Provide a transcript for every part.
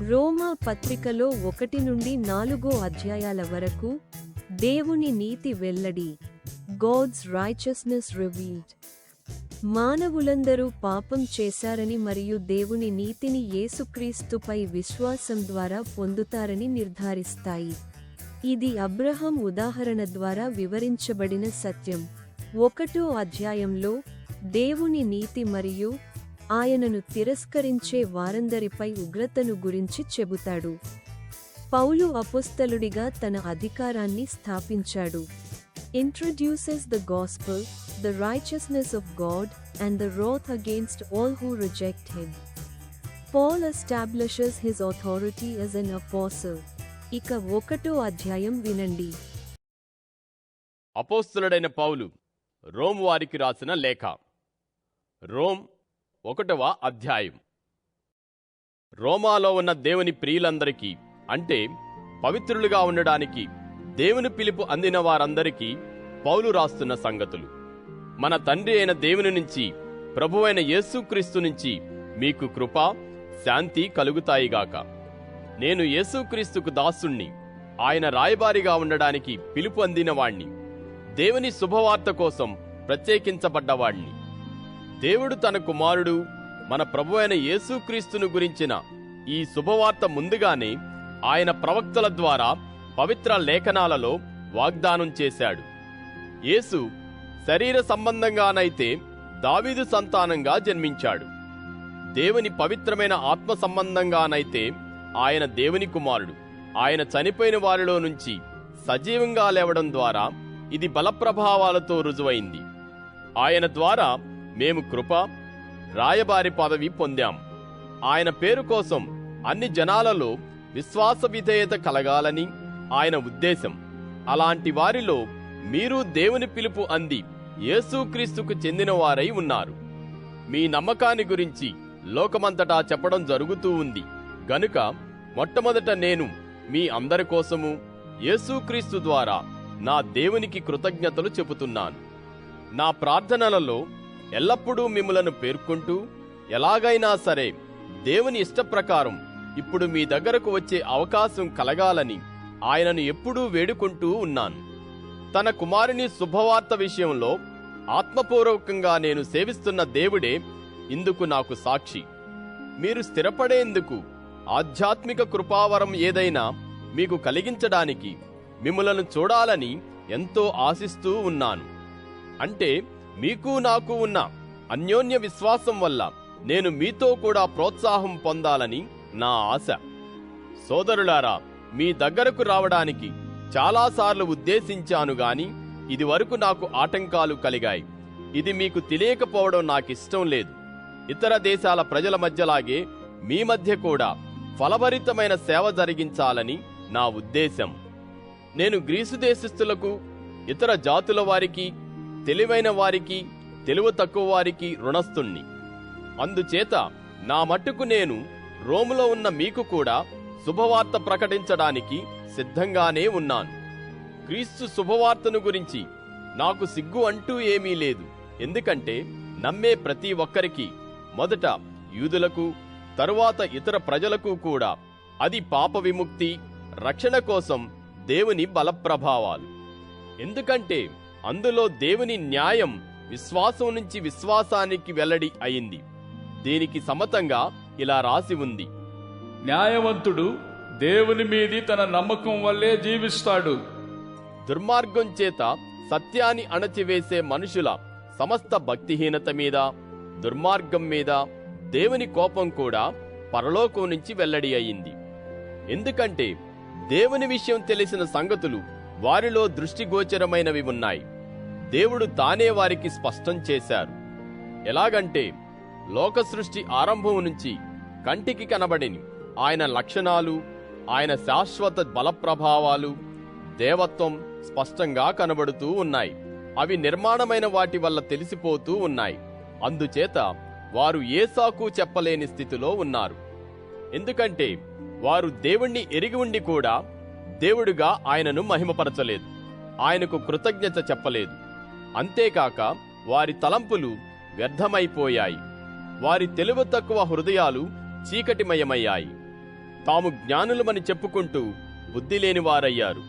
రోమా పత్రికలో 1 నుండి 4 అధ్యాయాల వరకు దేవుని నీతి వెల్లడి, గాడ్స్ రైచియస్నెస్ రివీల్డ్. మానవులందరూ పాపం చేశారని మరియు దేవుని నీతిని యేసుక్రీస్తుపై విశ్వాసం ద్వారా పొందుతారని నిర్ధారిస్తాయి. ఇది అబ్రహాం ఉదాహరణ ద్వారా వివరించబడిన సత్యం. 1వ అధ్యాయంలో దేవుని నీతి మరియు ఆయనను తిరస్కరించే వారందరిపై ఉగ్రతను గురించి చెబుతాడు. పౌలు అపోస్తలుడిగా తన అధికారాన్ని స్థాపించాడు. Introduces the gospel, the righteousness of God, and the wrath against all who reject him. Paul establishes his authority as an apostle. ఇక 1వ అధ్యాయం వినండి. అపోస్తలుడైన పౌలు రోమ్ వారికి రాసిన లేఖ. రోమ్ 1వ అధ్యాయం. రోమాలో ఉన్న దేవుని ప్రియులందరికీ, అంటే పవిత్రులుగా ఉండడానికి దేవుని పిలుపు అందిన వారందరికీ పౌలు రాస్తున్న సంగతులు. మన తండ్రి అయిన దేవుని నుంచి, ప్రభువైన యేసుక్రీస్తు నుంచి మీకు కృప, శాంతి కలుగుతాయిగాక. నేను యేసుక్రీస్తుకు దాసుణ్ణి, ఆయన రాయబారిగా ఉండడానికి పిలుపు అందినవాణ్ణి, దేవుని శుభవార్త కోసం ప్రత్యేకించబడ్డవాణ్ణి. దేవుడు తన కుమారుడు మన ప్రభువైన యేసుక్రీస్తును గురించిన ఈ శుభవార్త ముందుగానే ఆయన ప్రవక్తల ద్వారా పవిత్ర లేఖనాలలో వాగ్దానం చేశాడు. యేసు శరీర సంబంధంగానైతే దావీదు సంతానంగా జన్మించాడు. దేవుని పవిత్రమైన ఆత్మ సంబంధంగానైతే ఆయన దేవుని కుమారుడు. ఆయన చనిపోయిన వారిలో నుంచి సజీవంగా లేవడం ద్వారా ఇది బలప్రభావాలతో రుజువైంది. ఆయన ద్వారా మేము కృప, రాయబారి పదవి పొందాం. ఆయన పేరు కోసం అన్ని జనాలలో విశ్వాస విధేయత కలగాలని ఆయన ఉద్దేశం. అలాంటి వారిలో మీరు దేవుని పిలుపు అంది యేసుక్రీస్తుకు చెందిన వారై ఉన్నారు. మీ నమ్మకాన్ని గురించి లోకమంతటా చెప్పడం జరుగుతూ ఉంది గనుక మొట్టమొదట నేను మీ అందరి కోసము యేసుక్రీస్తు ద్వారా నా దేవునికి కృతజ్ఞతలు చెబుతున్నాను. నా ప్రార్థనలలో ఎల్లప్పుడూ మిమ్ములను పేర్కొంటూ, ఎలాగైనా సరే దేవుని ఇష్టప్రకారం ఇప్పుడు మీ దగ్గరకు వచ్చే అవకాశం కలగాలని ఆయనను ఎప్పుడూ వేడుకుంటూ ఉన్నాను. తన కుమారుని శుభవార్త విషయంలో ఆత్మపూర్వకంగా నేను సేవిస్తున్న దేవుడే ఇందుకు నాకు సాక్షి. మీరు స్థిరపడేందుకు ఆధ్యాత్మిక కృపావరం ఏదైనా మీకు కలిగించడానికి మిమ్ములను చూడాలని ఎంతో ఆశిస్తూ ఉన్నాను. అంటే మీకు నాకు ఉన్న అన్యోన్య విశ్వాసం వల్ల నేను మీతో కూడా ప్రోత్సాహం పొందాలని నా ఆశ. సోదరులారా, మీ దగ్గరకు రావడానికి చాలాసార్లు ఉద్దేశించాను గాని ఇదివరకు నాకు ఆటంకాలు కలిగాయి. ఇది మీకు తెలియకపోవడం నాకిష్టం లేదు. ఇతర దేశాల ప్రజల మధ్యలాగే మీ మధ్య కూడా ఫలభరితమైన సేవ జరిగించాలని నా ఉద్దేశం. నేను గ్రీసు దేశస్థులకు, ఇతర జాతుల వారికి, తెలివైన వారికి, తెలివి తక్కువ వారికి రుణస్థుణ్ణి. అందుచేత నా మట్టుకు నేను రోములో ఉన్న మీకు కూడా శుభవార్త ప్రకటించడానికి సిద్ధంగానే ఉన్నాను. క్రీస్తు శుభవార్తను గురించి నాకు సిగ్గు అంటూ ఏమీ లేదు. ఎందుకంటే నమ్మే ప్రతి ఒక్కరికి, మొదట యూదులకు, తరువాత ఇతర ప్రజలకు కూడా అది పాప విముక్తి, రక్షణ కోసం దేవుని బలప్రభావాలు. ఎందుకంటే అందులో దేవుని న్యాయం విశ్వాసం నుంచి విశ్వాసానికి వెల్లడి అయింది. దీనికి సమతంగా ఇలా రాసి ఉంది: న్యాయవంతుడు దేవుని మీది తన నమ్మకం వల్లే జీవిస్తాడు. దుర్మార్గం చేత సత్యాన్ని అణచివేసే మనుషుల సమస్త భక్తిహీనత మీద, దుర్మార్గం మీద దేవుని కోపం కూడా పరలోకం నుంచి వెల్లడి అయింది. ఎందుకంటే దేవుని విషయం తెలిసిన సంగతులు వారిలో దృష్టిగోచరమైనవి ఉన్నాయి. దేవుడు తానే వారికి స్పష్టం చేశారు. ఎలాగంటే లోక సృష్టి ఆరంభం నుంచి కంటికి కనబడిని ఆయన లక్షణాలు, ఆయన శాశ్వత బలప్రభావాలు, దేవత్వం స్పష్టంగా కనబడుతూ ఉన్నాయి. అవి నిర్మాణమైన వాటి వల్ల తెలిసిపోతూ ఉన్నాయి. అందుచేత వారు ఏ సాకు చెప్పలేని స్థితిలో ఉన్నారు. ఎందుకంటే వారు దేవుణ్ణి ఎరిగి ఉండి కూడా దేవుడుగా ఆయనను మహిమపరచలేదు, ఆయనకు కృతజ్ఞత చెప్పలేదు. అంతేకాక వారి తలంపులు వ్యర్థమైపోయాయి. వారి తెలివి తక్కువ హృదయాలు చీకటిమయమయ్యాయి. తాము జ్ఞానులమని చెప్పుకుంటూ బుద్ధి లేనివారయ్యారు.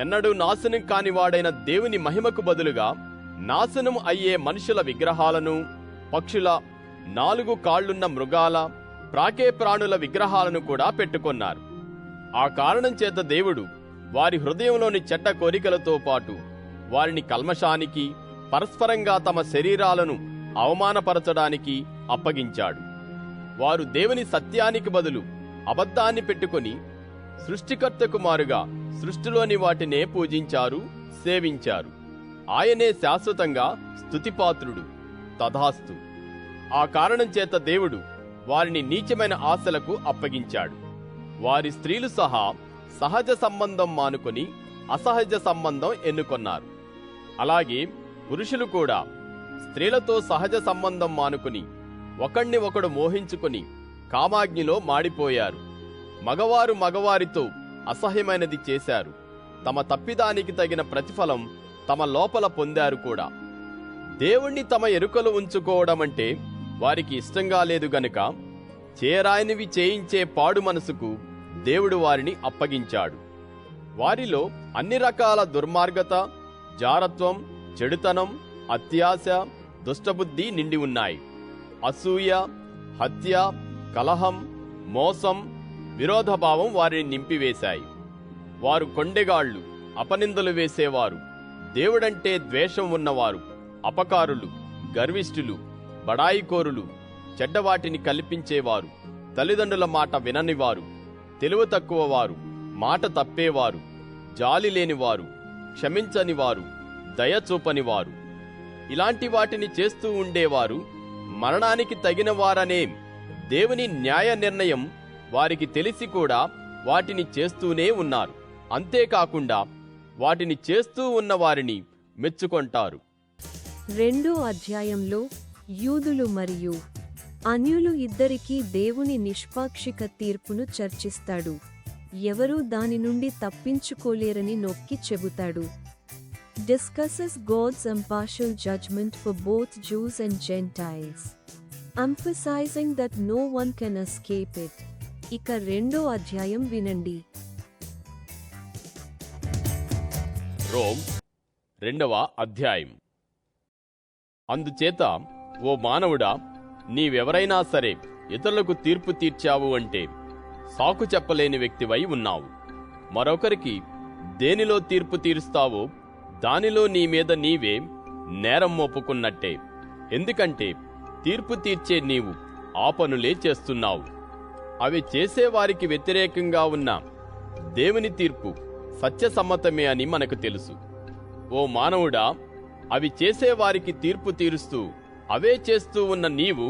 ఎన్నడూ నాశనం కానివాడైన దేవుని మహిమకు బదులుగా నాశనం అయ్యే మనుషుల విగ్రహాలను, పక్షుల, 4 కాళ్లున్న మృగాల, ప్రాకే ప్రాణుల విగ్రహాలను కూడా పెట్టుకొన్నారు. ఆ కారణం చేత దేవుడు వారి హృదయంలోని చెడ్డ కోరికలతో పాటు వారిని కల్మషానికి, పరస్పరంగా తమ శరీరాలను అవమానపరచడానికి అప్పగించాడు. వారు దేవుని సత్యానికి బదులు అబద్ధాన్ని పెట్టుకొని సృష్టికర్తకు మారుగా సృష్టిలోని వాటినే పూజించారు, సేవించారు. ఆయనే శాశ్వతంగా స్తుతిపాత్రుడు. తథాస్తు. ఆ కారణం చేత దేవుడు వారిని నీచమైన ఆశలకు అప్పగించాడు. వారి స్త్రీలు సహా సహజ సంబంధం మానుకొని అసహజ సంబంధం ఎన్నుకొన్నారు. అలాగే పురుషులు కూడా స్త్రీలతో సహజ సంబంధం మానుకుని ఒకణ్ణి ఒకడు మోహించుకుని కామాగ్నిలో మాడిపోయారు. మగవారు మగవారితో అసహ్యమైనది చేశారు. తమ తప్పిదానికి తగిన ప్రతిఫలం తమ లోపల పొందారు కూడా. దేవుణ్ణి తమ ఎరుకలు ఉంచుకోవడమంటే వారికి ఇష్టంగా లేదు గనుక చేయరానివి చేయించే పాడు మనసుకు దేవుడు వారిని అప్పగించాడు. వారిలో అన్ని రకాల దుర్మార్గత, జారత్వం, చెడుతనం, అత్యాశ, దుష్టబుద్ధి నిండి ఉన్నాయి. అసూయ, హత్య, కలహం, మోసం, విరోధభావం వారిని నింపివేశాయి. వారు కొండెగాళ్లు, అపనిందలు వేసేవారు, దేవుడంటే ద్వేషం ఉన్నవారు, అపకారులు, గర్విష్ఠులు, బడాయికోరులు, చెడ్డవాటిని కల్పించేవారు, తల్లిదండ్రుల మాట విననివారు, తెలివి తక్కువవారు, మాట తప్పేవారు, జాలి లేనివారు, క్షమించనివారు, దయచూపనివారు. ఇలాంటి వాటిని చేస్తూ ఉండేవారు మరణానికి తగిన వారనే దేవుని న్యాయ నిర్ణయం వారికి తెలిసి కూడా వాటిని చేస్తూనే ఉన్నారు. అంతేకాకుండా వాటిని చేస్తూ ఉన్న వారిని మెచ్చుకొంటారు. 2వ అధ్యాయంలో యూదులు మరియు అన్యులు ఇద్దరికీ దేవుని నిష్పాక్షిక తీర్పును చర్చిస్తాడు. ఎవరూ దాని నుండి తప్పించుకోలేరని నొక్కి చెబుతాడు. Discusses God's impartial judgment for both Jews and Gentiles, emphasizing that no one can escape it. ఇక 2వ అధ్యాయం వినండి. రోమ్ 2వ అధ్యాయం. అందుచేత ఓ మానవుడా, నీవెవరైనా సరే ఇతరులకు తీర్పు తీర్చావు అంటే సాకు చెప్పలేని వ్యక్తివై ఉన్నావు. మరొకరికి దేనిలో తీర్పు తీరుస్తావో దానిలో నీ మీద నీవే నేరం మోపుకున్నట్టే. ఎందుకంటే తీర్పు తీర్చే నీవు ఆ పనులే చేస్తున్నావు. అవి చేసేవారికి వ్యతిరేకంగా ఉన్న దేవుని తీర్పు సత్యసమ్మతమే అని మనకు తెలుసు. ఓ మానవుడా, అవి చేసేవారికి తీర్పు తీరుస్తూ అవే చేస్తూ ఉన్న నీవు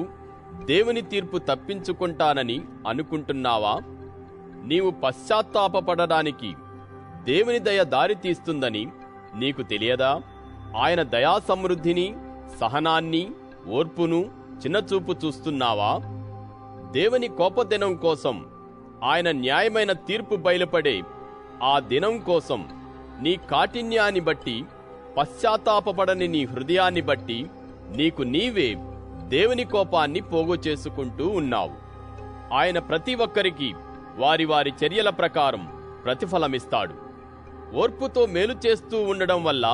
దేవుని తీర్పు తప్పించుకుంటానని అనుకుంటున్నావా? నీవు పశ్చాత్తాపపడడానికి దేవుని దయ దారి తీస్తుందని నీకు తెలియదా? ఆయన దయా సమృద్ధిని, సహనాన్ని, ఓర్పును చిన్నచూపు చూస్తున్నావా? దేవుని కోపదినం కోసం, ఆయన న్యాయమైన తీర్పు బయలుపడే ఆ దినం కోసం నీ కాఠిన్యాన్ని బట్టి, పశ్చాత్తాపపడని నీ హృదయాన్ని బట్టి నీకు నీవే దేవుని కోపాన్ని పోగు చేసుకుంటూ ఉన్నావు. ఆయన ప్రతి ఒక్కరికి వారి వారి చర్యల ప్రకారం ప్రతిఫలమిస్తాడు. ఓర్పుతో మేలు చేస్తూ ఉండడం వల్ల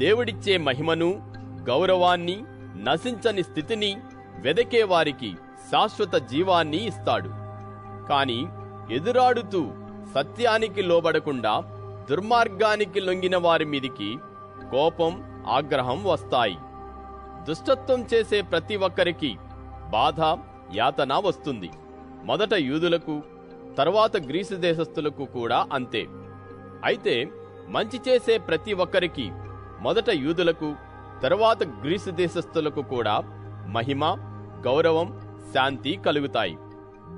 దేవుడిచ్చే మహిమను, గౌరవాన్ని, నశించని స్థితిని వెదకే వారికి శాశ్వత జీవాన్ని ఇస్తాడు. కాని ఎదురాడుతూ సత్యానికి లోబడకుండా దుర్మార్గానికి లొంగిన వారి మీదికి కోపం, ఆగ్రహం వస్తాయి. దుష్టత్వం చేసే ప్రతి ఒక్కరికి బాధ, యాతన వస్తుంది. మొదట యూదులకు, తరువాత గ్రీసు దేశస్థులకు కూడా అంతే. అయితే మంచి చేసే ప్రతి ఒక్కరికి మొదట యూదులకు, తరువాత గ్రీసు దేశస్థులకు కూడా మహిమ, గౌరవం, శాంతి కలుగుతాయి.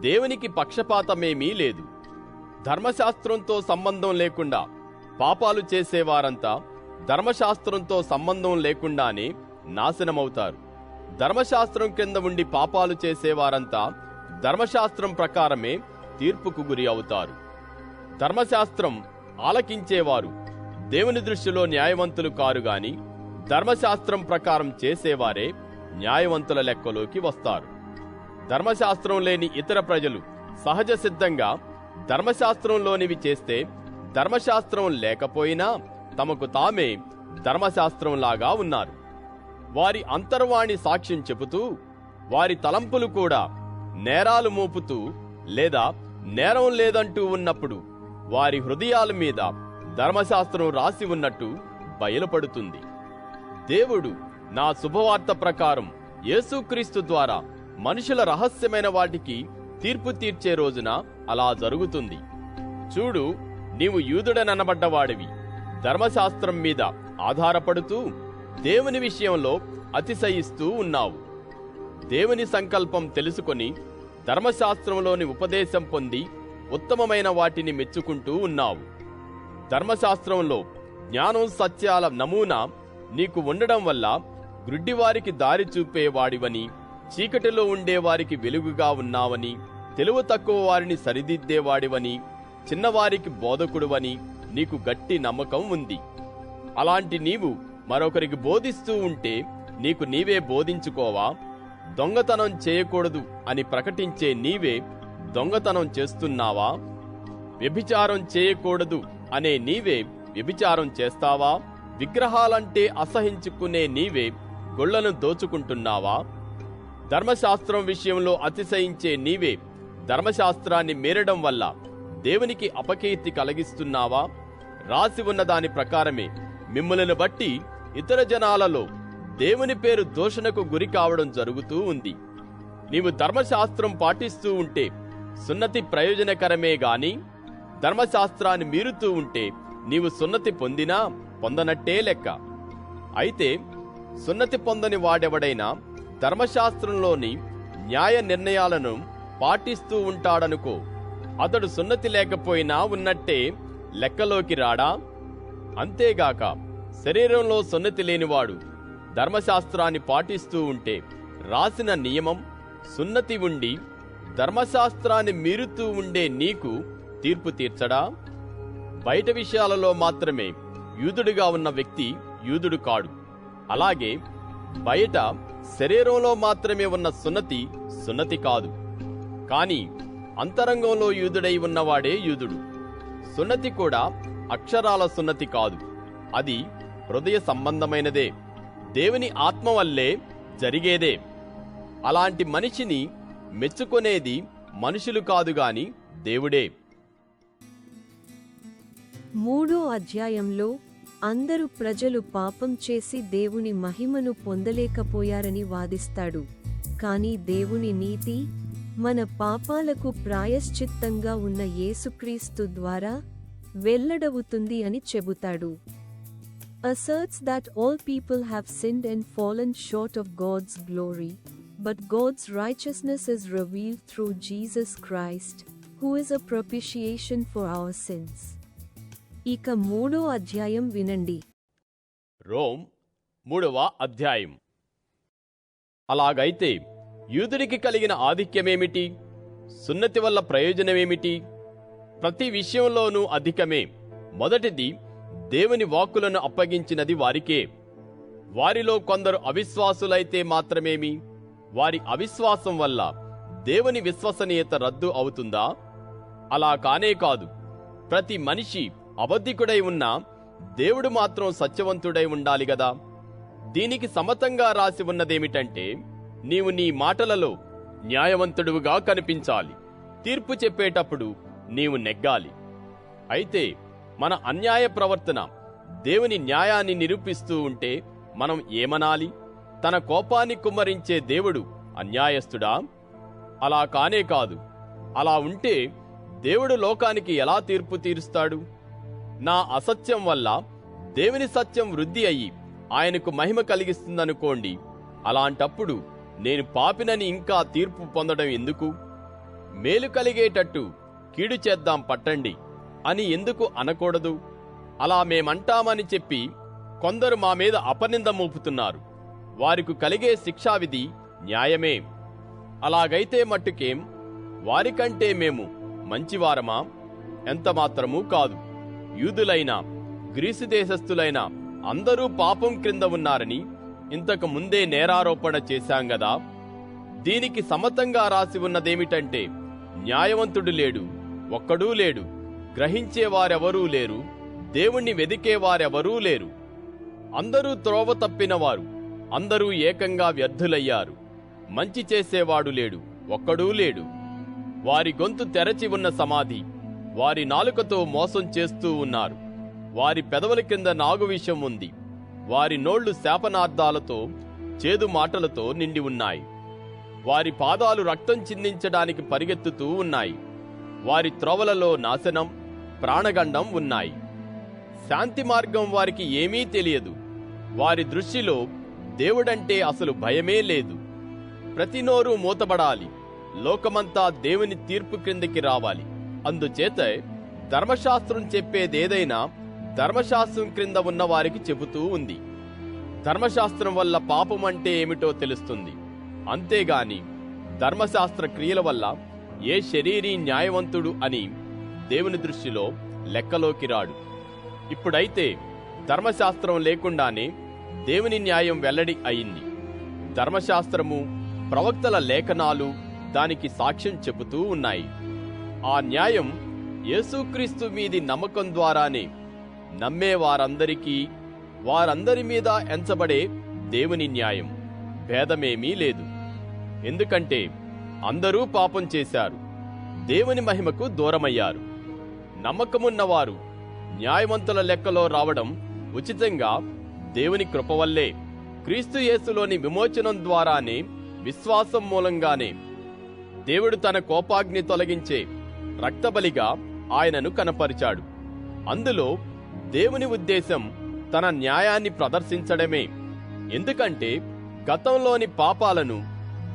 దేవునికి పక్షపాతమేమీ లేదు. ధర్మశాస్త్రంతో సంబంధం లేకుండా పాపాలు చేసేవారంతా ధర్మశాస్త్రంతో సంబంధం లేకుండానే నాశనమవుతారు. ధర్మశాస్త్రం కింద ఉండి పాపాలు చేసేవారంతా ధర్మశాస్త్రం ప్రకారమే తీర్పుకు గురి అవుతారు. ధర్మశాస్త్రం ఆలకించేవారు దేవుని దృష్టిలో న్యాయవంతులు కారు గాని ధర్మశాస్త్రం ప్రకారం చేసేవారే న్యాయవంతుల లెక్కలోకి వస్తారు. ధర్మశాస్త్రం లేని ఇతర ప్రజలు సహజ సిద్ధంగా ధర్మశాస్త్రంలోనివి చేస్తే ధర్మశాస్త్రం లేకపోయినా తమకు తామే ధర్మశాస్త్రంలాగా ఉన్నారు. వారి అంతర్వాణి సాక్ష్యం చెబుతూ, వారి తలంపులు కూడా నేరాలు మోపుతూ లేదా నేరం లేదంటూ ఉన్నప్పుడు వారి హృదయాల మీద ధర్మశాస్త్రం రాసి ఉన్నట్టు బయలుపడుతుంది. దేవుడు నా శుభవార్త ప్రకారం యేసుక్రీస్తు ద్వారా మనుషుల రహస్యమైన వాటికి తీర్పు తీర్చే రోజున అలా జరుగుతుంది. చూడు, నీవు యూదుడనబడ్డవాడివి, ధర్మశాస్త్రం మీద ఆధారపడుతూ దేవుని విషయంలో అతిశయిస్తూ ఉన్నావు. దేవుని సంకల్పం తెలుసుకొని ధర్మశాస్త్రంలోని ఉపదేశం పొంది ఉత్తమమైన వాటిని మెచ్చుకుంటూ ఉన్నావు. ధర్మశాస్త్రంలో జ్ఞానం సత్యాల నమూనా నీకు ఉండడం వల్ల గ్రుడ్డివారికి దారి చూపేవాడివని, చీకటిలో ఉండేవారికి వెలుగుగా ఉన్నావని, తెలివి తక్కువ వారిని సరిదిద్దేవాడివని, చిన్నవారికి బోధకుడువని నీకు గట్టి నమ్మకం ఉంది. అలాంటి నీవు మరొకరికి బోధిస్తూ ఉంటే నీకు నీవే బోధించుకోవా? దొంగతనం చేయకూడదు అని ప్రకటించే నీవే దొంగతనం చేస్తున్నావా? వ్యభిచారం చేయకూడదు అనే నీవే వ్యభిచారం చేస్తావా? విగ్రహాలంటే అసహించుకునే నీవే గొళ్లను దోచుకుంటున్నావా? ధర్మశాస్త్రం విషయంలో అతిశయించే నీవే ధర్మశాస్త్రాన్ని మీరడం వల్ల దేవునికి అపకీర్తి కలిగిస్తున్నావా? రాసి ఉన్న దాని ప్రకారమే మిమ్ములను బట్టి ఇతర జనాలలో దేవుని పేరు దూషణకు గురి కావడం జరుగుతూ ఉంది. నీవు ధర్మశాస్త్రం పాటిస్తూ ఉంటే సున్నతి ప్రయోజనకరమే గాని ధర్మశాస్త్రాన్ని మీరుతూ ఉంటే నీవు సున్నతి పొందినా పొందనట్టే లెక్క. అయితే సున్నతి పొందని వాడెవడైనా ధర్మశాస్త్రంలోని న్యాయ నిర్ణయాలను పాటిస్తూ ఉంటాడనుకో, అతడు సున్నతి లేకపోయినా ఉన్నట్టే లెక్కలోకి రాడా? అంతేగాక శరీరంలో సున్నతి లేనివాడు ధర్మశాస్త్రాన్ని పాటిస్తూ ఉంటే రాసిన నియమం సున్నతి ఉండి ధర్మశాస్త్రాన్ని మీరుతూ ఉండే నీకు తీర్పు తీర్చడా? బయట విషయాలలో మాత్రమే యూదుడిగా ఉన్న వ్యక్తి యూదుడు కాడు. అలాగే బయట శరీరంలో మాత్రమే ఉన్న సున్నతి సున్నతి కాదు. కాని అంతరంగంలో యూదుడై ఉన్నవాడే యూదుడు. సున్నతి కూడా అక్షరాల సున్నతి కాదు, అది హృదయ సంబంధమైనదే, దేవుని ఆత్మ వల్లే జరిగేదే. అలాంటి మనిషిని మెచ్చుకొనేది మనుషులు కాదుగాని దేవుడే. 3వ అధ్యాయంలో అందరు ప్రజలు పాపం చేసి దేవుని మహిమను పొందలేకపోయారని వాదిస్తాడు. కాని దేవుని నీతి మన పాపాలకు ప్రాయశ్చిత్తంగా ఉన్న యేసుక్రీస్తు ద్వారా వెల్లడవుతుంది అని చెబుతాడు. Asserts that all people have sinned and fallen short of God's glory, but God's righteousness is revealed through Jesus Christ, who is a propitiation for our sins. ఇక 3వ అధ్యాయం వినండి. రోమ్ 3వ అధ్యాయం. అలాగైతే యూదుడికి కలిగిన ఆధిక్యమేమిటి? సున్నతి వల్ల ప్రయోజనమేమిటి? ప్రతి విషయంలోనూ అధికమే. మొదటిది, దేవుని వాక్కులను అప్పగించినది వారికే. వారిలో కొందరు అవిశ్వాసులైతే మాత్రమేమి? వారి అవిశ్వాసం వల్ల దేవుని విశ్వసనీయత రద్దు అవుతుందా? అలా కానే కాదు. ప్రతి మనిషి అబద్ధికుడై ఉన్నా దేవుడు మాత్రం సత్యవంతుడై ఉండాలి గదా. దీనికి సమతంగా రాసి ఉన్నదేమిటంటే, నీవు నీ మాటలలో న్యాయవంతుడుగా కనిపించాలి, తీర్పు చెప్పేటప్పుడు నీవు నెగ్గాలి. అయితే మన అన్యాయ ప్రవర్తన దేవుని న్యాయాన్ని నిరూపిస్తూ ఉంటే మనం ఏమనాలి? తన కోపాన్ని కుమ్మరించే దేవుడు అన్యాయస్తుడా? అలా కానే కాదు. అలా ఉంటే దేవుడు లోకానికి ఎలా తీర్పు తీరుస్తాడు? నా అసత్యం వల్ల దేవుని సత్యం వృద్ధి అయ్యి ఆయనకు మహిమ కలిగిస్తుందనుకోండి. అలాంటప్పుడు నేను పాపినని ఇంకా తీర్పు పొందడం ఎందుకు? మేలు కలిగేటట్టు కీడు చేద్దాం పట్టండి అని ఎందుకు అనకూడదు? అలా మేమంటామని చెప్పి కొందరు మా మీద అపనింద మోపుతున్నారు. వారికి కలిగే శిక్షావిధి న్యాయమే. అలాగైతే మట్టుకేం వారికంటే మేము మంచివారమా? ఎంతమాత్రమూ కాదు. యూదులైనా గ్రీసు దేశస్థులైనా అందరూ పాపం క్రింద ఉన్నారని ఇంతకు ముందే నేరారోపణ చేశాం గదా. దీనికి సమతంగా రాసి ఉన్నదేమిటంటే, న్యాయవంతుడు లేడు, ఒక్కడూ లేడు, గ్రహించేవారెవరూ లేరు, దేవుణ్ణి వెదికేవారెవరూ లేరు. అందరూ త్రోవ తప్పినవారు, అందరూ ఏకంగా వ్యర్థులయ్యారు. మంచి చేసేవాడు లేడు, ఒక్కడూ లేడు. వారి గొంతు తెరచి ఉన్న సమాధి, వారి నాలుకతో మోసం చేస్తూ ఉన్నారు. వారి పెదవుల కింద నాగు విషం ఉంది. వారి నోళ్లు శాపనార్థాలతో, చేదు మాటలతో నిండి ఉన్నాయి. వారి పాదాలు రక్తం చిందించడానికి పరిగెత్తుతూ ఉన్నాయి. వారి త్రోవలలో నాశనం, ప్రాణగండం ఉన్నాయి. శాంతి మార్గం వారికి ఏమీ తెలియదు. వారి దృష్టిలో దేవుడంటే అసలు భయమే లేదు. ప్రతి నోరు మూతబడాలి, లోకమంతా దేవుని తీర్పు క్రిందికి రావాలి. అందుచేత ధర్మశాస్త్రం చెప్పేదేదైనా ధర్మశాస్త్రం క్రింద ఉన్న వారికి చెబుతూ ఉంది. ధర్మశాస్త్రం వల్ల పాపం అంటే ఏమిటో తెలుస్తుంది. అంతేగాని ధర్మశాస్త్ర క్రియల వల్ల ఏ శరీరీ న్యాయవంతుడు అని దేవుని దృష్టిలో లెక్కలోకి రాడు. ఇప్పుడైతే ధర్మశాస్త్రం లేకుండానే దేవుని న్యాయం వెల్లడి అయింది. ధర్మశాస్త్రము, ప్రవక్తల లేఖనాలు దానికి సాక్ష్యం చెబుతూ ఉన్నాయి. ఆ న్యాయం యేసుక్రీస్తు మీది నమ్మకం ద్వారానే నమ్మే వారందరికీ, వారందరి మీద ఎంచబడే దేవుని న్యాయం. భేదమేమీ లేదు. ఎందుకంటే అందరూ పాపం చేశారు, దేవుని మహిమకు దూరమయ్యారు. నమ్మకమున్నవారు న్యాయవంతుల లెక్కలో రావడం ఉచితంగా దేవుని కృప వల్లే, క్రీస్తు యేసులోని విమోచనం ద్వారానే, విశ్వాసం మూలంగానే. దేవుడు తన కోపాగ్ని తొలగించే రక్తబలిగా ఆయనను కనపరిచాడు. అందులో దేవుని ఉద్దేశం తన న్యాయాన్ని ప్రదర్శించడమే. ఎందుకంటే గతంలోని పాపాలను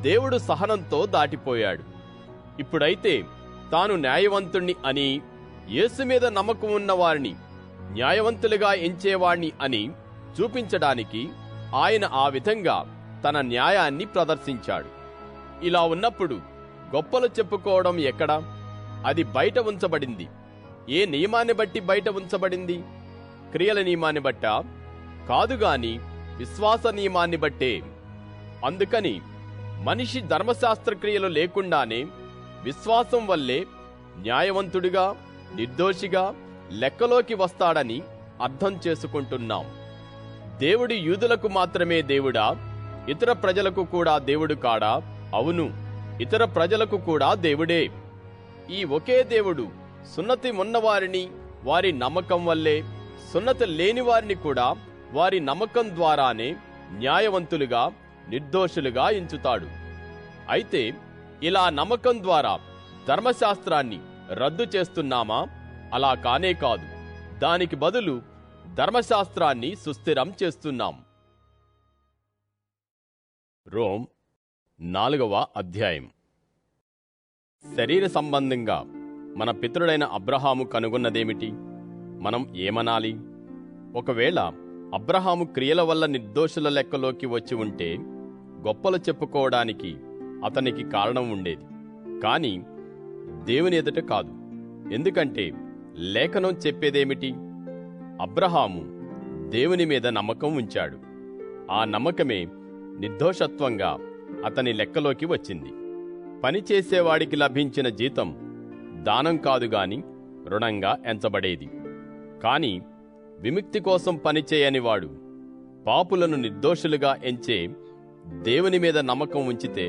దేవుడు సహనంతో దాటిపోయాడు. ఇప్పుడైతే తాను న్యాయవంతుణ్ణి అని, యేసు మీద నమ్మకం ఉన్న వారిని న్యాయవంతులుగా ఎంచేవాణ్ణి అని చూపించడానికి ఆయన ఆ విధంగా తన న్యాయాన్ని ప్రదర్శించాడు. ఇలా ఉన్నప్పుడు గొప్పలు చెప్పుకోవడం ఎక్కడ? అది బయట ఉంచబడింది. ఏ నియమాన్ని బట్టి బయట ఉంచబడింది? క్రియల నియమాన్ని బట్టా? కాదుగాని విశ్వాస నియమాన్ని బట్టే. అందుకని మనిషి ధర్మశాస్త్ర క్రియలు లేకుండానే విశ్వాసం వల్లే న్యాయవంతుడిగా, నిర్దోషిగా లెక్కలోకి వస్తాడని అర్థం చేసుకుంటున్నాం. దేవుడు యూదులకు మాత్రమే దేవుడా? ఇతర ప్రజలకు కూడా దేవుడు కాడా? అవును, ఇతర ప్రజలకు కూడా దేవుడే. ఈ ఒకే దేవుడు సున్నతి ఉన్నవారిని వారి నమ్మకం వల్లే, సున్నతి లేని వారిని కూడా వారి నమ్మకం ద్వారానే న్యాయవంతులుగా, నిర్దోషులుగా ఎంచుతాడు. అయితే ఇలా నమ్మకం ద్వారా ధర్మశాస్త్రాన్ని రద్దు చేస్తున్నామా? అలా కానే కాదు. దానికి బదులు ధర్మశాస్త్రాన్ని సుస్థిరం చేస్తున్నాం. రోమ్ 4వ అధ్యాయం. శరీర సంబంధంగా మన పితరుడైన అబ్రహాము కనుగొన్నదేమిటి? మనం ఏమనాలి? ఒకవేళ అబ్రహాము క్రియల వల్ల నిర్దోషుల లెక్కలోకి వచ్చి ఉంటే గొప్పలు చెప్పుకోవడానికి అతనికి కారణం ఉండేది. కాని దేవుని ఎదుట కాదు. ఎందుకంటే లేఖనం చెప్పేదేమిటి? అబ్రహాము దేవుని మీద నమ్మకం ఉంచాడు. ఆ నమ్మకమే నిర్దోషత్వంగా అతని లెక్కలోకి వచ్చింది. పనిచేసేవాడికి లభించిన జీతం దానం కాదుగాని రుణంగా ఎంచబడేది. కాని విముక్తి కోసం పనిచేయనివాడు పాపులను నిర్దోషులుగా ఎంచే దేవుని మీద నమ్మకం ఉంచితే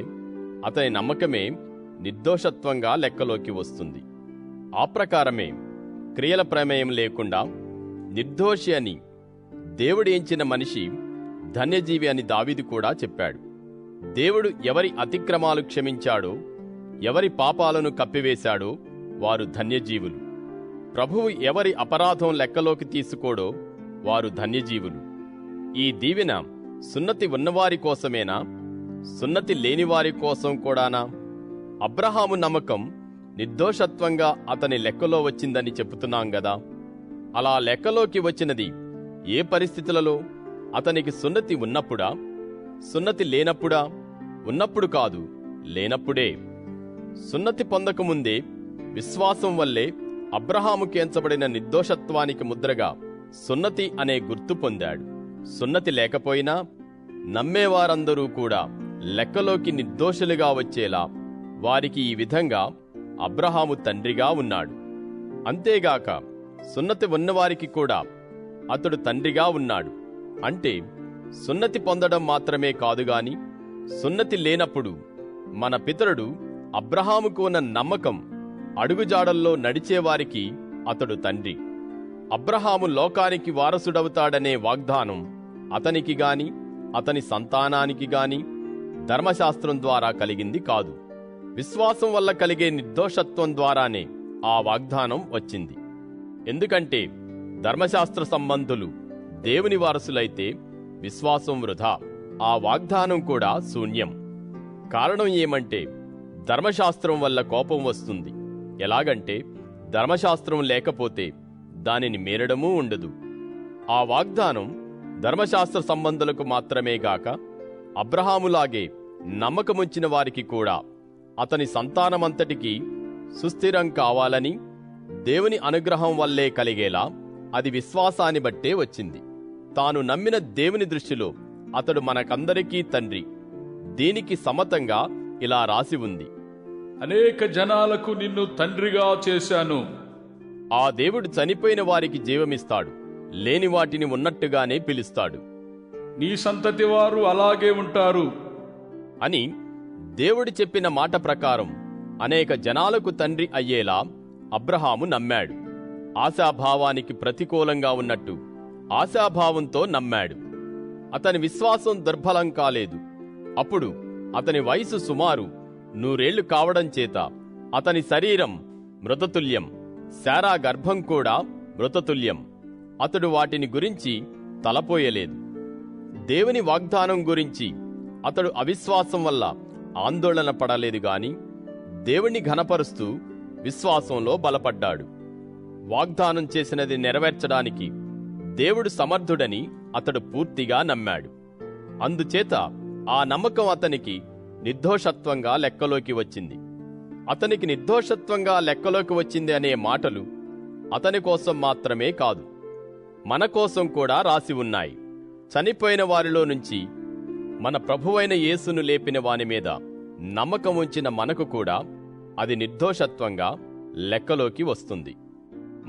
అతని నమ్మకమే నిర్దోషత్వంగా లెక్కలోకి వస్తుంది. ఆ ప్రకారమే క్రియల ప్రమేయం లేకుండా నిర్దోషి అని దేవుడు ఎంచిన మనిషి ధన్యజీవి అని దావీదు కూడా చెప్పాడు. దేవుడు ఎవరి అతిక్రమాలు క్షమించాడో, ఎవరి పాపాలను కప్పివేశాడో వారు ధన్యజీవులు. ప్రభువు ఎవరి అపరాధం లెక్కలోకి తీసుకోడో వారు ధన్యజీవులు. ఈ దీవెన సున్నతి ఉన్నవారి కోసమేనా? సున్నతి లేనివారి కోసం కూడానా? అబ్రహాము నమ్మకం నిర్దోషత్వంగా అతని లెక్కలో వచ్చిందని చెబుతున్నాం గదా. అలా లెక్కలోకి వచ్చినది ఏ పరిస్థితులలో? అతనికి సున్నతి ఉన్నప్పుడా? సున్నతి లేనప్పుడా? ఉన్నప్పుడు కాదు, లేనప్పుడే. సున్నతి పొందకముందే విశ్వాసం వల్లే అబ్రహాముకి ఎంచబడిన నిర్దోషత్వానికి ముద్రగా సున్నతి అనే గుర్తు పొందాడు. సున్నతి లేకపోయినా నమ్మేవారందరూ కూడా లెక్కలోకి నిర్దోషులుగా వచ్చేలా వారికి ఈ విధంగా అబ్రహాము తండ్రిగా ఉన్నాడు. అంతేగాక సున్నతి ఉన్నవారికి కూడా అతడు తండ్రిగా ఉన్నాడు. అంటే సున్నతి పొందడం మాత్రమే కాదుగాని సున్నతి లేనప్పుడు మన పితరుడు అబ్రహాముకు ఉన్న నమ్మకం అడుగుజాడల్లో నడిచేవారికి అతడు తండ్రి. అబ్రహాము లోకానికి వారసుడవుతాడనే వాగ్దానం అతనికి గాని అతని సంతానానికి గాని ధర్మశాస్త్రం ద్వారా కలిగింది కాదు. విశ్వాసం వల్ల కలిగే నిర్దోషత్వం ద్వారానే ఆ వాగ్దానం వచ్చింది. ఎందుకంటే ధర్మశాస్త్ర సంబంధులు దేవుని వారసులైతే విశ్వాసం వృధా, ఆ వాగ్దానం కూడా శూన్యం. కారణం ఏమంటే ధర్మశాస్త్రం వల్ల కోపం వస్తుంది. ఎలాగంటే ధర్మశాస్త్రం లేకపోతే దానిని మీరడమూ ఉండదు. ఆ వాగ్దానం ధర్మశాస్త్ర సంబంధులకు మాత్రమే గాక అబ్రహాములాగే నమ్మకముంచిన వారికి కూడా అతని సంతానమంతటికీ సుస్థిరం కావాలని దేవుని అనుగ్రహం వల్లే కలిగేలా అది విశ్వాసాన్ని బట్టే వచ్చింది. తాను నమ్మిన దేవుని దృష్టిలో అతడు మనకందరికీ తండ్రి. దీనికి సమతంగా ఇలా రాసి ఉంది: అనేక జనాలకు నిన్ను తండ్రిగా చేశాను. ఆ దేవుడు చనిపోయిన వారికి జీవమిస్తాడు, లేని వాటిని ఉన్నట్టుగానే పిలుస్తాడు. నీ సంతతి వారు అలాగే ఉంటారు అని దేవుడు చెప్పిన మాట ప్రకారం అనేక జనాలకు తండ్రి అయ్యేలా అబ్రహాము నమ్మాడు. ఆశాభావానికి ప్రతికూలంగా ఉన్నట్టు ఆశాభావంతో నమ్మాడు. అతని విశ్వాసం దుర్బలం కాలేదు. అప్పుడు అతని వయసు సుమారు 100 ఏళ్లు కావడం చేత అతని శరీరం మృతతుల్యం, శారా గర్భం కూడా మృతతుల్యం. అతడు వాటిని గురించి తలపోయలేదు. దేవుని వాగ్దానం గురించి అతడు అవిశ్వాసం వల్ల ఆందోళన పడలేదు గాని దేవుణ్ణి ఘనపరుస్తూ విశ్వాసంలో బలపడ్డాడు. వాగ్దానం చేసినది నెరవేర్చడానికి దేవుడు సమర్థుడని అతడు పూర్తిగా నమ్మాడు. అందుచేత ఆ నమ్మకం అతనికి నిర్దోషత్వంగా లెక్కలోకి వచ్చింది. అతనికి నిర్దోషత్వంగా లెక్కలోకి వచ్చింది అనే మాటలు అతని కోసం మాత్రమే కాదు, మన కోసం కూడా రాసి ఉన్నాయి. చనిపోయిన వారిలో నుంచి మన ప్రభువైన యేసును లేపిన వాని మీద నమ్మకం ఉంచిన మనకు కూడా అది నిర్దోషత్వంగా లెక్కలోకి వస్తుంది.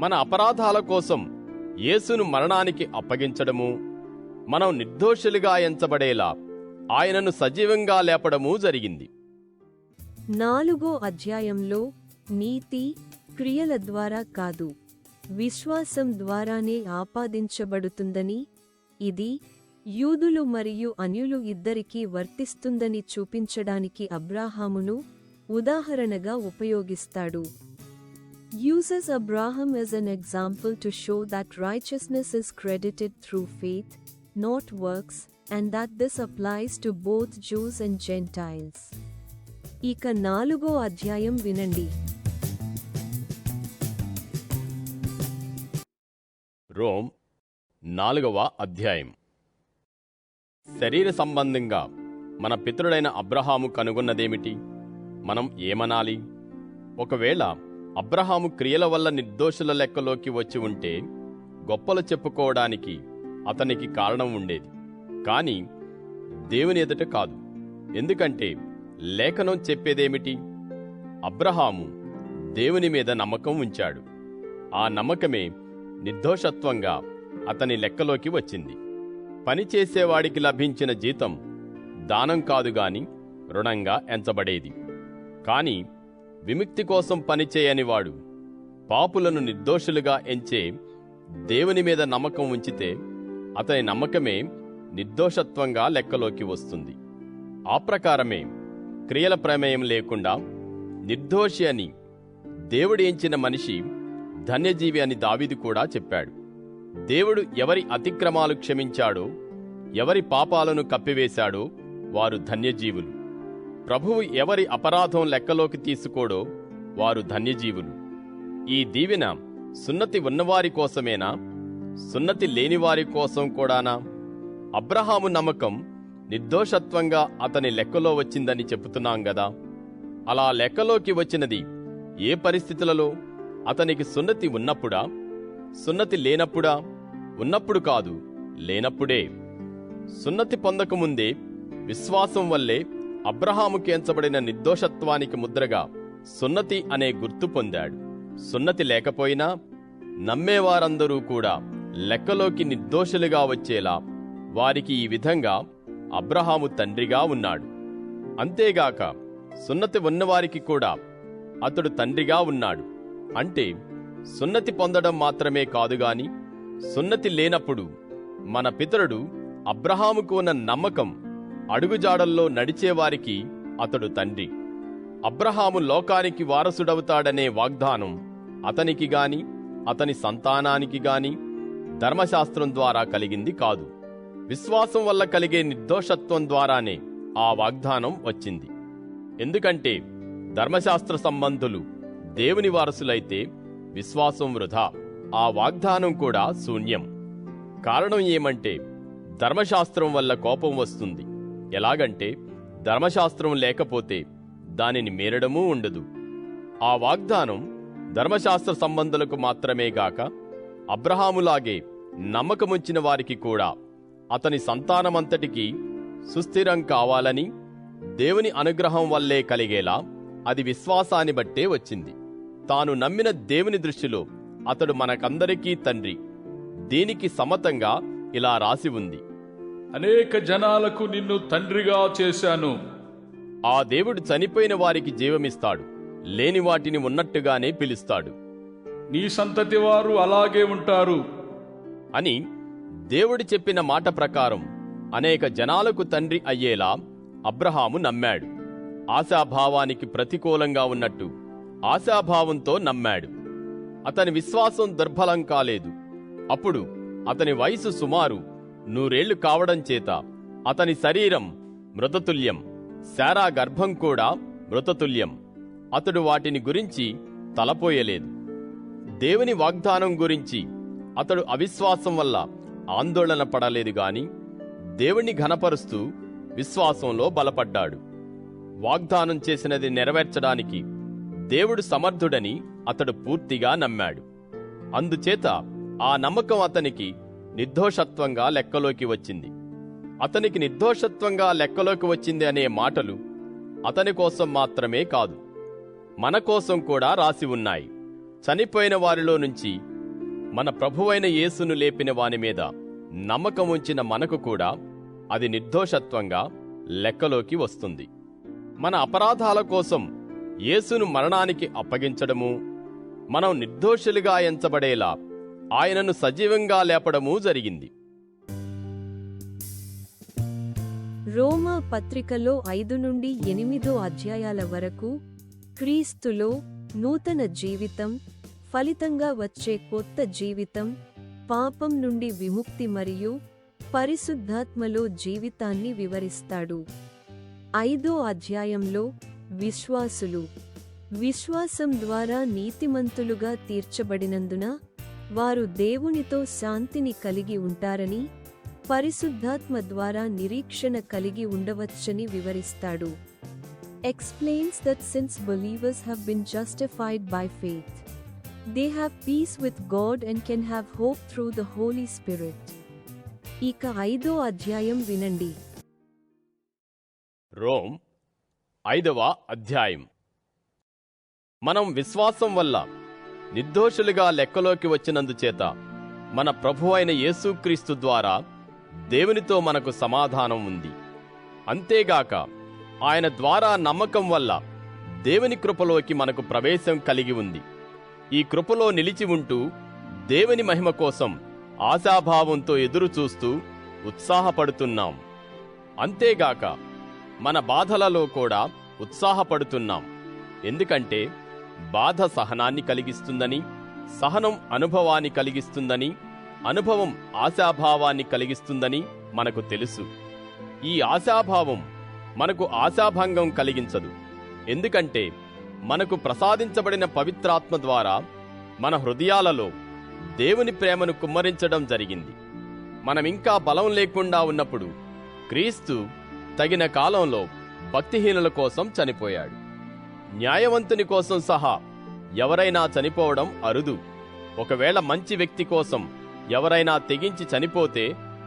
మన అపరాధాల కోసం యేసును మరణానికి అప్పగించడము, మనం నిర్దోషులుగా ఎంచబడేలా ఆయనను సజీవంగా లేపడమూ జరిగింది. 4వ అధ్యాయంలో నీతి క్రియల ద్వారా కాదు, విశ్వాసం ద్వారానే ఆపాదించబడుతుందని, ఇది యూదులు మరియు అన్యులు ఇద్దరికీ వర్తిస్తుందని చూపించడానికి అబ్రాహామును ఉదాహరణగా ఉపయోగిస్తాడు. Uses Abraham as an example to show that righteousness is credited through faith, not works, and that this applies to both Jews and Gentiles. ఇక 4వ అధ్యాయం వినండి. రోమ్ 4వ అధ్యాయం. శరీర సంబంధంగా మన పితరుడైన అబ్రహాము కనుగొన్నదేమిటి? మనం ఏమనాలి? ఒకవేళ అబ్రహాము క్రియల వల్ల నిర్దోషుల లెక్కలోకి వచ్చి ఉంటే గొప్పలు చెప్పుకోవడానికి అతనికి కారణం ఉండేది. కాని దేవుని ఎదుట కాదు. ఎందుకంటే లేఖనం చెప్పేదేమిటి? అబ్రహాము దేవుని మీద నమ్మకం ఉంచాడు. ఆ నమ్మకమే నిర్దోషత్వంగా అతని లెక్కలోకి వచ్చింది. పనిచేసేవాడికి లభించిన జీతం దానం కాదుగాని రుణంగా ఎంచబడేది. కాని విముక్తి కోసం పనిచేయనివాడు పాపులను నిర్దోషులుగా ఎంచే దేవుని మీద నమ్మకం ఉంచితే అతని నమ్మకమే నిర్దోషత్వంగా లెక్కలోకి వస్తుంది. ఆ ప్రకారమే క్రియల ప్రమేయం లేకుండా నిర్దోషి అని దేవుడు ఎంచిన మనిషి ధన్యజీవి అని దావీదు కూడా చెప్పాడు. దేవుడు ఎవరి అతిక్రమాలు క్షమించాడో, ఎవరి పాపాలను కప్పివేశాడో వారు ధన్యజీవులు. ప్రభువు ఎవరి అపరాధం లెక్కలోకి తీసుకోడో వారు ధన్యజీవులు. ఈ దీవెన సున్నతి ఉన్నవారి కోసమేనా? సున్నతి లేనివారి కోసం కూడానా? అబ్రహాము నమ్మకం నిర్దోషత్వంగా అతని లెక్కలో వచ్చిందని చెబుతున్నాం గదా. అలా లెక్కలోకి వచ్చినది ఏ పరిస్థితులలో? అతనికి సున్నతి ఉన్నప్పుడా? సున్నతి లేనప్పుడా? ఉన్నప్పుడు కాదు, లేనప్పుడే. సున్నతి పొందకముందే విశ్వాసం వల్లే అబ్రహాముకి ఎంచబడిన నిర్దోషత్వానికి ముద్రగా సున్నతి అనే గుర్తు పొందాడు. సున్నతి లేకపోయినా నమ్మేవారందరూ కూడా లెక్కలోకి నిర్దోషులుగా వచ్చేలా వారికి ఈ విధంగా అబ్రహాము తండ్రిగా ఉన్నాడు. అంతేగాక సున్నతి ఉన్నవారికి కూడా అతడు తండ్రిగా ఉన్నాడు. అంటే సున్నతి పొందడం మాత్రమే కాదుగాని సున్నతి లేనప్పుడు మన పితరుడు అబ్రహాముకు ఉన్న నమ్మకం అడుగుజాడల్లో నడిచేవారికి అతడు తండ్రి. అబ్రహాము లోకానికి వారసుడవుతాడనే వాగ్దానం అతనికి గాని అతని సంతానానికి గాని ధర్మశాస్త్రం ద్వారా కలిగింది కాదు. విశ్వాసం వల్ల కలిగే నిర్దోషత్వం ద్వారానే ఆ వాగ్దానం వచ్చింది. ఎందుకంటే ధర్మశాస్త్ర సంబంధులు దేవుని వారసులైతే విశ్వాసం వృధా, ఆ వాగ్దానం కూడా శూన్యం. కారణం ఏమంటే ధర్మశాస్త్రం వల్ల కోపం వస్తుంది. ఎలాగంటే ధర్మశాస్త్రం లేకపోతే దానిని మీరడమూ ఉండదు. ఆ వాగ్దానం ధర్మశాస్త్ర సంబంధులకు మాత్రమే గాక అబ్రహాములాగే నమ్మకముంచిన వారికి కూడా అతని సంతానమంతటికీ సుస్థిరం కావాలని దేవుని అనుగ్రహం వల్లే కలిగేలా అది విశ్వాసాన్ని బట్టే వచ్చింది. తాను నమ్మిన దేవుని దృష్టిలో అతడు మనకందరికీ తండ్రి. దీనికి సమతంగా ఇలా రాసి ఉంది: అనేక జనాలకు నిన్ను తండ్రిగా చేశాను. ఆ దేవుడు చనిపోయిన వారికి జీవమిస్తాడు, లేని వాటిని ఉన్నట్టుగానే పిలుస్తాడు. నీ సంతతి వారు అలాగే ఉంటారు అని దేవుడు చెప్పిన మాట ప్రకారం అనేక జనాలకు తండ్రి అయ్యేలా అబ్రహాము నమ్మాడు. ఆశాభావానికి ప్రతికూలంగా ఉన్నట్టు ఆశాభావంతో నమ్మాడు. అతని విశ్వాసం దుర్బలం కాలేదు. అప్పుడు అతని వయసు సుమారు 100 ఏళ్లు కావడం చేత అతని శరీరం మృతతుల్యం, శారా గర్భం కూడా మృతతుల్యం. అతడు వాటిని గురించి తలపోయలేదు. దేవుని వాగ్దానం గురించి అతడు అవిశ్వాసం వల్ల ఆందోళన పడలేదు గాని దేవుణ్ణి ఘనపరుస్తూ విశ్వాసంలో బలపడ్డాడు. వాగ్దానం చేసినది నెరవేర్చడానికి దేవుడు సమర్థుడని అతడు పూర్తిగా నమ్మాడు. అందుచేత ఆ నమ్మకం అతనికి నిర్దోషత్వంగా లెక్కలోకి వచ్చింది. అతనికి నిర్దోషత్వంగా లెక్కలోకి వచ్చింది అనే మాటలు అతని కోసం మాత్రమే కాదు, మన కోసం కూడా రాసి ఉన్నాయి. చనిపోయిన వారిలో నుంచి మన ప్రభువైన యేసును లేపిన వాని మీద నమ్మకం ఉంచిన మనకు కూడా అది నిర్దోషత్వంగా లెక్కలోకి వస్తుంది. మన అపరాధాల కోసం యేసును మరణానికి అప్పగించడము, మనం నిర్దోషులుగా ఎంచబడేలా ఆయనను సజీవంగా లేపడమూ జరిగింది. రోమా పత్రికలో 5 నుండి 8 అధ్యాయాల వరకు క్రీస్తులో నూతన జీవితం, ఫలితంగా వచ్చే కొత్త జీవితం, పాపం నుండి విముక్తి మరియు పరిశుద్ధాత్మలో జీవితాన్ని వివరిస్తాడు. 5వ అధ్యాయంలో విశ్వాసులు విశ్వాసం ద్వారా నీతిమంతులుగా తీర్చబడినందున వారు దేవునితో శాంతిని కలిగి ఉంటారని, పరిశుద్ధాత్మ ద్వారా నిరీక్షణ కలిగి ఉండవచ్చని వివరిస్తాడు. Explains that since believers have been justified by faith, they have peace with God and can have hope through the Holy Spirit. ఇక 5వ అధ్యాయం వినండి. రోమ్ 5వ అధ్యాయం. మనం విశ్వాసం వల్ల నిర్దోషులుగా లెక్కలోకి వచ్చినందుచేత మన ప్రభువైన యేసుక్రీస్తు ద్వారా దేవునితో మనకు సమాధానం ఉంది. అంతేగాక ఆయన ద్వారా నమ్మకం వల్ల దేవుని కృపలోకి మనకు ప్రవేశం కలిగి ఉంది. ఈ కృపలో నిలిచి ఉంటూ దేవుని మహిమ కోసం ఆశాభావంతో ఎదురుచూస్తూ ఉత్సాహపడుతున్నాం. అంతేగాక మన బాధలలో కూడా ఉత్సాహపడుతున్నాం. ఎందుకంటే బాధ సహనాన్ని కలిగిస్తుందని, సహనం అనుభవాన్ని కలిగిస్తుందని, అనుభవం ఆశాభావాన్ని కలిగిస్తుందని మనకు తెలుసు. ఈ ఆశాభావం మనకు ఆశాభంగం కలిగించదు. ఎందుకంటే మనకు ప్రసాదించబడిన పవిత్రాత్మ ద్వారా మన హృదయాలలో దేవుని ప్రేమను కుమ్మరించడం జరిగింది. మనమింకా బలం లేకుండా ఉన్నప్పుడు క్రీస్తు తగిన కాలంలో భక్తిహీనుల కోసం చనిపోయాడు. న్యాయవంతుని కోసం సహా ఎవరైనా చనిపోవడం అరుదు. ఒకవేళ మంచి వ్యక్తి కోసం ఎవరైనా తెగించి చనిపోతే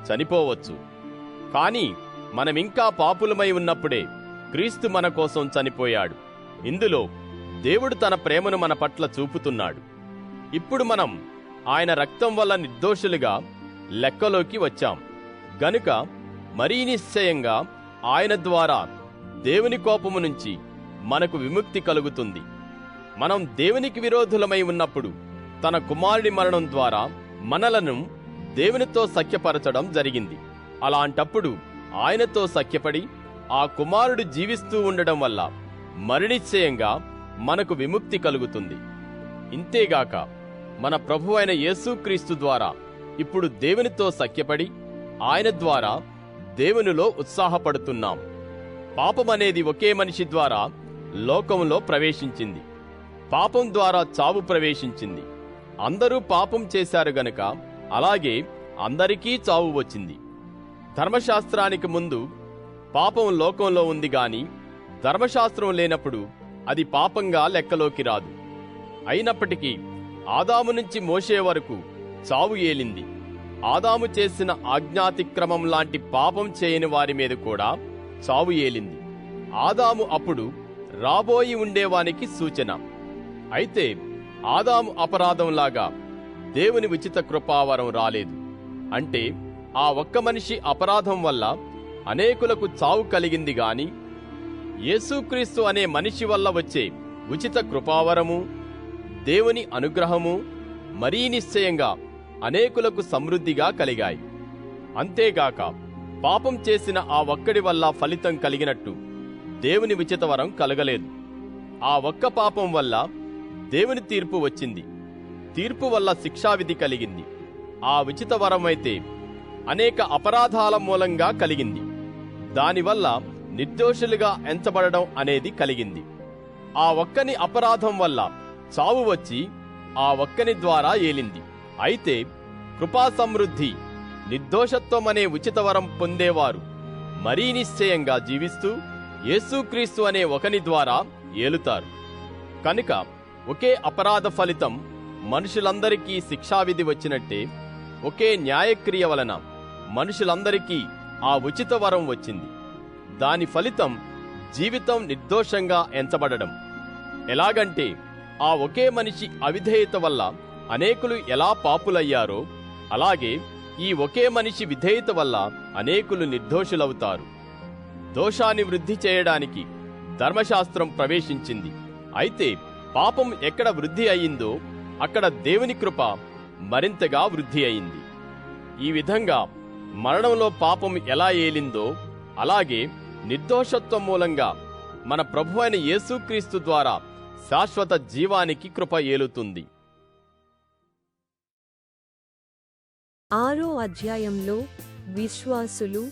చనిపోవచ్చు. కానీ మనమింకా పాపులమై ఉన్నప్పుడే క్రీస్తు మన కోసం చనిపోయాడు. ఇందులో దేవుడు తన ప్రేమను మన పట్ల చూపుతున్నాడు. ఇప్పుడు మనం ఆయన రక్తం వల్ల నిర్దోషులుగా లెక్కలోకి వచ్చాం గనుక మరీ నిశ్చయంగా ఆయన ద్వారా దేవుని కోపము నుంచి మనకు విముక్తి కలుగుతుంది. మనం దేవునికి విరోధులమై ఉన్నప్పుడు తన కుమారుడి మరణం ద్వారా మనలను దేవునితో సఖ్యపరచడం జరిగింది. అలాంటప్పుడు ఆయనతో సఖ్యపడి ఆ కుమారుడు జీవిస్తూ ఉండడం వల్ల మరినిశ్చయంగా మనకు విముక్తి కలుగుతుంది. ఇంతేగాక మన ప్రభువైన యేసుక్రీస్తు ద్వారా ఇప్పుడు దేవునితో సఖ్యపడి ఆయన ద్వారా దేవునిలో ఉత్సాహపడుతున్నాం. పాపమనేది ఒకే మనిషి ద్వారా లోకంలో ప్రవేశించింది. పాపం ద్వారా చావు ప్రవేశించింది. అందరూ పాపం చేశారు గనుక అలాగే అందరికీ చావు వచ్చింది. ధర్మశాస్త్రానికి ముందు పాపం లోకంలో ఉంది గాని ధర్మశాస్త్రం లేనప్పుడు అది పాపంగా లెక్కలోకి రాదు. అయినప్పటికీ ఆదాము నుంచి మోషే వరకు చావు ఏలింది. ఆదాము చేసిన ఆజ్ఞాతిక్రమం లాంటి పాపం చేయని వారి మీద కూడా చావు ఏలింది. ఆదాము అప్పుడు రాబోయి ఉండేవానికి సూచన. అయితే ఆదాము అపరాధంలాగా దేవుని ఉచిత కృపావరం రాలేదు. అంటే ఆ ఒక్క మనిషి అపరాధం వల్ల అనేకులకు చావు కలిగింది గాని యేసుక్రీస్తు అనే మనిషి వల్ల వచ్చే ఉచిత కృపావరము, దేవుని అనుగ్రహము మరీ నిశ్చయంగా అనేకులకు సమృద్ధిగా కలిగాయి. అంతేగాక పాపం చేసిన ఆ ఒక్కడి వల్ల ఫలితం కలిగినట్టు దేవుని ఉచిత వరం కలగలేదు. ఆ ఒక్క పాపం వల్ల దేవుని తీర్పు వచ్చింది. తీర్పు వల్ల శిక్షావిధి కలిగింది. ఆ ఉచిత వరమైతే అనేక అపరాధాల మూలంగా కలిగింది. దానివల్ల నిర్దోషులుగా ఎంచబడడం అనేది కలిగింది. ఆ ఒక్కని అపరాధం వల్ల చావు వచ్చి ఆ ఒక్కని ద్వారా ఏలింది. అయితే కృపా సమృద్ధి, నిర్దోషత్వం అనే ఉచిత వరం పొందేవారు మరీ నిశ్చయంగా జీవిస్తూ యేసుక్రీస్తు అనే ఒకని ద్వారా ఏలుతారు. కనుక ఒకే అపరాధ ఫలితం మనుషులందరికీ శిక్షావిధి వచ్చినట్టే ఒకే న్యాయక్రియ వలన మనుషులందరికీ ఆ ఉచిత వరం వచ్చింది. దాని ఫలితం జీవితం నిర్దోషంగా ఎంచబడడం. ఎలాగంటే ఆ ఒకే మనిషి అవిధేయత వల్ల అనేకులు ఎలా పాపులయ్యారో అలాగే ఈ ఒకే మనిషి విధేయత వల్ల అనేకులు నిర్దోషులవుతారు. దోషాన్ని వృద్ధి చేయడానికి ధర్మశాస్త్రం ప్రవేశించింది. అయితే పాపం ఎక్కడ వృద్ధి అయిందో అక్కడ దేవుని కృప మరింతగా వృద్ధి అయింది. ఈ విధంగా మరణంలో పాపం ఎలా ఏలిందో అలాగే నిర్దోషత్వం మూలంగా మన ప్రభువైన యేసుక్రీస్తు ద్వారా శాశ్వత జీవానికి కృప ఏలుతుంది. 6వ అధ్యాయంలో విశ్వాసులు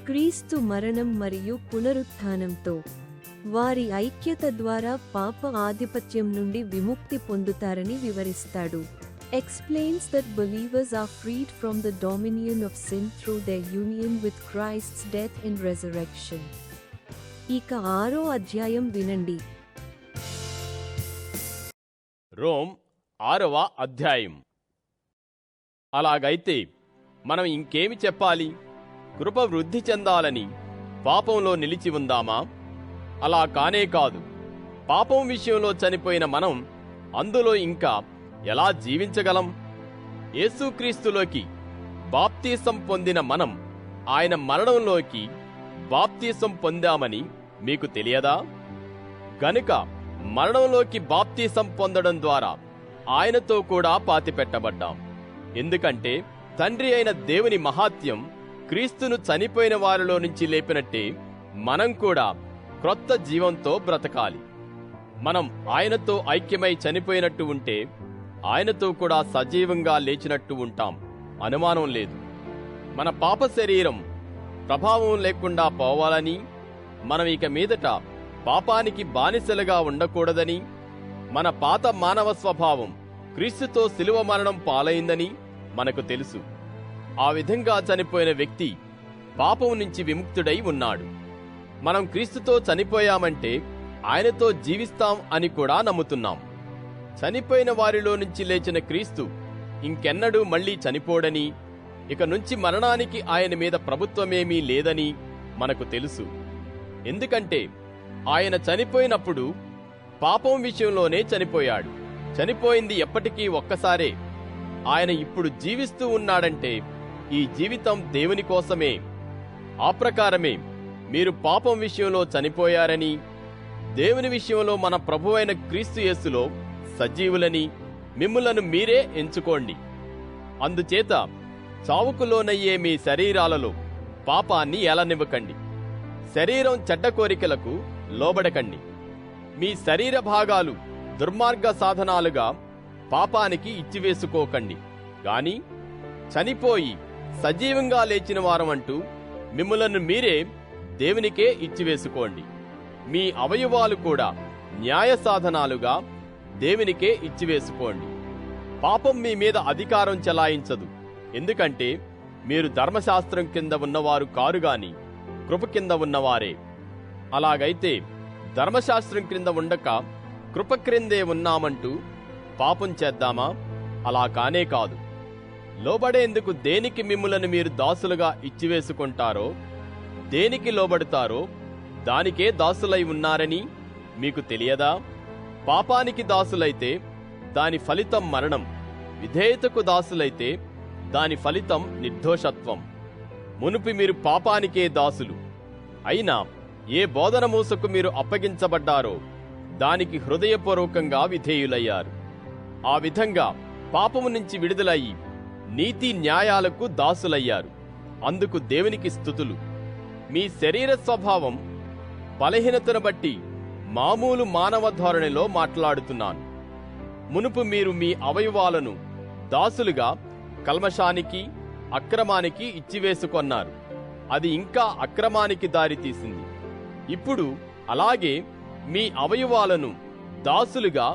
క్రీస్తు మరణం మరియు పునరుత్థానంతో వారి ఐక్యత ద్వారా పాప ఆధిపత్యం నుండి విముక్తి పొందుతారని వివరిస్తాడు. Explains that believers are freed from the dominion of sin through their union with Christ's death and resurrection. ఇక 6వ అధ్యాయం వినండి. రోమ్ 6వ అధ్యాయం. అలాగైతే మనం ఇంకేమి చెప్పాలి? కృప వృద్ధి చెందాలని పాపంలో నిలిచి ఉందామా? అలా కానే కాదు. పాపం విషయంలో చనిపోయిన మనం అందులో ఇంకా ఎలా జీవించగలం? యేసుక్రీస్తులోకి బాప్తీసం పొందిన మనం ఆయన మరణంలోకి బాప్తీసం పొందామని మీకు తెలియదా? గనుక మరణంలోకి బాప్తీసం పొందడం ద్వారా ఆయనతో కూడా పాతిపెట్టబడ్డాం. ఎందుకంటే తండ్రి అయిన దేవుని మహాత్యం క్రీస్తును చనిపోయిన వారిలో నుంచి లేపినట్టే మనం కూడా క్రొత్త జీవంతో బ్రతకాలి. మనం ఆయనతో ఐక్యమై చనిపోయినట్టు ఉంటే ఆయనతో కూడా సజీవంగా లేచినట్టు ఉంటాం. అనుమానం లేదు. మన పాప శరీరం ప్రభావం లేకుండా పోవాలని, మనం ఇక మీదట పాపానికి బానిసలుగా ఉండకూడదని, మన పాత మానవ స్వభావం క్రీస్తుతో శిలువ మరణం పాలైందని మనకు తెలుసు. ఆ విధంగా చనిపోయిన వ్యక్తి పాపం నుంచి విముక్తుడై ఉన్నాడు. మనం క్రీస్తుతో చనిపోయామంటే ఆయనతో జీవిస్తాం అని కూడా నమ్ముతున్నాం. చనిపోయిన వారిలో నుంచి లేచిన క్రీస్తు ఇంకెన్నడూ మళ్లీ చనిపోడని, ఇక నుంచి మరణానికి ఆయన మీద ప్రభుత్వమేమీ లేదని మనకు తెలుసు. ఎందుకంటే ఆయన చనిపోయినప్పుడు పాపం విషయంలోనే చనిపోయాడు. చనిపోయింది ఎప్పటికీ ఒక్కసారే. ఆయన ఇప్పుడు జీవిస్తూ ఉన్నాడంటే ఈ జీవితం దేవుని కోసమే. ఆ ప్రకారమే మీరు పాపం విషయంలో చనిపోయారని, దేవుని విషయంలో మన ప్రభువైన క్రీస్తు యేసులో సజీవులని మిమ్ములను మీరే ఎంచుకోండి. అందుచేత చావుకు లోనయ్యే మీ శరీరాలలో పాపాన్ని ఏలనివ్వకండి. శరీరం చెడ్డ కోరికలకు లోబడకండి. మీ శరీర భాగాలు దుర్మార్గ సాధనాలుగా పాపానికి ఇచ్చివేసుకోకండి. గాని చనిపోయి సజీవంగా లేచిన వారమంటూ మిమ్ములను మీరే దేవునికే ఇచ్చివేసుకోండి. మీ అవయవాలు కూడా న్యాయ సాధనాలుగా దేవునికే ఇచ్చివేసుకోండి. పాపం మీ మీద అధికారం చెలాయించదు. ఎందుకంటే మీరు ధర్మశాస్త్రం కింద ఉన్నవారు కారుగాని కృప కింద ఉన్నవారే. అలాగైతే ధర్మశాస్త్రం క్రింద ఉండక కృప క్రిందే ఉన్నామంటూ పాపం చేద్దామా? అలా కానే కాదు. లోబడేందుకు దేనికి మిమ్ములను మీరు దాసులుగా ఇచ్చివేసుకుంటారో, దేనికి లోబడతారో దానికే దాసులై ఉన్నారని మీకు తెలియదా? పాపానికి దాసులైతే దాని ఫలితం మరణం, విధేయతకు దాసులైతే దాని ఫలితం నిర్దోషత్వం. మునుపు మీరు పాపానికే దాసులు. అయినా ఏ బోధన మూసకు మీరు అప్పగించబడ్డారో దానికి హృదయపూర్వకంగా విధేయులయ్యారు. ఆ విధంగా పాపము నుంచి విడుదలయ్యి నీతి న్యాయాలకు దాసులయ్యారు. అందుకు దేవునికి స్తుతులు. మీ శరీర స్వభావం బలహీనతను బట్టి మామూలు మానవ ధోరణిలో మాట్లాడుతున్నాను. మునుపు మీరు మీ అవయవాలను దాసులుగా కల్మషానికి, అక్రమానికి ఇచ్చివేసుకొన్నారు. అది ఇంకా అక్రమానికి దారితీసింది. ఇప్పుడు అలాగే మీ అవయవాలను దాసులుగా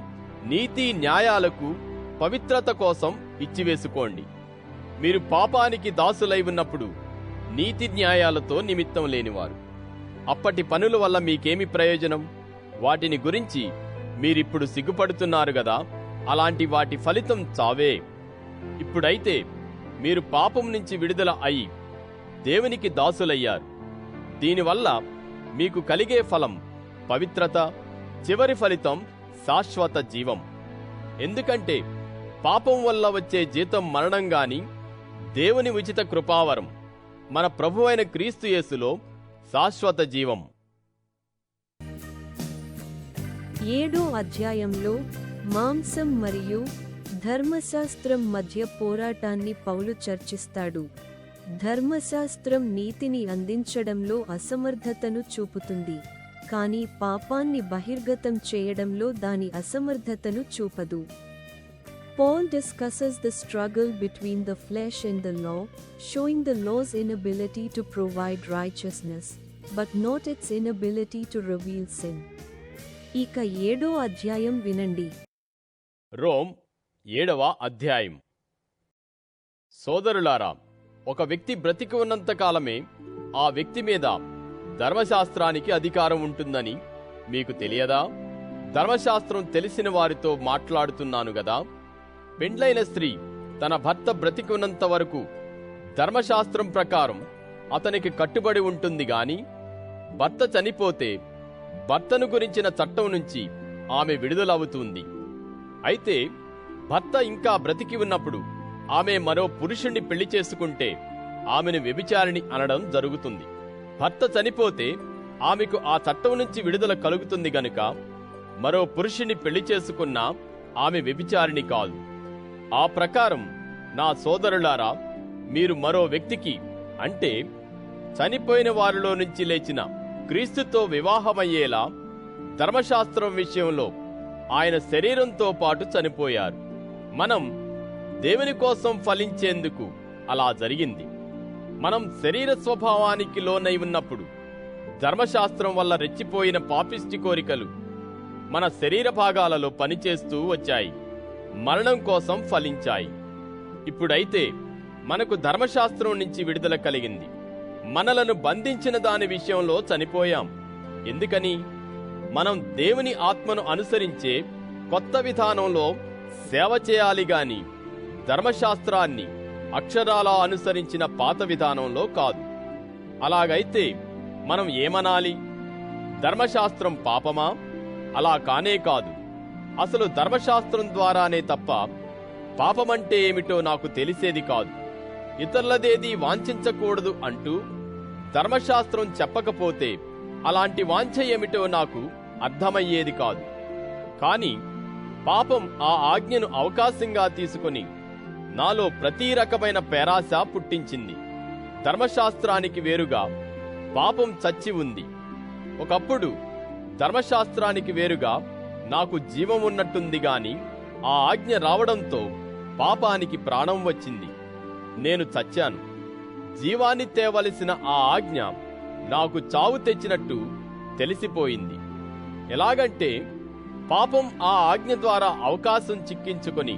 నీతి న్యాయాలకు, పవిత్రత కోసం ఇచ్చివేసుకోండి. మీరు పాపానికి దాసులై ఉన్నప్పుడు నీతి న్యాయాలతో నిమిత్తం లేనివారు. అప్పటి పనుల వల్ల మీకేమి ప్రయోజనం? వాటిని గురించి మీరిప్పుడు సిగ్గుపడుతున్నారు గదా. అలాంటి వాటి ఫలితం చావే. ఇప్పుడైతే మీరు పాపం నుంచి విడుదల అయి దేవునికి దాసులయ్యారు. దీనివల్ల మీకు కలిగే ఫలం పవిత్రత, చివరి ఫలితం శాశ్వత జీవం. ఎందుకంటే పాపం వల్ల వచ్చే జీతం మరణం గాని దేవుని ఉచిత కృపావరం మన ప్రభువైన క్రీస్తు యేసులో శాశ్వత జీవం. 7వ అధ్యాయంలో మాంసం మరియు ధర్మశాస్త్రం మధ్య పోరాటాన్ని పౌలు చర్చిస్తాడు. ధర్మశాస్త్రం నీతిని అందించడంలో అసమర్థతను చూపుతుంది, కానీ పాపాన్ని బహిర్గతం చేయడంలో దాని అసమర్థతను చూపదు. Paul discusses the struggle between the flesh and the law, showing the law's inability to provide righteousness, but not its inability to reveal sin. ఇక 7వ అధ్యాయం వినండి. రోమ్ 7వ అధ్యాయం. సోదరులారా, ఒక వ్యక్తి బ్రతికి ఉన్నంత కాలమే ఆ వ్యక్తి మీద ధర్మశాస్త్రానికి అధికారం ఉంటుందని మీకు తెలియదా? ధర్మశాస్త్రం తెలిసిన వారితో మాట్లాడుతున్నాను గదా. పెండ్లైన స్త్రీ తన భర్త బ్రతికి ఉన్నంత వరకు ధర్మశాస్త్రం ప్రకారం అతనికి కట్టుబడి ఉంటుంది గాని భర్త చనిపోతే భర్తను గురించిన చట్టం నుంచి ఆమె విడుదలవుతుంది. అయితే భర్త ఇంకా బ్రతికి ఉన్నప్పుడు ఆమె మరో పురుషుణ్ణి పెళ్లి చేసుకుంటే ఆమెను వ్యభిచారిణి అనడం జరుగుతుంది. భర్త చనిపోతే ఆమెకు ఆ చట్టం నుంచి విడుదల కలుగుతుంది గనుక మరో పురుషుణ్ణి పెళ్లి చేసుకున్నా ఆమె వ్యభిచారిణి కాదు. ఆ ప్రకారం నా సోదరులారా, మీరు మరో వ్యక్తికి, అంటే చనిపోయిన వారిలో నుంచి లేచిన క్రీస్తుతో వివాహమయ్యేలా ధర్మశాస్త్రం విషయంలో ఆయన శరీరంతో పాటు చనిపోయారు. మనం దేవుని కోసం ఫలించేందుకు అలా జరిగింది. మనం శరీర స్వభావానికి లోనై ఉన్నప్పుడు ధర్మశాస్త్రం వల్ల రెచ్చిపోయిన పాపిష్టి కోరికలు మన శరీర భాగాలలో పనిచేస్తూ వచ్చాయి, మరణం కోసం ఫలించాయి. ఇప్పుడైతే మనకు ధర్మశాస్త్రం నుంచి విడుదల కలిగింది. మనలను బంధించిన దాని విషయంలో చనిపోయాం. ఎందుకని? మనం దేవుని ఆత్మను అనుసరించే కొత్త విధానంలో సేవ చేయాలి గాని ధర్మశాస్త్రాన్ని అక్షరాలా అనుసరించిన పాత విధానంలో కాదు. అలాగైతే మనం ఏమనాలి? ధర్మశాస్త్రం పాపమా? అలా కానే కాదు. అసలు ధర్మశాస్త్రం ద్వారానే తప్ప పాపమంటే ఏమిటో నాకు తెలిసేది కాదు. ఇతరులదేది వాంఛించకూడదు అంటూ ధర్మశాస్త్రం చెప్పకపోతే అలాంటి వాంఛ ఏమిటో నాకు అర్థమయ్యేది కాదు. కాని పాపం ఆ ఆజ్ఞను అవకాశంగా తీసుకుని నాలో ప్రతి రకమైన పేరాశ పుట్టించింది. ధర్మశాస్త్రానికి వేరుగా పాపం చచ్చి ఉంది. ఒకప్పుడు ధర్మశాస్త్రానికి వేరుగా నాకు జీవం ఉన్నట్టుంది గాని ఆ ఆజ్ఞ రావడంతో పాపానికి ప్రాణం వచ్చింది. నేను చచ్చాను. జీవాన్ని తేవలసిన ఆ ఆజ్ఞ నాకు చావు తెచ్చినట్టు తెలిసిపోయింది. ఎలాగంటే పాపం ఆ ఆజ్ఞ ద్వారా అవకాశం చిక్కించుకొని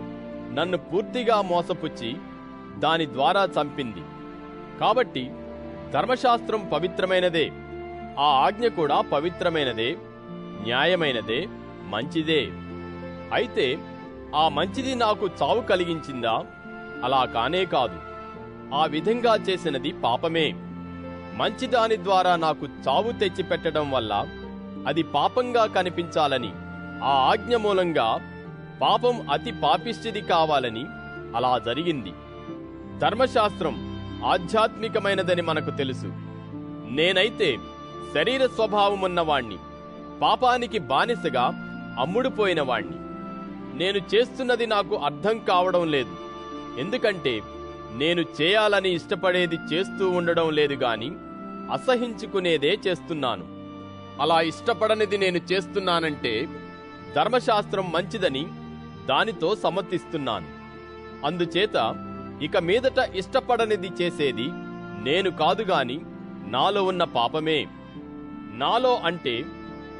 నన్ను పూర్తిగా మోసపుచ్చి దాని ద్వారా చంపింది. కాబట్టి ధర్మశాస్త్రం పవిత్రమైనదే, ఆ ఆజ్ఞ కూడా పవిత్రమైనదే, న్యాయమైనదే, మంచిదే. అయితే ఆ మంచిది నాకు చావు కలిగించిందా? అలా కానే కాదు. ఆ విధంగా చేసినది పాపమే. మంచిదాని ద్వారా నాకు చావు తెచ్చిపెట్టడం వల్ల అది పాపంగా కనిపించాలని, ఆ ఆజ్ఞ మూలంగా పాపం అతి పాపిష్టిది కావాలని అలా జరిగింది. ధర్మశాస్త్రం ఆధ్యాత్మికమైనదని మనకు తెలుసు. నేనైతే శరీర స్వభావమున్నవాణ్ణి, పాపానికి బానిసగా అమ్ముడుపోయినవాణ్ణి. నేను చేస్తున్నది నాకు అర్థం కావడం లేదు. ఎందుకంటే నేను చేయాలని ఇష్టపడేది చేస్తూ ఉండడం లేదు గాని అసహించుకునేదే చేస్తున్నాను. అలా ఇష్టపడనిది నేను చేస్తున్నానంటే ధర్మశాస్త్రం మంచిదని దానితో సమ్మతిస్తున్నాను. అందుచేత ఇక మీదట ఇష్టపడనిది చేసేది నేను కాదుగాని నాలో ఉన్న పాపమే. నాలో అంటే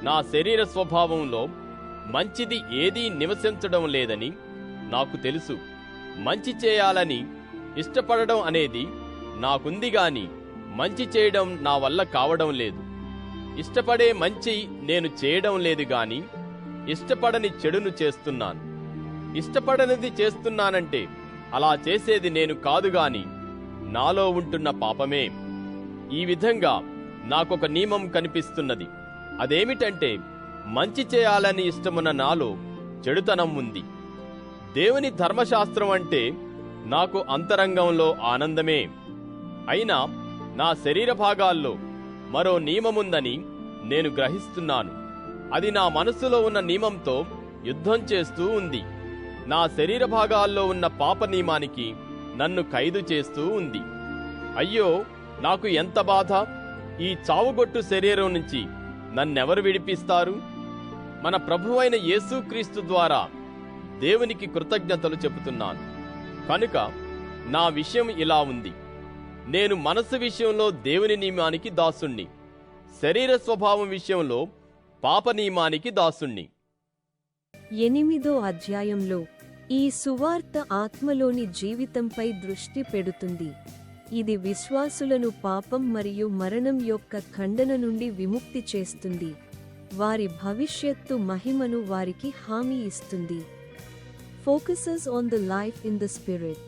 నా శరీర స్వభావంలో మంచిది ఏదీ నివసించడం లేదని నాకు తెలుసు. మంచి చేయాలని ఇష్టపడడం అనేది నాకుంది గాని మంచి చేయడం నా వల్ల కావడం లేదు. ఇష్టపడే మంచి నేను చేయడం లేదు గాని ఇష్టపడని చెడును చేస్తున్నాను. ఇష్టపడనిది చేస్తున్నానంటే అలా చేసేది నేను కాదుగాని నాలో ఉంటున్న పాపమే. ఈ విధంగా నాకొక నియమం కనిపిస్తున్నది. అదేమిటంటే మంచి చేయాలని ఇష్టమున్న నాలో చెడుతనం ఉంది. దేవుని ధర్మశాస్త్రం అంటే నాకు అంతరంగంలో ఆనందమే. అయినా నా శరీర భాగాల్లో మరో నియమముందని నేను గ్రహిస్తున్నాను. అది నా మనస్సులో ఉన్న నియమంతో యుద్ధం చేస్తూ ఉంది. నా శరీర భాగాల్లో ఉన్న పాప నియమానికి నన్ను ఖైదు చేస్తూ ఉంది. అయ్యో, నాకు ఎంత బాధ! ఈ చావుగొట్టు శరీరం నుంచి నన్నెవరు విడిపిస్తారు? మన ప్రభువైన యేసుక్రీస్తు ద్వారా దేవునికి కృతజ్ఞతలు చెబుతున్నాను. కనుక నా విషయం ఇలా ఉంది. నేను మనసు విషయంలో దేవుని నియమానికి దాసుణ్ణి, శరీర స్వభావం విషయంలో పాప నియమానికి దాసుణ్ణి. 8వ అధ్యాయంలో ఈ సువార్త ఆత్మలోని జీవితంపై దృష్టి పెడుతుంది. ఇది విశ్వాసులను పాపం మరియు మరణం యొక్క ఖండన నుండి విముక్తి చేస్తుంది. వారి భవిష్యత్తు మహిమను వారికి హామీ ఇస్తుంది. Focuses on the life in the Spirit,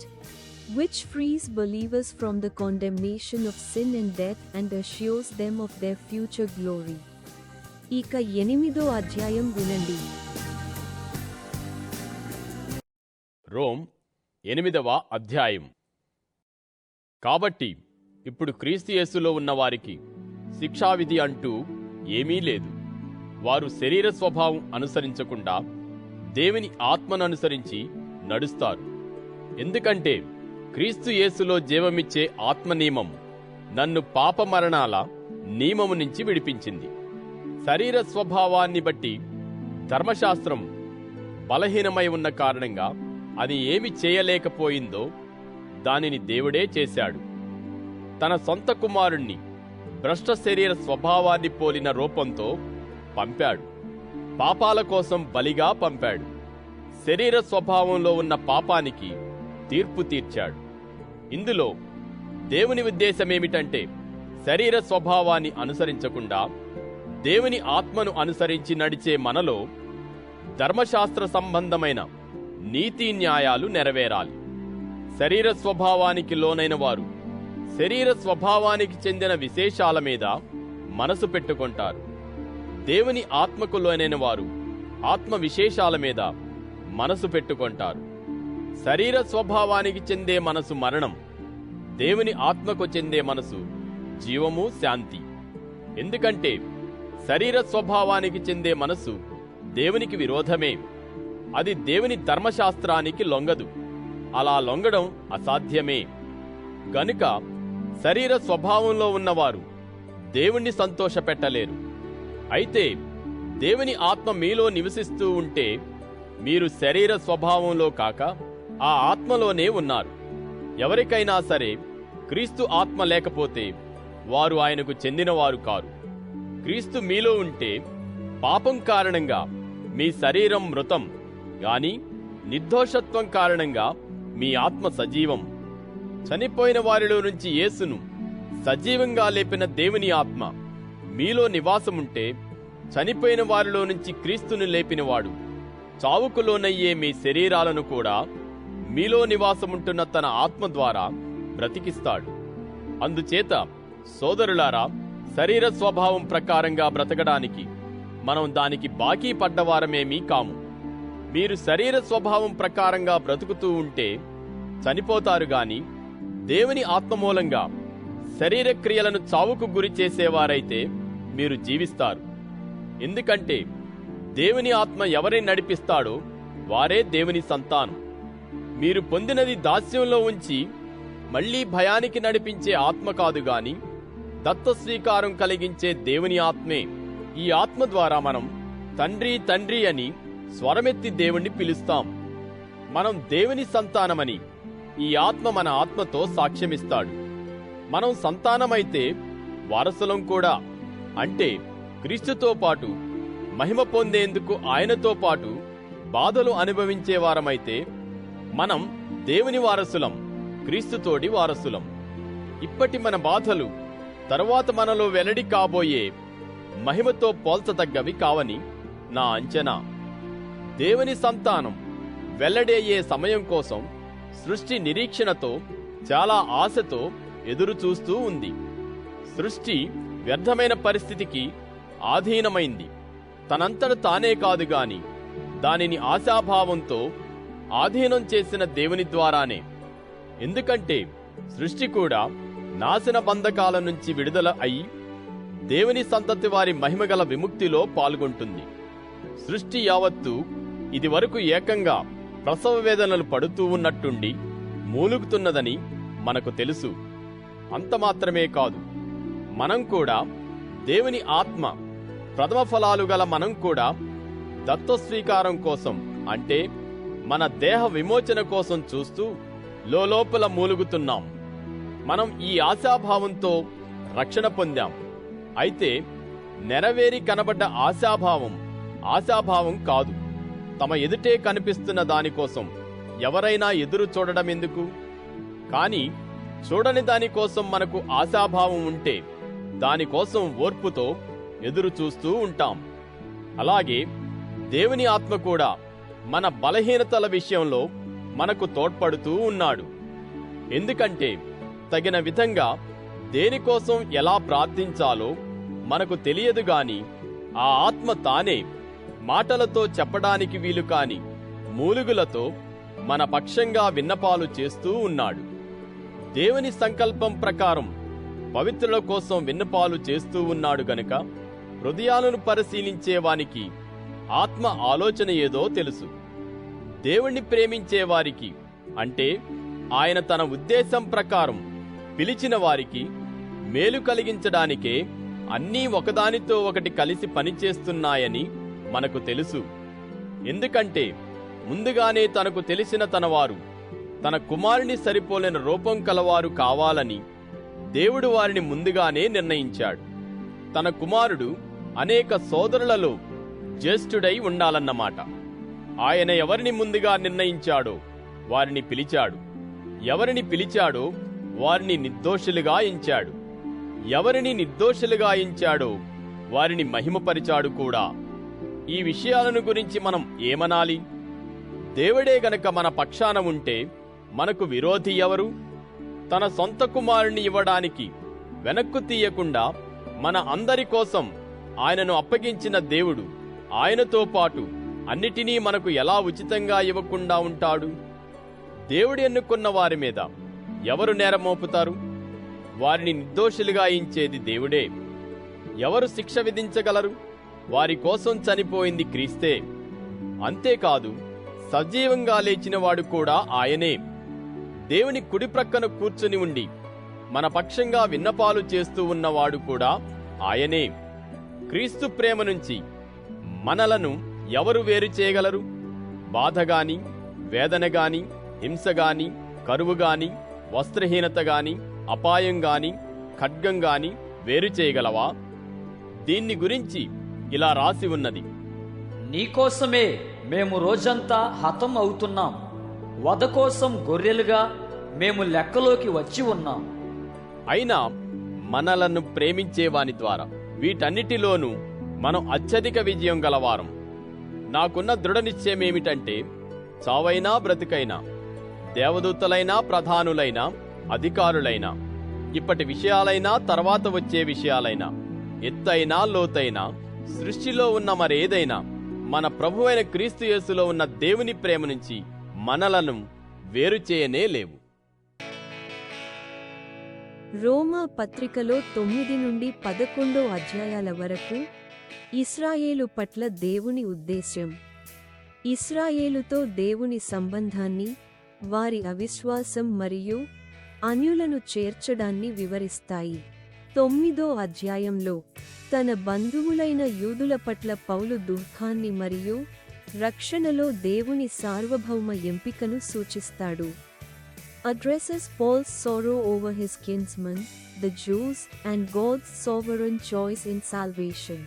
which frees believers from the condemnation of sin and death and assures them of their future glory. ఇక 8వ అధ్యాయం వినండి. రోమ్ 8వ అధ్యాయం. కాబట్టి ఇప్పుడు క్రీస్తు యేసులో ఉన్న వారికి శిక్షావిధి అంటూ ఏమీ లేదు. వారు శరీర స్వభావం అనుసరించకుండా దేవుని ఆత్మను అనుసరించి నడుస్తారు. ఎందుకంటే క్రీస్తు యేసులో జీవమిచ్చే ఆత్మ నియమం నన్ను పాప మరణాల నియమము నుంచి విడిపించింది. శరీర స్వభావాన్ని బట్టి ధర్మశాస్త్రం బలహీనమై ఉన్న కారణంగా అది ఏమి చేయలేకపోయిందో దానిని దేవుడే చేశాడు. తన సొంత కుమారుణ్ణి భ్రష్ట శరీర స్వభావాన్ని పోలిన రూపంతో పంపాడు. పాపాల కోసం బలిగా పంపాడు. శరీర స్వభావంలో ఉన్న పాపానికి తీర్పు తీర్చాడు. ఇందులో దేవుని ఉద్దేశమేమిటంటే శరీర స్వభావాన్ని అనుసరించకుండా దేవుని ఆత్మను అనుసరించి నడిచే మనలో ధర్మశాస్త్ర సంబంధమైన నీతి న్యాయాలు నెరవేరాలి. శరీర స్వభావానికి లోనైన వారు శరీర స్వభావానికి చెందిన విశేషాల మీద మనసు పెట్టుకుంటారు. దేవుని ఆత్మకు లోనైన వారు ఆత్మ విశేషాల మీద మనసు పెట్టుకొంటారు. శరీర స్వభావానికి చెందే మనసు మరణం, దేవుని ఆత్మకు చెందే మనసు జీవము, శాంతి. ఎందుకంటే శరీర స్వభావానికి చెందే మనసు దేవునికి విరోధమే. అది దేవుని ధర్మశాస్త్రానికి లొంగదు. అలా లొంగడం అసాధ్యమే. గనుక శరీర స్వభావంలో ఉన్నవారు దేవుణ్ణి సంతోషపెట్టలేరు. అయితే దేవుని ఆత్మ మీలో నివసిస్తూ ఉంటే మీరు శరీర స్వభావంలో కాక ఆ ఆత్మలోనే ఉన్నారు. ఎవరికైనా సరే క్రీస్తు ఆత్మ లేకపోతే వారు ఆయనకు చెందినవారు కారు. క్రీస్తు మీలో ఉంటే పాపం కారణంగా మీ శరీరం మృతం, గాని నిర్దోషత్వం కారణంగా మీ ఆత్మ సజీవం. చనిపోయిన వారిలో నుంచి యేసును సజీవంగా లేపిన దేవుని ఆత్మ మీలో నివాసముంటే చనిపోయిన వారిలో నుంచి క్రీస్తును లేపినవాడు చావుకు లోనయ్యే మీ శరీరాలను కూడా మీలో నివాసముంటున్న తన ఆత్మ ద్వారా బ్రతికిస్తాడు. అందుచేత సోదరులారా, శరీర స్వభావం ప్రకారంగా బ్రతకడానికి మనం దానికి బాకీ పడ్డవారమేమీ కాము. మీరు శరీర స్వభావం ప్రకారంగా బ్రతుకుతూ ఉంటే చనిపోతారు గాని దేవుని ఆత్మ మూలంగా శరీర క్రియలను చావుకు గురి చేసేవారైతే మీరు జీవిస్తారు. ఎందుకంటే దేవుని ఆత్మ ఎవరిని నడిపిస్తాడో వారే దేవుని సంతానం. మీరు పొందినది దాస్యంలో ఉంచి మళ్లీ భయానికి నడిపించే ఆత్మ కాదు గాని దత్త స్వీకారం కలిగించే దేవుని ఆత్మే. ఈ ఆత్మ ద్వారా మనం తండ్రి తండ్రి అని స్వరమెత్తి దేవుణ్ణి పిలుస్తాం. మనం దేవుని సంతానమని ఈ ఆత్మ మన ఆత్మతో సాక్ష్యమిస్తాడు. మనం సంతానమైతే వారసులం కూడా. అంటే క్రీస్తుతో పాటు మహిమ పొందేందుకు ఆయనతో పాటు బాధలు అనుభవించేవారమైతే మనం దేవుని వారసులం, క్రీస్తుతోడి వారసులం. ఇప్పటి మన బాధలు తరువాత మనలో వెల్లడి కాబోయే మహిమతో పోల్చదగ్గవి కావని నా అంచనా. దేవుని సంతానం వెల్లడయ్యే సమయం కోసం సృష్టి నిరీక్షణతో, చాలా ఆశతో ఎదురు చూస్తూ ఉంది. సృష్టి వ్యర్థమైన పరిస్థితికి ఆధీనమైంది. తనంతట తానే కాదు గాని దానిని ఆశాభావంతో ఆధీనం చేసిన దేవుని ద్వారానే. ఎందుకంటే సృష్టి కూడా నాశన బంధకాల నుంచి విడుదల అయి దేవుని సంతతి వారి మహిమగల విముక్తిలో పాల్గొంటుంది. సృష్టి యావత్తు ఇది వరకు ఏకంగా ప్రసవ వేదనలు పడుతూ ఉన్నట్టుండి మూలుగుతున్నదని మనకు తెలుసు. అంత మాత్రమే కాదు, మనం కూడా దేవుని ఆత్మ ప్రథమ ఫలాలు గల మనం కూడా దత్తస్వీకారం కోసం, అంటే మన దేహ విమోచన కోసం చూస్తూ లోపల మూలుగుతున్నాం. మనం ఈ ఆశాభావంతో రక్షణ పొందాం. అయితే నెరవేరి కనబడ్డ ఆశాభావం కాదు. తమ ఎదుటే కనిపిస్తున్న దానికోసం ఎవరైనా ఎదురు చూడడమెందుకు? కాని చూడని దానికోసం మనకు ఆశాభావం ఉంటే దానికోసం ఓర్పుతో ఎదురు చూస్తూ ఉంటాం. అలాగే దేవుని ఆత్మ కూడా మన బలహీనతల విషయంలో మనకు తోడ్పడుతూ ఉన్నాడు. ఎందుకంటే తగిన విధంగా దేనికోసం ఎలా ప్రార్థించాలో మనకు తెలియదు గాని ఆ ఆత్మ తానే మాటలతో చెప్పడానికి వీలు కాని మూలుగులతో మన పక్షంగా విన్నపాలు చేస్తూ ఉన్నాడు. దేవుని సంకల్పం ప్రకారం పవిత్రుల కోసం విన్నపాలు చేస్తూ ఉన్నాడు గనుక హృదయాలను పరిశీలించేవానికి ఆత్మ ఆలోచన ఏదో తెలుసు. దేవుణ్ణి ప్రేమించేవారికి, అంటే ఆయన తన ఉద్దేశం ప్రకారం పిలిచిన వారికి మేలు కలిగించడానికే అన్నీ ఒకదానితో ఒకటి కలిసి పనిచేస్తున్నాయని మనకు తెలుసు. ఎందుకంటే ముందుగానే తనకు తెలిసిన తనవారు తన కుమారుని సరిపోలిన రూపం కలవారు కావాలని దేవుడు వారిని ముందుగానే నిర్ణయించాడు. తన కుమారుడు అనేక సోదరులలో జ్యేష్ఠుడై ఉండాలన్నమాట. ఆయన ఎవరిని ముందుగా నిర్ణయించాడో వారిని పిలిచాడు. ఎవరిని పిలిచాడో వారిని నిర్దోషులుగా ఎంచాడు. ఎవరిని నిర్దోషులుగా ఎంచాడో వారిని మహిమపరిచాడు కూడా. ఈ విషయాలను గురించి మనం ఏమనాలి? దేవుడే గనక మన పక్షాన ఉంటే మనకు విరోధి ఎవరు? తన సొంత కుమారుని ఇవ్వడానికి వెనక్కు తీయకుండా మన అందరి కోసం ఆయనను అప్పగించిన దేవుడు ఆయనతో పాటు అన్నిటినీ మనకు ఎలా ఉచితంగా ఇవ్వకుండా ఉంటాడు? దేవుడు ఎన్నుకున్న వారి మీద ఎవరు నేరం మోపుతారు? వారిని నిర్దోషులుగా ఎంచేది దేవుడే. ఎవరు శిక్ష విధించగలరు? వారి కోసం చనిపోయింది క్రీస్తే. అంతేకాదు, సజీవంగా లేచినవాడు కూడా ఆయనే. దేవుని కుడి ప్రక్కన కూర్చుని ఉండి మన పక్షంగా విన్నపాలు చేస్తూ ఉన్నవాడు కూడా ఆయనే. క్రీస్తు ప్రేమ నుంచి మనలను ఎవరు వేరు చేయగలరు? బాధగాని, వేదనగాని, హింసగాని, కరువుగాని, వస్త్రహీనతగాని, అపాయంగాని, ఖడ్గంగాని వేరు చేయగలవా? దీన్ని గురించి ఇలా రాసి ఉన్నది: నీకోసమే మేము రోజంతా హతం అవుతున్నాం, వధ కోసం గొర్రెలుగా మేము లెక్కలోకి వచ్చి ఉన్నాం. అయినా మనలను ప్రేమించేవాని ద్వారా వీటన్నిటిలోనూ మనం అత్యధిక విజయం గలవారం. నాకున్న దృఢ నిశ్చయమేమిటంటే, చావైనా బ్రతికైనా, దేవదూతలైనా, ప్రధానులైనా, అధికారులైనా, ఇప్పటి విషయాలైనా, తర్వాత వచ్చే విషయాలైనా, ఎత్తైనా లోతైనా, సృష్టిలో ఉన్న మరేదైనా మన ప్రభువైన క్రీస్తు యేసులో ఉన్న దేవుని ప్రేమ నుంచి మనలను వేరు చేయనే లేవు. రోమా పత్రికలో 9 నుండి 11 అధ్యాయాల వరకు ఇశ్రాయేలు పట్ల దేవుని ఉద్దేశ్యం, ఇశ్రాయేలుతో దేవుని సంబంధాన్ని, వారి అవిశ్వాసం మరియు అన్యులను చేర్చడాన్ని వివరిస్తాయి. 9వ అధ్యాయంలో తన బంధువులైన యూదుల పట్ల పౌలు దుఃఖాన్ని మరియు రక్షణలో దేవుని సార్వభౌమ ఎంపికను సూచిస్తాడు. Addresses Paul's sorrow over his kinsmen, the Jews, and God's sovereign choice in salvation.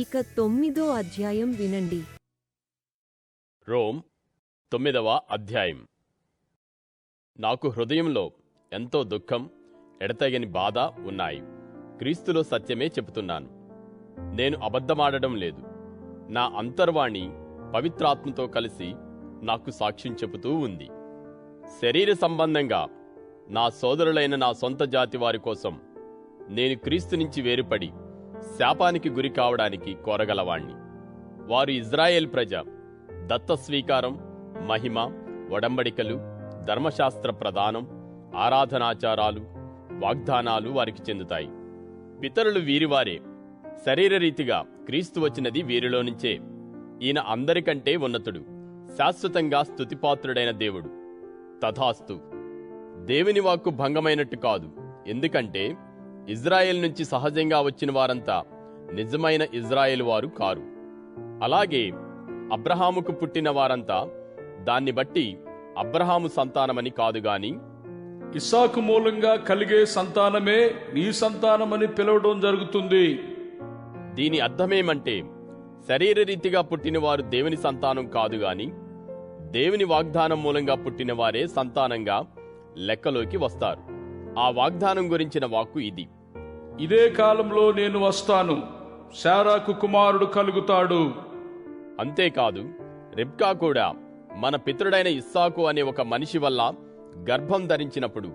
ఇక 9వ అధ్యాయం వినండి. రోమ్ 9వ అధ్యాయం. నాకు హృదయంలో ఎంతో దుఃఖం, ఎడతెగని బాధ ఉన్నాయి. క్రీస్తులో సత్యమే చెబుతున్నాను. నేను అబద్ధమాడడం లేదు. నా అంతర్వాణి పవిత్రాత్మతో కలిసి నాకు సాక్ష్యం చెబుతూ ఉంది. శరీర సంబంధంగా నా సోదరులైన నా సొంత జాతి వారి కోసం నేను క్రీస్తు నుంచి వేరుపడి శాపానికి గురి కావడానికి కోరగలవాణ్ణి. వారు ఇజ్రాయేల్ ప్రజ. దత్త స్వీకారం, మహిమ, ఒడంబడికలు, ధర్మశాస్త్ర ప్రదానం, ఆరాధనాచారాలు, వాగ్దానాలు వారికి చెందుతాయి. పితరులు వీరివారే. శరీరరీతిగా క్రీస్తు వచ్చినది వీరిలో నుంచే. ఈయన అందరికంటే ఉన్నతుడు, శాశ్వతంగా స్తుతిపాత్రుడైన దేవుడు. తథాస్తు. దేవుని వాక్కు భంగమైనట్టు కాదు. ఎందుకంటే ఇజ్రాయెల్ నుంచి సహజంగా వచ్చిన వారంతా నిజమైన ఇజ్రాయేలు వారు కారు. అలాగే అబ్రహాముకు పుట్టిన వారంతా దాన్ని బట్టి అబ్రహాము సంతానమని కాదుగాని ఇస్సాకు మూలంగా కలిగే సంతానమే నీ సంతానమని పిలవడం జరుగుతుంది. దీని అర్థమేమంటే, శరీరరీతిగా పుట్టినవారు దేవుని సంతానం కాదుగాని దేవుని వాగ్దానం మూలంగా పుట్టిన వారే సంతానంగా లెక్కలోకి వస్తారు. ఆ వాగ్దానం గురించిన వాక్కు ఇది: ఇదే కాలంలో నేను వస్తాను, శారాకు కుమారుడు కలుగుతాడు. అంతేకాదు, రిబ్కా కూడా మన పితరుడైన ఇస్సాకు అనే ఒక మనిషి వల్ల గర్భం ధరించినప్పుడు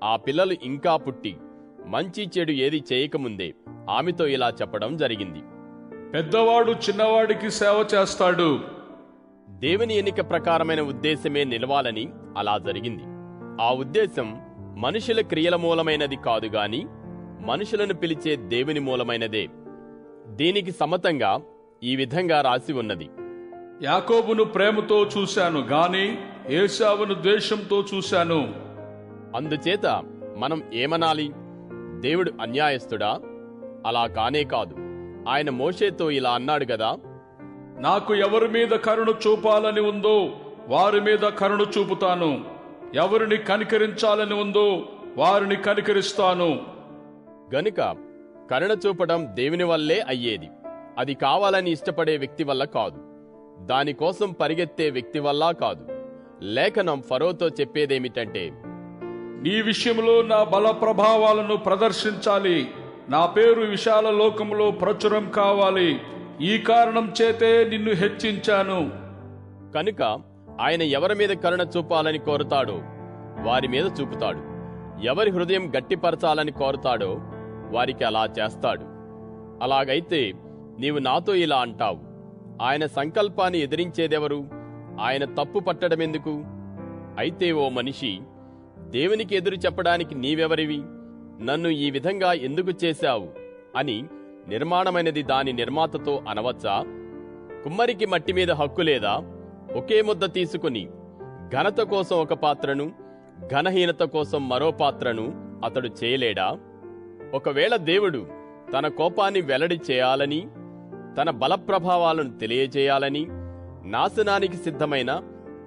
ఆ పిల్లలు ఇంకా పుట్టి మంచి చెడు ఏది చేయకముందే ఆమెతో ఇలా చెప్పడం జరిగింది: పెద్దవాడు చిన్నవాడికి సేవ చేస్తాడు. దేవుని ఎన్నిక ప్రకారమైన ఉద్దేశమే నిలవాలని అలా జరిగింది. ఆ ఉద్దేశం మనుషుల క్రియల మూలమైనది కాదుగాని మనుషులను పిలిచే దేవుని మూలమైనదే. దీనికి సమతంగా ఈ విధంగా రాసి ఉన్నది: యాకోబును ప్రేమతో చూశాను గాని ఏశావును ద్వేషంతో చూశాను. అందుచేత మనం ఏమనాలి? దేవుడు అన్యాయస్తుడా? అలా కానే కాదు. ఆయన మోషేతో ఇలా అన్నాడు గదా: నాకు ఎవరి మీద కరుణ చూపాలని ఉందో వారి మీద కరుణ చూపుతాను, ఎవరిని కనికరించాలని ఉందో వారిని కనికరిస్తాను. గనుక కరుణ చూపడం దేవుని వల్లే అయ్యేది. అది కావాలని ఇష్టపడే వ్యక్తి వల్ల కాదు, దానికోసం పరిగెత్తే వ్యక్తి వల్ల కాదు. లేఖనం ఫరోతో చెప్పేదేమిటంటే, నీ విషయంలో నా బల ప్రభావాలను ప్రదర్శించాలి, నా పేరు విశాల లోకంలో ప్రచురం కావాలి, ఈ కారణం చేతే నిన్ను హెచ్చించాను. కనుక ఆయన ఎవరి మీద కరుణ చూపాలని కోరుతాడో వారి మీద చూపుతాడు, ఎవరి హృదయం గట్టిపరచాలని కోరుతాడో వారికి అలా చేస్తాడు. అలాగైతే నీవు నాతో ఇలా అంటావు, ఆయన సంకల్పాన్ని ఎదిరించేదెవరు? ఆయన తప్పు పట్టడమెందుకు? అయితే ఓ మనిషి, దేవునికి ఎదురు చెప్పడానికి నీవెవరివి? నన్ను ఈ విధంగా ఎందుకు చేశావు అని నిర్మాణమైనది దాని నిర్మాతతో అనవచ్చా? కుమ్మరికి మట్టి మీద హక్కు లేదా? ఒకే ముద్ద తీసుకుని ఘనత కోసం ఒక పాత్రను, ఘనహీనత కోసం మరో పాత్రను అతడు చేయలేడా? ఒకవేళ దేవుడు తన కోపాన్ని వెల్లడి చేయాలని, తన బలప్రభావాలను తెలియజేయాలని, నాశనానికి సిద్ధమైన,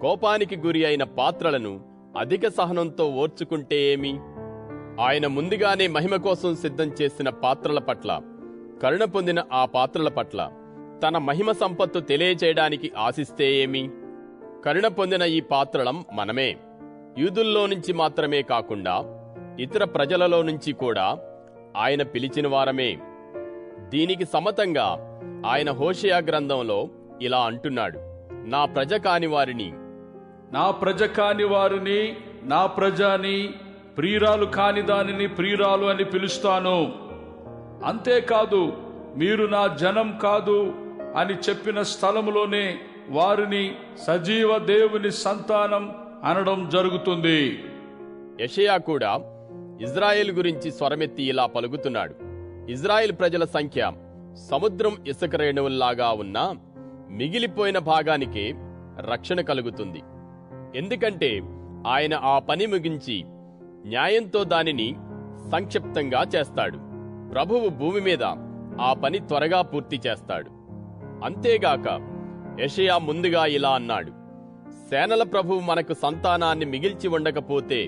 కోపానికి గురి అయిన పాత్రలను అధిక సహనంతో ఓర్చుకుంటే ఏమి? ఆయన ముందుగానే మహిమ కోసం సిద్ధం చేసిన పాత్రల పట్ల, కరుణ పొందిన ఆ పాత్రల పట్ల తన మహిమ సంపత్తు తెలియచేయడానికి ఆశిస్తే ఏమి? కరుణ పొందిన ఈ పాత్రలం మనమే. యూదుల్లో నుంచి మాత్రమే కాకుండా ఇతర ప్రజలలో నుంచి కూడా ఆయన పిలిచిన వారమే. దీనికి సమతంగా ఆయన హోషేయ గ్రంథంలో ఇలా అంటున్నాడు, నా ప్రజ కాని వారిని, నా ప్రజ కాని వారిని నా ప్రజని, ప్రియురాలు కాని దానిని ప్రియురాలు అని పిలుస్తాను. అంతేకాదు, మీరు నా జనం కాదు అని చెప్పిన స్థలములోనే వారిని సజీవ దేవుని సంతానం అనడం జరుగుతుంది. యెషయా కూడా ఇజ్రాయేల్ గురించి స్వరమెత్తి ఇలా పలుకుతున్నాడు, ఇజ్రాయేల్ ప్రజల సంఖ్య సముద్రం ఇసుక రేణువుల్లాగా ఉన్నా మిగిలిపోయిన భాగానికే రక్షణ కలుగుతుంది. ఎందుకంటే ఆయన ఆ పని ముగించి న్యాయంతో దానిని సంక్షిప్తంగా చేస్తాడు. ప్రభువు భూమి మీద ఆ పని త్వరగా పూర్తి చేస్తాడు. అంతేగాక యెషయా ముందుగా ఇలా అన్నాడు, సేనల ప్రభువు మనకు సంతానాన్ని మిగిల్చి ఉండకపోతే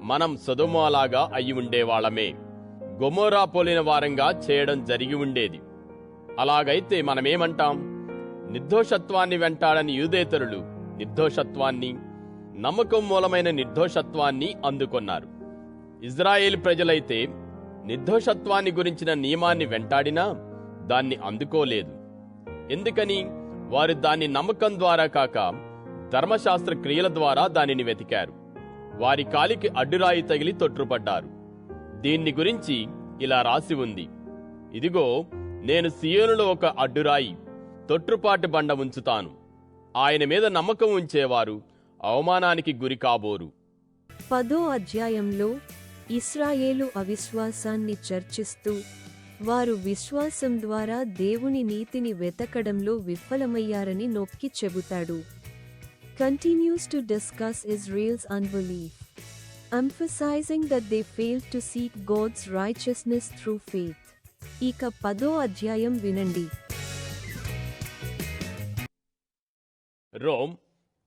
మనం సొదొమలాగా అయి ఉండేవాళ్లమే, గొమొర్రా పోలిన వారంగా చేయడం జరిగి ఉండేది. అలాగైతే మనమేమంటాం? నిర్దోషత్వాన్ని వెంటాడని యూదేతరులు నిర్దోషత్వాన్ని, నమ్మకం మూలమైన నిర్దోషత్వాన్ని అందుకొన్నారు. ఇజ్రాయేలు ప్రజలైతే నిర్దోషత్వాన్ని గురించిన నియమాన్ని వెంటాడినా దాన్ని అందుకోలేదు. ఎందుకని? వారు దాన్ని నమ్మకం ద్వారా కాక ధర్మశాస్త్ర క్రియల ద్వారా దానిని వెతికారు. వారి కాలికి అడ్డురాయి తగిలి తొట్రుపడ్డారు. దీన్ని గురించి ఇలా రాసి ఉంది, ఇదిగో నేను సియోనులో ఒక అడ్డురాయి, తొట్రుపాటి బండ ఉంచుతాను. ఆయన మీద నమ్మకం ఉంచేవారు అవమానానికి గురి కాబోరు. 10వ అధ్యాయంలో ఇశ్రాయేలు అవిశ్వాసాన్ని చర్చిస్తూ వారు విశ్వాసం ద్వారా దేవుని నీతిని వెతకడంలో విఫలమయ్యారని నొక్కి చెబుతాడు. Continues to discuss Israel's unbelief, emphasizing that they failed to seek God's righteousness through faith. ఇక 10వ అధ్యాయం వినండి. రోమ్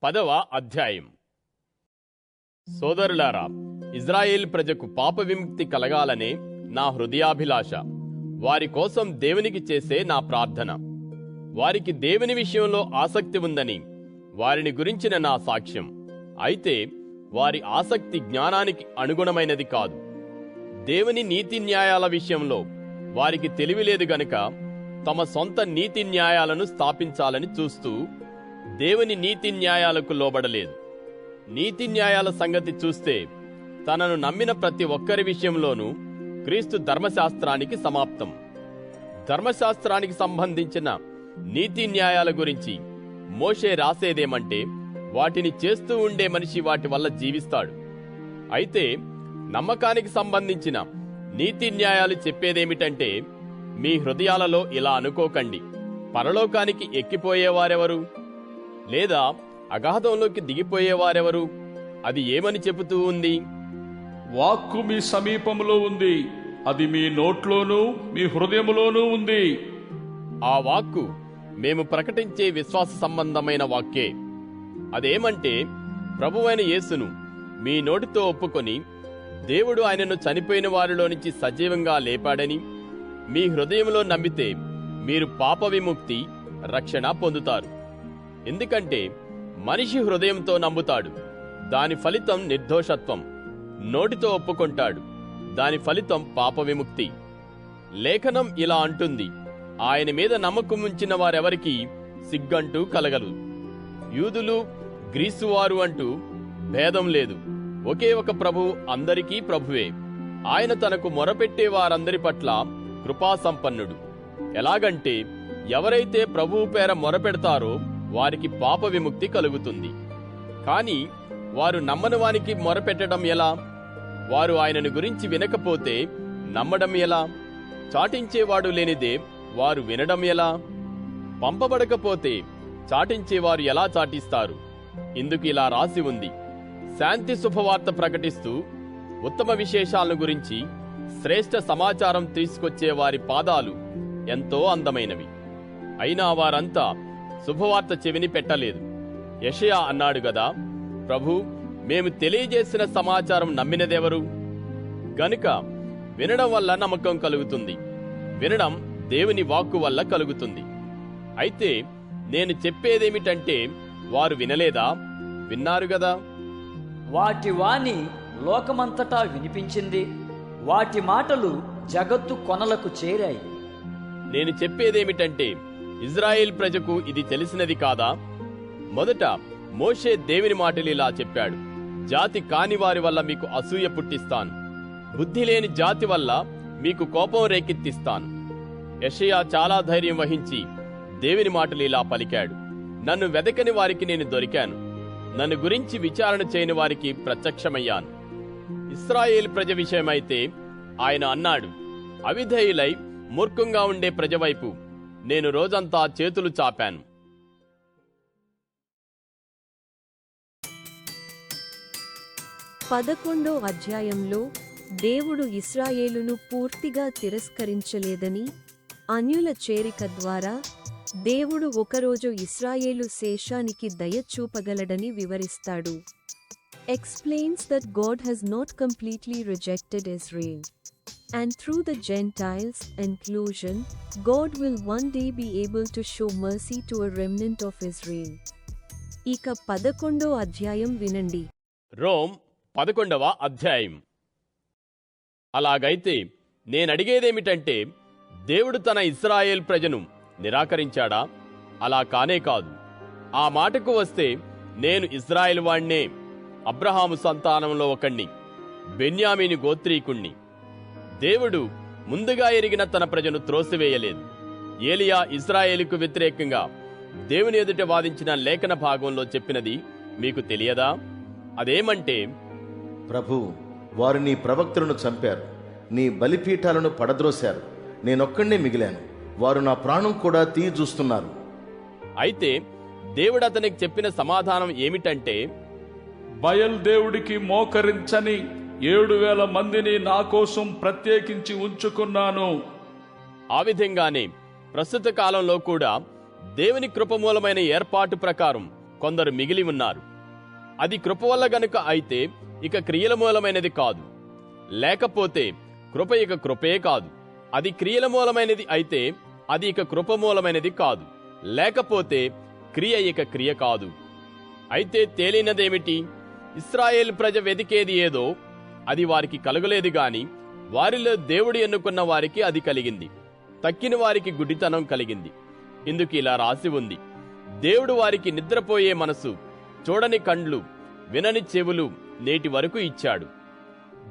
10వ అధ్యాయం. సోదరులారా, ఇజ్రాయేల్ ప్రజకు పాప విముక్తి కలగాలనే నా హృదయాభిలాష, వారి కోసం దేవునికి చేసే నా ప్రార్థన. వారికి దేవుని విషయంలో ఆసక్తి ఉందని వారిని గురించిన నా సాక్ష్యం. అయితే వారి ఆసక్తి జ్ఞానానికి అనుగుణమైనది కాదు. దేవుని నీతి న్యాయాల విషయంలో వారికి తెలివిలేదు గనుక తమ సొంత నీతి న్యాయాలను స్థాపించాలని చూస్తూ దేవుని నీతి న్యాయాలకు లోబడలేదు. నీతి న్యాయాల సంగతి చూస్తే తనను నమ్మిన ప్రతి ఒక్కరి విషయంలోనూ క్రీస్తు ధర్మశాస్త్రానికి సమాప్తం. ధర్మశాస్త్రానికి సంబంధించిన నీతి న్యాయాల గురించి మోషే రాసేదేమంటే, వాటిని చేస్తూ ఉండే మనిషి వాటి వల్ల జీవిస్తాడు. అయితే నమ్మకానికి సంబంధించిన నీతి న్యాయాలు చెప్పేదేమిటంటే, మీ హృదయాలలో ఇలా అనుకోకండి, పరలోకానికి ఎక్కిపోయేవారెవరు, లేదా అగాధంలోకి దిగిపోయేవారెవరు? అది ఏమని చెబుతూ ఉంది? వాక్కు మీ సమీపంలో ఉంది, అది మీ నోట్లోనూ మీ హృదయములోనూ ఉంది. ఆ వాక్కు మేము ప్రకటించే విశ్వాస సంబంధమైన వాక్యే. అదేమంటే, ప్రభువైన యేసును మీ నోటితో ఒప్పుకొని దేవుడు ఆయనను చనిపోయిన వారిలో నుంచి సజీవంగా లేపాడని మీ హృదయంలో నమ్మితే మీరు పాప విముక్తి, రక్షణ పొందుతారు. ఎందుకంటే మనిషి హృదయంతో నమ్ముతాడు, దాని ఫలితం నిర్దోషత్వం. నోటితో ఒప్పుకొంటాడు, దాని ఫలితం పాప విముక్తి. లేఖనం ఇలా అంటుంది, ఆయన మీద నమ్మకం ఉంచిన వారెవరికీ సిగ్గంటూ కలగదు. యూదులు, గ్రీసువారు అంటూ భేదం లేదు. ఒకే ఒక ప్రభువు అందరికీ ప్రభువే. ఆయన తనకు మొరపెట్టే వారందరి పట్ల కృపాసంపన్నుడు. ఎలాగంటే ఎవరైతే ప్రభువు పేర మొరపెడతారో వారికి పాప విముక్తి కలుగుతుంది. కాని వారు నమ్మని వానికి మొరపెట్టడం ఎలా? వారు ఆయనను గురించి వినకపోతే నమ్మడం ఎలా? చాటించేవాడు లేనిదే వారు వినడం ఎలా? పంపబడకపోతే చాటించేవారు ఎలా చాటిస్తారు? ఇందుకు ఇలా రాసి ఉంది: శాంతి శుభవార్త ప్రకటిస్తూ ఉత్తమ విశేషాలను గురించి శ్రేష్ఠ సమాచారం తీసుకొచ్చే వారి పాదాలు ఎంతో అందమైనవి. అయినా వారంతా శుభవార్త చెవిని పెట్టలేదు. యెషయా అన్నాడు గదా, ప్రభు, మేము తెలియజేసిన సమాచారం నమ్మినదెవరు? గనుక వినడం వల్ల నమ్మకం కలుగుతుంది, వినడం దేవుని వాక్కు వల్ల కలుగుతుంది. అయితే నేను చెప్పేదేమిటంటే, వారు వినలేదా? విన్నారు గదా. వాటి వాణి లోకమంతటా వినిపించింది, వాటి మాటలు జగత్తు కొనలకు చేరాయి. నేను చెప్పేదేమిటంటే, ఇజ్రాయేల్ ప్రజకు ఇది తెలిసినది కాదా? మొదట మోషే దేవుని మాటలు ఇలా చెప్పాడు: జాతి కాని వారి వల్ల మీకు అసూయ పుట్టిస్తాను, బుద్ధి లేని జాతి వల్ల మీకు కోపం రేకెత్తిస్తాను. యెషయా చాలా ధైర్యం వహించి దేవుని మాటలు ఇలా పలికాడు: నన్ను వెదకని వారికి నేను దొరికాను, నన్ను గురించి విచారణ చేయని వారికి ప్రత్యక్షమయ్యాను. ఇశ్రాయేలు ప్రజ విషయమైతే ఆయన అన్నాడు: అవిధేయులై మూర్ఖంగా ఉండే ప్రజవైపు నేను రోజంతా చేతులు చాపాను. 11వ అధ్యాయంలో దేవుడు ఇశ్రాయేలును పూర్తిగా తిరస్కరించలేదని, అన్యుల చేరిక ద్వారా దేవుడు ఒకరోజు ఇశ్రాయేలు శేషానికి దయ చూపగలడని వివరిస్తాడు. Explains that God has not completely rejected Israel. And through the Gentiles' inclusion, God will one day be able to show mercy to a remnant of Israel. ఇక 11వ అధ్యాయం వినండి. రోమ్ 11వ అధ్యాయం. అలాగైతే నేనడిగేదేమిటంటే, దేవుడు తన ఇశ్రాయేల్ ప్రజను నిరాకరించాడా? అలా కానే కాదు. ఆ మాటకు వస్తే నేను ఇశ్రాయేలు వాణ్ణే, అబ్రహాము సంతానంలో ఒకణ్ణి, బెన్యామీను గోత్రీకుణ్ణి. దేవుడు ముందుగా ఎరిగిన తన ప్రజను త్రోసివేయలేదు. ఏలియా ఇశ్రాయేలుకు వ్యతిరేకంగా దేవుని ఎదుట వాదించిన లేఖన భాగంలో చెప్పినది మీకు తెలియదా? అదేమంటే, ప్రభు, వారు నీ ప్రవక్తలను చంపారు, నీ బలిపీఠాలను పడద్రోశారు, నేనొక్కడే మిగిలాను, వారు నా ప్రాణం కూడా తీయజూస్తున్నారు. అయితే దేవుడు అతనికి చెప్పిన సమాధానం ఏమిటంటే, బయల్దేవుడికి మోకరించని 7,000 మందిని నా కోసం ప్రత్యేకించి ఉంచుకున్నాను. ఆ విధంగానే ప్రస్తుత కాలంలో కూడా దేవుని కృపమూలమైన ఏర్పాటు ప్రకారం కొందరు మిగిలి ఉన్నారు. అది కృప వల్ల గనుక అయితే ఇక క్రియల మూలమైనది కాదు. లేకపోతే కృప ఇక కృపే కాదు. అది క్రియల మూలమైనది అయితే అది ఇక కృప మూలమైనది కాదు. లేకపోతే క్రియ ఇక క్రియ కాదు. అయితే తేలినదేమిటి? ఇశ్రాయేల్ ప్రజ వెదికేది ఏదో అది వారికి కలగలేదు గాని వారిలో దేవుడు ఎన్నుకున్న వారికి అది కలిగింది. తక్కిన వారికి గుడ్డితనం కలిగింది. ఇందుకు ఇలా రాసి ఉంది: దేవుడు వారికి నిద్రపోయే మనసు, చూడని కండ్లు, వినని చెవులు నేటి వరకు ఇచ్చాడు.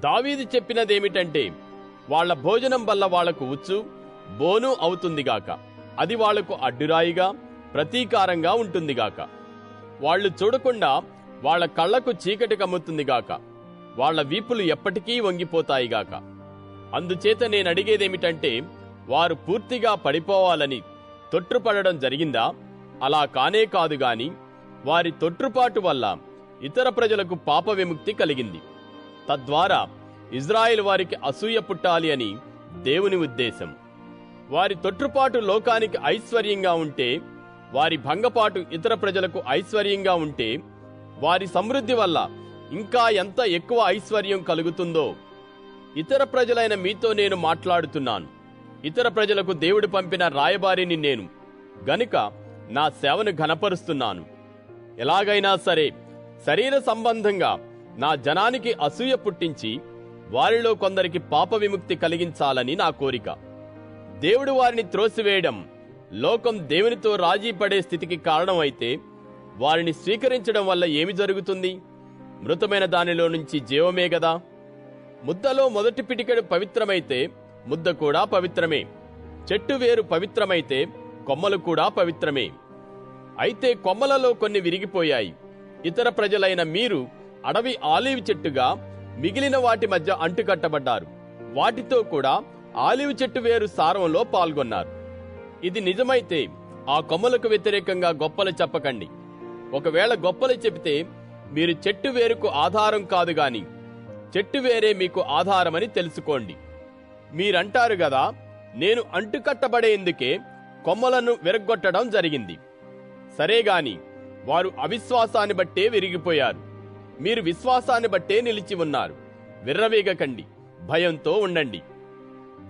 దావీదు చెప్పినదేమిటంటే, వాళ్ల భోజనం వల్ల వాళ్లకు ఉచ్చు బోను అవుతుందిగాక, అది వాళ్లకు అడ్డురాయిగా ప్రతీకారంగా ఉంటుందిగాక. వాళ్లు చూడకుండా వాళ్ల కళ్లకు చీకటి కమ్ముతుందిగాక, వాళ్ల వీపులు ఎప్పటికీ వంగిపోతాయిగాక. అందుచేత నేనడిగేదేమిటంటే, వారు పూర్తిగా పడిపోవాలని తొట్రుపడడం జరిగిందా? అలా కానే కాదు గాని వారి తొట్రుపాటు వల్ల ఇతర ప్రజలకు పాప విముక్తి కలిగింది. తద్వారా ఇజ్రాయెల్ వారికి అసూయ పుట్టాలి అని దేవుని ఉద్దేశం. వారి తొట్రుపాటు లోకానికి ఐశ్వర్యంగా ఉంటే, వారి భంగపాటు ఇతర ప్రజలకు ఐశ్వర్యంగా ఉంటే, వారి సమృద్ధి వల్ల ఇంకా ఎంత ఎక్కువ ఐశ్వర్యం కలుగుతుందో. ఇతర ప్రజలైన మీతో నేను మాట్లాడుతున్నాను. ఇతర ప్రజలకు దేవుడు పంపిన రాయబారిని నేను గనుక నా సేవను ఘనపరుస్తున్నాను. ఎలాగైనా సరే శరీర సంబంధంగా నా జనానికి అసూయ పుట్టించి వారిలో కొందరికి పాప విముక్తి కలిగించాలని నా కోరిక. దేవుడు వారిని త్రోసివేయడం లోకం దేవునితో రాజీ పడే స్థితికి కారణమైతే, వారిని స్వీకరించడం వల్ల ఏమి జరుగుతుంది? మృతమైన దానిలో నుంచి జీవమే గదా. ముద్దలో మొదటి పిటికెడు పవిత్రమైతే ముద్ద కూడా పవిత్రమే. చెట్టు వేరు పవిత్రమైతే కొమ్మలు కూడా పవిత్రమే. అయితే కొమ్మలలో కొన్ని విరిగిపోయాయి. ఇతర ప్రజలైన మీరు అడవి ఆలివ్ చెట్టుగా మిగిలిన వాటి మధ్య అంటుకట్టబడ్డారు. వాటితో కూడా ఆలివ్ చెట్టు వేరు సారంలో పాల్గొన్నారు. ఇది నిజమైతే ఆ కొమ్మలకు వ్యతిరేకంగా గొప్పలు చెప్పకండి. ఒకవేళ గొప్పలు చెబితే మీరు చెట్టు వేరుకు ఆధారం కాదు గాని చెట్టు వేరే మీకు ఆధారమని తెలుసుకోండి. మీరంటారు గదా, నేను అంటుకట్టబడేందుకే కొమ్మలను విరగ్గొట్టడం జరిగింది. సరేగాని వారు అవిశ్వాసాన్ని బట్టే విరిగిపోయారు. మీరు విశ్వాసాన్ని బట్టే నిలిచి ఉన్నారు. విర్రవీగకండి, భయంతో ఉండండి.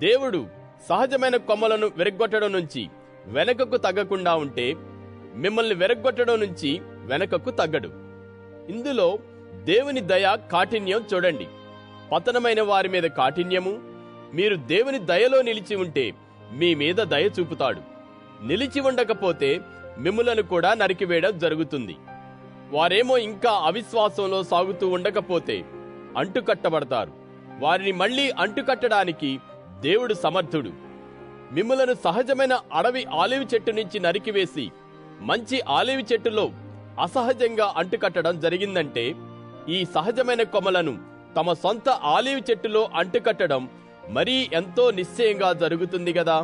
దేవుడు సహజమైన కొమ్మలను విరగ్గొట్టడం నుంచి వెనకకు తగ్గకుండా ఉంటే మిమ్మల్ని విరగ్గొట్టడం నుంచి వెనకకు తగ్గడు. ఇందులో దేవుని దయ కాఠిన్యం చూడండి. పతనమైన వారి మీద కాఠిన్యము, మీరు దేవుని దయలో నిలిచి ఉంటే మీ మీద దయ చూపుతాడు. నిలిచి ఉండకపోతే మిమ్ములను కూడా నరికివేయడం జరుగుతుంది. వారేమో ఇంకా అవిశ్వాసంలో సాగుతూ ఉండకపోతే అంటుకట్టబడతారు. వారిని మళ్లీ అంటుకట్టడానికి దేవుడు సమర్థుడు. మిమ్ములను సహజమైన అడవి ఆలివ్ చెట్టు నుంచి నరికివేసి మంచి ఆలివ్ చెట్టులో అసహజంగా అంటుకట్టడం జరిగిందంటే ఈ సహజమైన కొమ్మలను తమ సొంత ఆలివ్ చెట్టులో అంటుకట్టడం మరీ ఎంతో నిశ్చయంగా జరుగుతుంది గదా.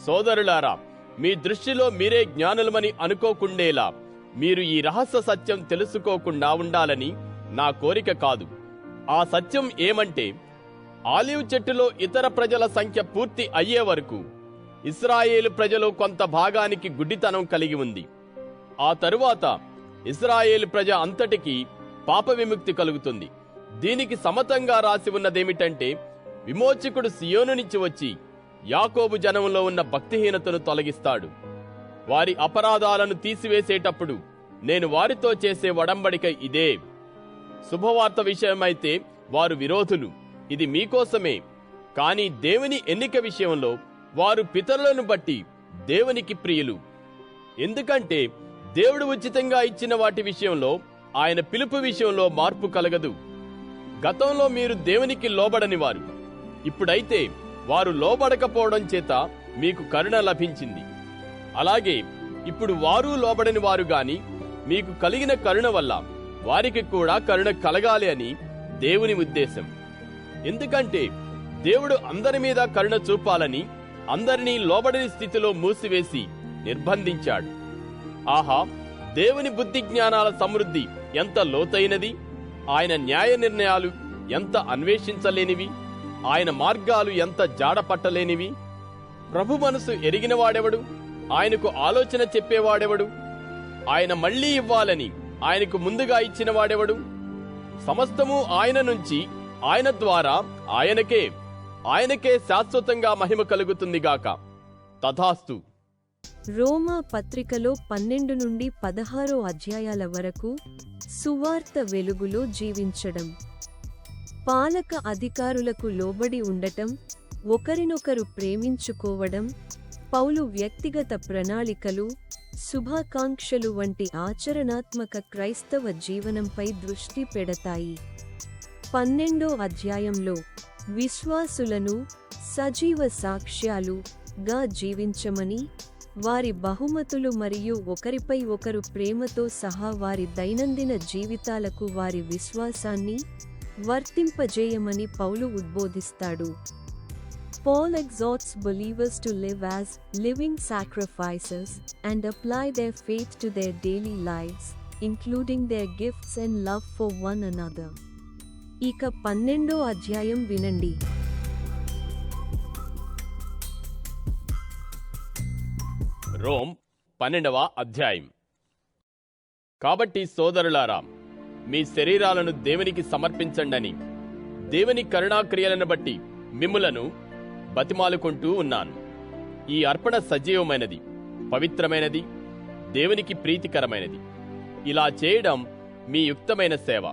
సోదరులారా, మీ దృష్టిలో మీరే జ్ఞానులమని అనుకోకుండేలా మీరు ఈ రహస్య సత్యం తెలుసుకోకుండా ఉండాలని నా కోరిక కాదు. ఆ సత్యం ఏమంటే, ఆలివ్ చెట్టులో ఇతర ప్రజల సంఖ్య పూర్తి అయ్యే వరకు ఇశ్రాయేలు ప్రజలు కొంత భాగానికి గుడ్డితనం కలిగి ఉంది. ఆ తరువాత ఇశ్రాయేలు ప్రజ అంతటికీ పాప విముక్తి కలుగుతుంది. దీనికి సమతంగా రాసి ఉన్నదేమిటంటే, విమోచకుడు సియోను నుంచి వచ్చి యాకోబు జనంలో ఉన్న భక్తిహీనతను తొలగిస్తాడు. వారి అపరాధాలను తీసివేసేటప్పుడు నేను వారితో చేసే ఒడంబడిక ఇదే. శుభవార్త విషయమైతే వారు విరోధులు, ఇది మీకోసమే. కాని దేవుని ఎన్నిక విషయంలో వారు పితరులను బట్టి దేవునికి ప్రియులు. ఎందుకంటే దేవుడు ఉచితంగా ఇచ్చిన వాటి విషయంలో ఆయన పిలుపు విషయంలో మార్పు కలగదు. గతంలో మీరు దేవునికి లోబడని వారు, ఇప్పుడైతే వారు లోబడకపోవడం చేత మీకు కరుణ లభించింది. అలాగే ఇప్పుడు వారు లోబడని వారు గాని మీకు కలిగిన కరుణ వల్ల వారికి కూడా కరుణ కలగాలి అని దేవుని ఉద్దేశం. ఎందుకంటే దేవుడు అందరి మీద కరుణ చూపాలని అందరినీ లోబడని స్థితిలో మూసివేసి నిర్బంధించాడు. ఆహా, దేవుని బుద్ధి జ్ఞానాల సమృద్ధి ఎంత లోతైనది! ఆయన న్యాయ నిర్ణయాలు ఎంత అన్వేషించలేనివి! ఆయన మార్గాలు ఎంత జాడపట్టలేనివి! ప్రభు మనసు ఎరిగినవాడెవడు? ఆయనకు ఆలోచన చెప్పేవాడెవడు? ఆయన మళ్లీ ఇవ్వాలని ఆయనకు ముందుగా ఇచ్చిన వాడెవడు? సమస్తము ఆయన నుంచి, ఆయన ద్వారా, ఆయనకే శాశ్వతంగా మహిమ కలుగుతుందిగాక. తథాస్తు. రోమా పత్రికలో 12 నుండి 16 అధ్యాయాల వరకు సువార్త వెలుగులో జీవించడం, పాలక అధికారులకు లోబడి ఉండటం, ఒకరినొకరు ప్రేమించుకోవడం, పౌలు వ్యక్తిగత ప్రణాళికలు, శుభాకాంక్షలు వంటి ఆచరణాత్మక క్రైస్తవ జీవనంపై దృష్టి పెడతాయి. 12వ అధ్యాయంలో విశ్వాసులను సజీవ సాక్ష్యాలుగా జీవించమని, వారి బహుమతులు మరియు ఒకరిపై ఒకరు ప్రేమతో సహా వారి దైనందిన జీవితాలకు వారి విశ్వాసాన్ని వర్తింపజేయమని పౌలు ఉద్బోధిస్తాడు. Paul exhorts believers to live as living sacrifices and apply their faith to their daily lives, including their gifts and love for one another. ఇక 12వ అధ్యాయం వినండి. రోమ్ 12వ అధ్యాయం. కాబట్టి సోదరులారా, మీ శరీరాలను దేవునికి సమర్పించండని దేవుని కరుణాక్రియలను బట్టి మిమ్ములను బతిమాలుకుంటూ ఉన్నాను. ఈ అర్పణ సజీవమైనది, పవిత్రమైనది, దేవునికి ప్రీతికరమైనది. ఇలా చేయడం మీ యుక్తమైన సేవ.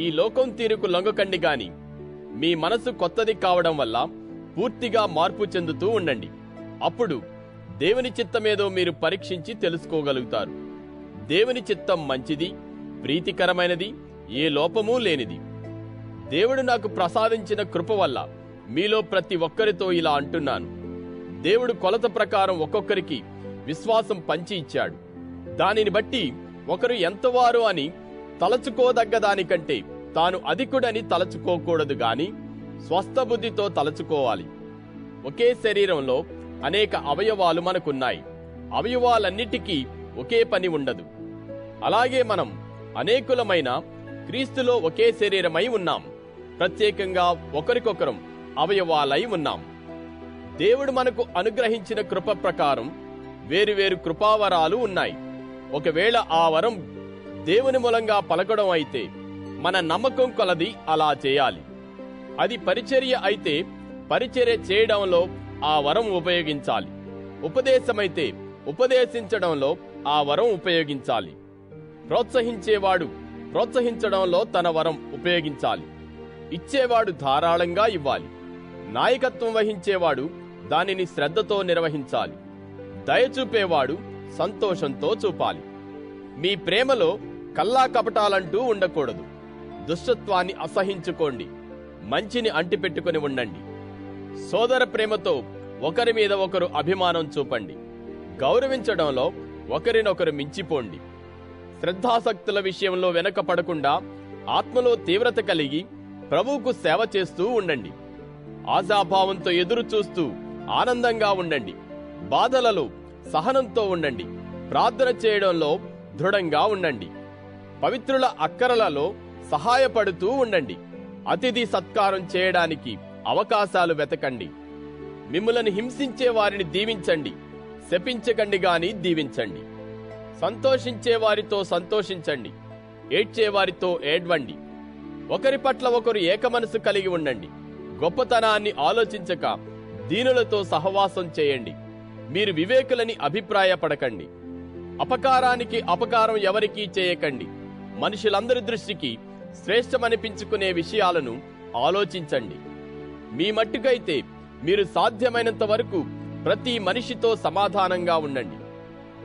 ఈ లోకం తీరుకు లొంగకండి గాని మీ మనసు కొత్తది కావడం వల్ల పూర్తిగా మార్పు చెందుతూ ఉండండి. అప్పుడు దేవుని చిత్తమేదో మీరు పరీక్షించి తెలుసుకోగలుగుతారు. దేవుని చిత్తం మంచిది, ప్రీతికరమైనది, ఏ లోపమూ లేనిది. దేవుడు నాకు ప్రసాదించిన కృప వల్ల మీలో ప్రతి ఒక్కరితో ఇలా అంటున్నాను. దేవుడు కొలత ప్రకారం ఒక్కొక్కరికి విశ్వాసం పంచి ఇచ్చాడు. దానిని బట్టి ఒకరు ఎంతవారు అని తలచుకోదగ్గ దానికంటే తాను అధికుడని తలచుకోకూడదు గాని స్వస్థ బుద్ధితో తలచుకోవాలి. ఒకే శరీరంలో అనేక అవయవాలు మనకున్నాయి. అవయవాలన్నిటికీ ఒకే పని ఉండదు. అలాగే మనం అనేకులమైన క్రీస్తులో ఒకే శరీరమై ఉన్నాం. ప్రత్యేకంగా ఒకరికొకరం అవయవాలై ఉన్నాం. దేవుడు మనకు అనుగ్రహించిన కృప ప్రకారం వేరువేరు కృపావరాలు ఉన్నాయి. ఒకవేళ ఆ వరం దేవుని మూలంగా పలకడం అయితే మన నమ్మకం కొలది అలా చేయాలి. అది పరిచర్య అయితే పరిచర్య చేయడంలో ఆ వరం ఉపయోగించాలి. ఉపదేశమైతే ఉపదేశించడంలో ఆ వరం ఉపయోగించాలి. ప్రోత్సహించేవాడు ప్రోత్సహించడంలో తన వరం ఉపయోగించాలి. ఇచ్చేవాడు ధారాళంగా ఇవ్వాలి. నాయకత్వం వహించేవాడు దానిని శ్రద్ధతో నిర్వహించాలి. దయచూపేవాడు సంతోషంతో చూపాలి. మీ ప్రేమలో కల్లా కపటాలంటూ ఉండకూడదు. దుష్టత్వాన్ని అసహించుకోండి. మంచిని అంటిపెట్టుకుని ఉండండి. సోదర ప్రేమతో ఒకరి మీద ఒకరు అభిమానం చూపండి. గౌరవించడంలో ఒకరినొకరు మించిపోండి. శ్రద్ధాసక్తుల విషయంలో వెనకపడకుండా ఆత్మలో తీవ్రత కలిగి ప్రభువుకు సేవ చేస్తూ ఉండండి. ఆశాభావంతో ఎదురు చూస్తూ ఆనందంగా ఉండండి. బాధలలో సహనంతో ఉండండి. ప్రార్థన చేయడంలో దృఢంగా ఉండండి. పవిత్రుల అక్కరలలో సహాయపడుతూ ఉండండి. అతిథి సత్కారం చేయడానికి అవకాశాలు వెతకండి. మిమ్ములను హింసించే వారిని దీవించండి. శపించకండి గాని దీవించండి. సంతోషించే వారితో సంతోషించండి. ఏడ్చే వారితో ఏడ్వండి. ఒకరి పట్ల ఒకరు ఏకమనసు కలిగి ఉండండి. గొప్పతనాన్ని ఆలోచించక దీనులతో సహవాసం చేయండి. మీరు వివేకులని అభిప్రాయపడకండి. అపకారానికి అపకారం ఎవరికీ చేయకండి. మనుషులందరి దృష్టికి శ్రేష్టమనిపించుకునే విషయాలను ఆలోచించండి. మీ మట్టుకైతే మీరు సాధ్యమైనంత వరకు ప్రతి మనిషితో సమాధానంగా ఉండండి.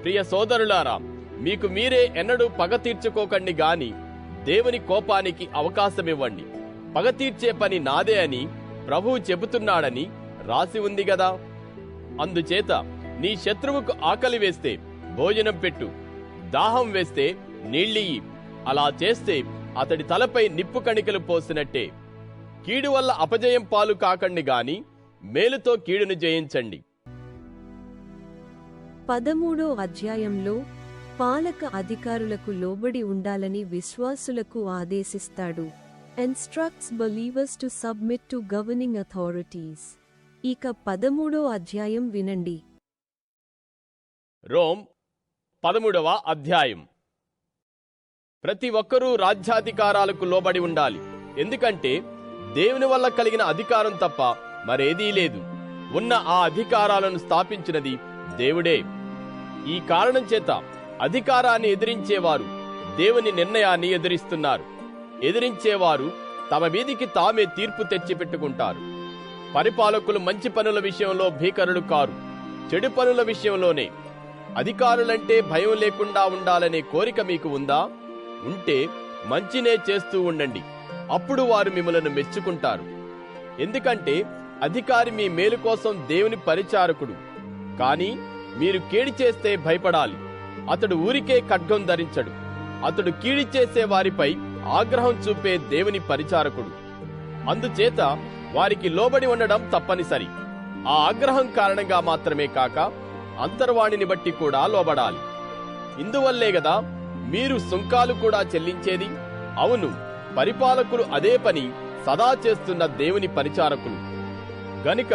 ప్రియ సోదరులారా, మీకు మీరే ఎన్నడూ పగ తీర్చుకోకండి గాని దేవుని కోపానికి అవకాశమివ్వండి. పగ తీర్చే పని నాదే అని ప్రభువు చెబుతున్నాడని రాసి ఉంది గదా. అందుచేత నీ శత్రువుకు ఆకలి వేస్తే భోజనం పెట్టు, దాహం వేస్తే నీళ్ళియ్యి. అలా చేస్తే అతడి తలపై నిప్పు కణికలు పోసినట్టే. కీడు వల్ల అపజయం పాలు కాకండి గాని మేలుతో కీడును జయించండి. 13వ అధ్యాయంలో పాలక అధికారులకు లోబడి ఉండాలని విశ్వాసులకు ఆదేశిస్తాడు. Instructs believers to submit to governing authorities. ఇక 13వ అధ్యాయం వినండి. రోమ్ 13వ అధ్యాయం. ప్రతి ఒక్కరూ రాజ్యాధికారాలకు లోబడి ఉండాలి. ఎందుకంటే దేవుని వల్ల కలిగిన అధికారం తప్ప మరేదీ లేదు. ఉన్న ఆ అధికారాలను స్థాపించినది దేవుడే. ఈ కారణం చేత అధికారాన్ని ఎదిరించేవారు దేవుని నిర్ణయాన్ని ఎదిరిస్తున్నారు. ఎదిరించేవారు తమ మీదికి తామే తీర్పు తెచ్చిపెట్టుకుంటారు. పరిపాలకులు మంచి పనుల విషయంలో భీకరులు కారు, చెడు పనుల విషయంలోనే. అధికారులంటే భయం లేకుండా ఉండాలనే కోరిక మీకు ఉందా? ఉంటే మంచినే చేస్తూ ఉండండి. అప్పుడు వారు మిమ్మల్ని మెచ్చుకుంటారు. ఎందుకంటే అధికారి మీ మేలు కోసం దేవుని పరిచారకుడు. కాని మీరు కీడి చేస్తే భయపడాలి. అతడు ఊరికే ఖడ్గం ధరించడు. అతడు కీడి చేసే వారిపై ఆగ్రహం చూపే దేవుని పరిచారకుడు. అందుచేత వారికి లోబడి ఉండడం తప్పనిసరి. ఆ ఆగ్రహం కారణంగా మాత్రమే కాక అంతర్వాణిని బట్టి కూడా లోబడాలి. ఇందువల్లే గదా మీరు సుంకాలు కూడా చెల్లించేది. అవును, పరిపాలకులు అదే పని సదా చేస్తున్న దేవుని పరిచారకులు. గనుక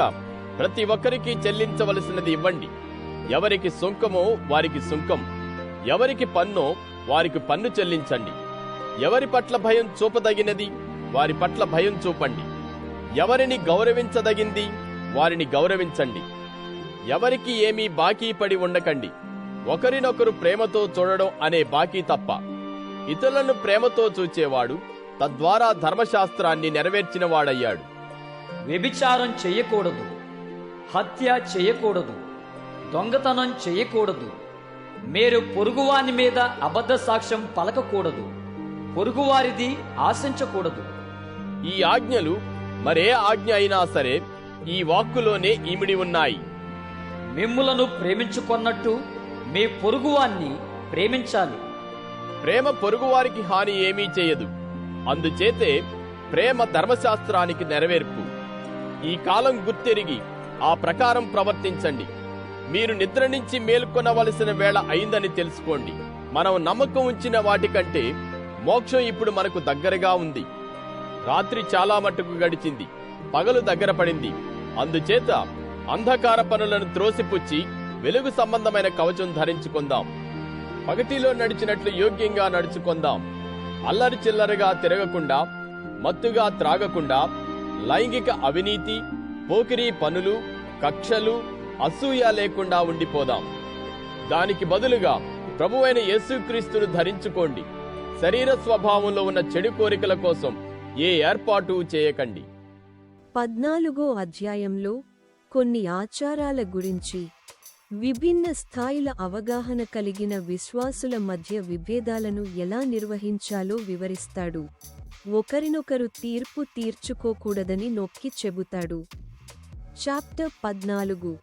ప్రతి ఒక్కరికి చెల్లించవలసినది ఇవ్వండి. ఎవరికి సుంకమో వారికి సుంకం, ఎవరికి పన్నో వారికి పన్ను చెల్లించండి. ఎవరి పట్ల భయం చూపదగినది వారి పట్ల భయం చూపండి. ఎవరిని గౌరవించదగింది వారిని గౌరవించండి. ఎవరికి ఏమీ బాకీ పడి ఉండకండి. ఒకరినొకరు ప్రేమతో చూడడం అనే బాకీ తప్ప. ఇతరులను ప్రేమతో చూచేవాడు తద్వారా ధర్మశాస్త్రాన్ని నెరవేర్చిన వాడయ్యాడు. వ్యభిచారం చెయ్యకూడదు, హత్య చెయ్యకూడదు, దొంగతనం చెయ్యకూడదు, మీరు పొరుగువాని మీద అబద్ధ సాక్ష్యం పలకకూడదు, పొరుగువారిది ఆశించకూడదు. ఈ ఆజ్ఞలు మరే ఆజ్ఞ అయినా సరే ఈ వాక్కులోనే ఇమిడి ఉన్నాయి. మిమ్ములను ప్రేమించుకొన్నట్టు మీ పొరుగువాన్ని ప్రేమించాలి. ప్రేమ పొరుగువారికి హాని ఏమీ చేయదు. అందుచేతే ప్రేమ ధర్మశాస్త్రానికి నెరవేర్పు. ఈ కాలం గుర్తెరిగి ఆ ప్రకారం ప్రవర్తించండి. మీరు నిద్ర నుంచి మేల్కొనవలసిన వేళ అయిందని తెలుసుకోండి. మనం నమ్మకం ఉంచిన వాటికంటే మోక్షం ఇప్పుడు మనకు దగ్గరగా ఉంది. రాత్రి చాలా మట్టుకు గడిచింది, పగలు దగ్గర పడింది. అందుచేత అంధకార పనులను త్రోసిపుచ్చి వెలుగు సంబంధమైన కవచం ధరించుకుందాం. పగటిలో నడిచినట్లు యోగ్యంగా నడుచుకుందాం. అల్లరి చిల్లరగా తిరగకుండా, మత్తుగా త్రాగకుండా, లైంగిక అవినీతి, పోకిరీ పనులు, కక్షలు, అసూయ లేకుండా ఉండిపోదాం. దానికి బదులుగా ప్రభువైన యేసుక్రీస్తును ధరించుకోండి. శరీర స్వభావంలో ఉన్న చెడు కోరికల కోసం ఏ ఏర్పాటు చేయకండి. 14వ అధ్యాయంలో కొన్ని ఆచారాల గురించి, విభిన్న స్థాయిల అవగాహన కలిగిన విశ్వాసుల మధ్య విభేదాలను ఎలా నిర్వహించాలో వివరిస్తాడు. ఒకరినొకరు తీర్పు తీర్చుకోకూడదని నొక్కి చెబుతాడు. Chapter 14